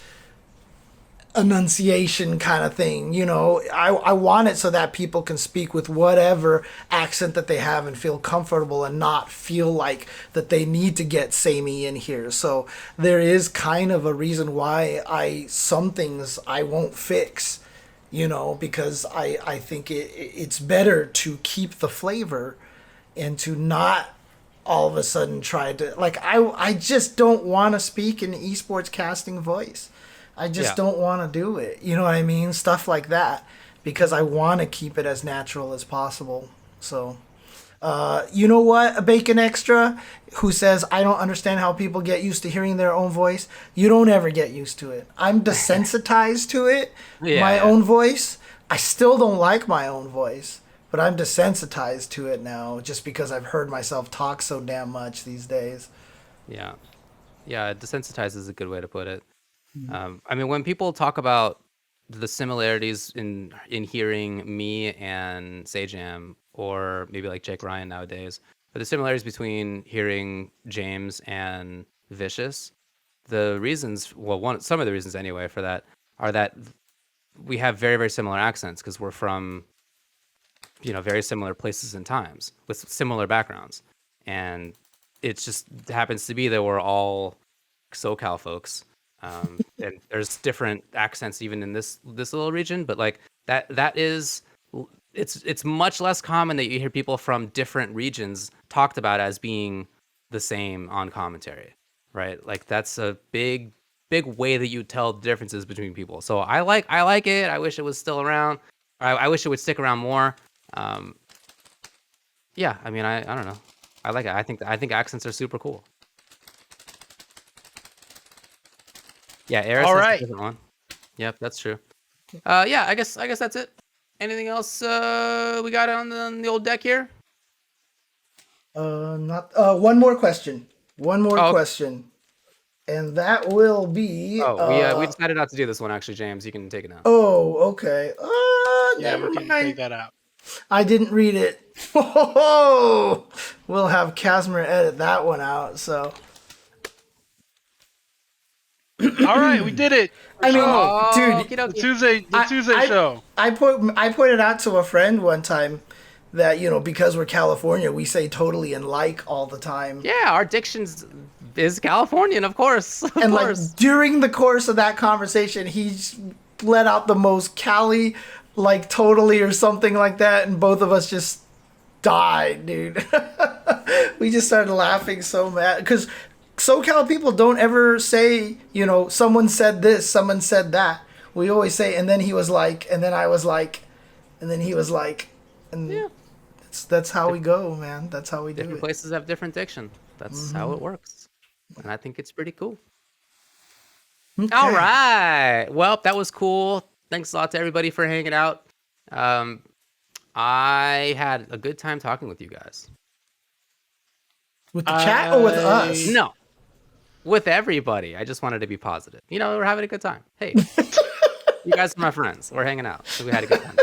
enunciation kind of thing. I want it so that people can speak with whatever accent that they have and feel comfortable and not feel like that they need to get samey in here. So there is kind of a reason why some things I won't fix, because I think it's better to keep the flavor and to not all of a sudden try to, like, I just don't want to speak in esports casting voice. I just don't want to do it. You know what I mean? Stuff like that, because I want to keep it as natural as possible. So, you know what? A Bacon Extra who says, I don't understand how people get used to hearing their own voice. You don't ever get used to it. I'm desensitized to it, my own voice. I still don't like my own voice, but I'm desensitized to it now just because I've heard myself talk so damn much these days. Yeah. Desensitized is a good way to put it. I mean, when people talk about the similarities in hearing me and Sajam or maybe like Jake Ryan nowadays. But the similarities between hearing James and Vicious, the reasons, well, some of the reasons anyway for that are that we have very, very similar accents because we're from, very similar places and times with similar backgrounds. And it just happens to be that we're all SoCal folks. And there's different accents even in this little region, but like that is, it's much less common that you hear people from different regions talked about as being the same on commentary, right? Like that's a big way that you tell the differences between people. So I like it. I wish it was still around. I wish it would stick around more. Yeah, I mean, I don't know. I like it. I think accents are super cool. Yeah, Eris All has right. a different one. Yep, that's true. Yeah, I guess that's it. Anything else we got on the old deck here? Not one more question. One more Oh. question. And that will be We decided not to do this one actually, James. You can take it now. Oh, okay. Yeah, Never we can mind. take that out. I didn't read it. Oh, we'll have Casimir edit that one out. So All right, we did it. I mean, Oh, dude, The Tuesday show. I put it out to a friend one time that because we're California, we say totally and like all the time. Yeah, our diction's is Californian, of course. Of And course. like during the course of that conversation, he let out the most Cali, like totally or something like that, and both of us just died, dude. We just started laughing so mad because SoCal people don't ever say, someone said this, someone said that. We always say, and then he was like, and then I was like, and then he was like, and Yeah. that's how we go, man. That's how we do Different it. places have different diction. That's how it works. And I think it's pretty cool. Okay. All right. Well, that was cool. Thanks a lot to everybody for hanging out. I had a good time talking with you guys. With the chat or with us? No, with everybody. I just wanted to be positive. We're having a good time. Hey, you guys are my friends. We're hanging out. So we had a good time.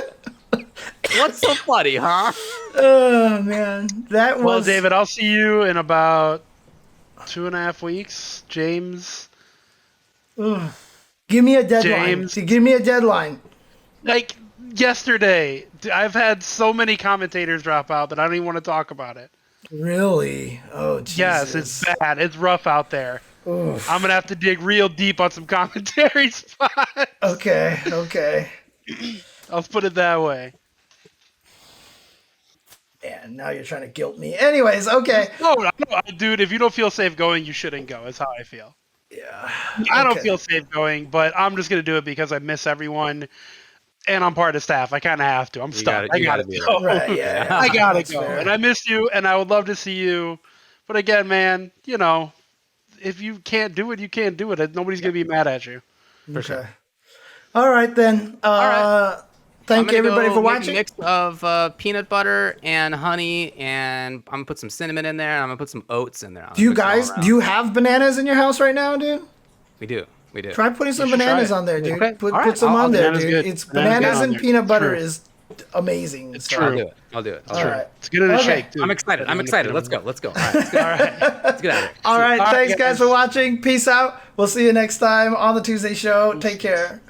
What's so funny, huh? Oh man, that was. Well, David, I'll see you in about 2.5 weeks. James, Give me a deadline. James. Give me a deadline. like yesterday, I've had so many commentators drop out that I don't even want to talk about it. Really? Oh, Jesus. Yes, it's bad. It's rough out there. Oof. I'm gonna have to dig real deep on some commentary spots. Okay. I'll put it that way. And now you're trying to guilt me. Anyways, okay. No, dude, if you don't feel safe going, you shouldn't go. Is how I feel. Yeah. I don't Okay. feel safe going, but I'm just gonna do it because I miss everyone, and I'm part of staff. I kind of have to. I'm stuck. I gotta be go. Right, yeah. I gotta That's go, fair. and I miss you, and I would love to see you. But again, man, if you can't do it, you can't do it. Nobody's gonna be mad at you. For sure. All right, then. right. Thank I'm gonna everybody go for make watching. a mix of peanut butter and honey, and I'm gonna put some cinnamon in there, and I'm gonna put some oats in there. I'm Do you gonna mix guys, it all do you have bananas in your house right now, dude? around. We do. Try putting some should try bananas it. on there, dude. Okay. Put All right. some I'll on do there, bananas dude. good. It's Bananas bananas good on and there. peanut butter True. is amazing. It's so- true. I'll do it. I'll do it. All right. It's good in a Okay. shake too. I'm excited. I'm excited. Let's go. Let's go. All right. Let's get, All right. let's get out of here. All right. All right, Thanks, guys, guys. for watching. Peace out. We'll see you next time on the Tuesday show. Take care.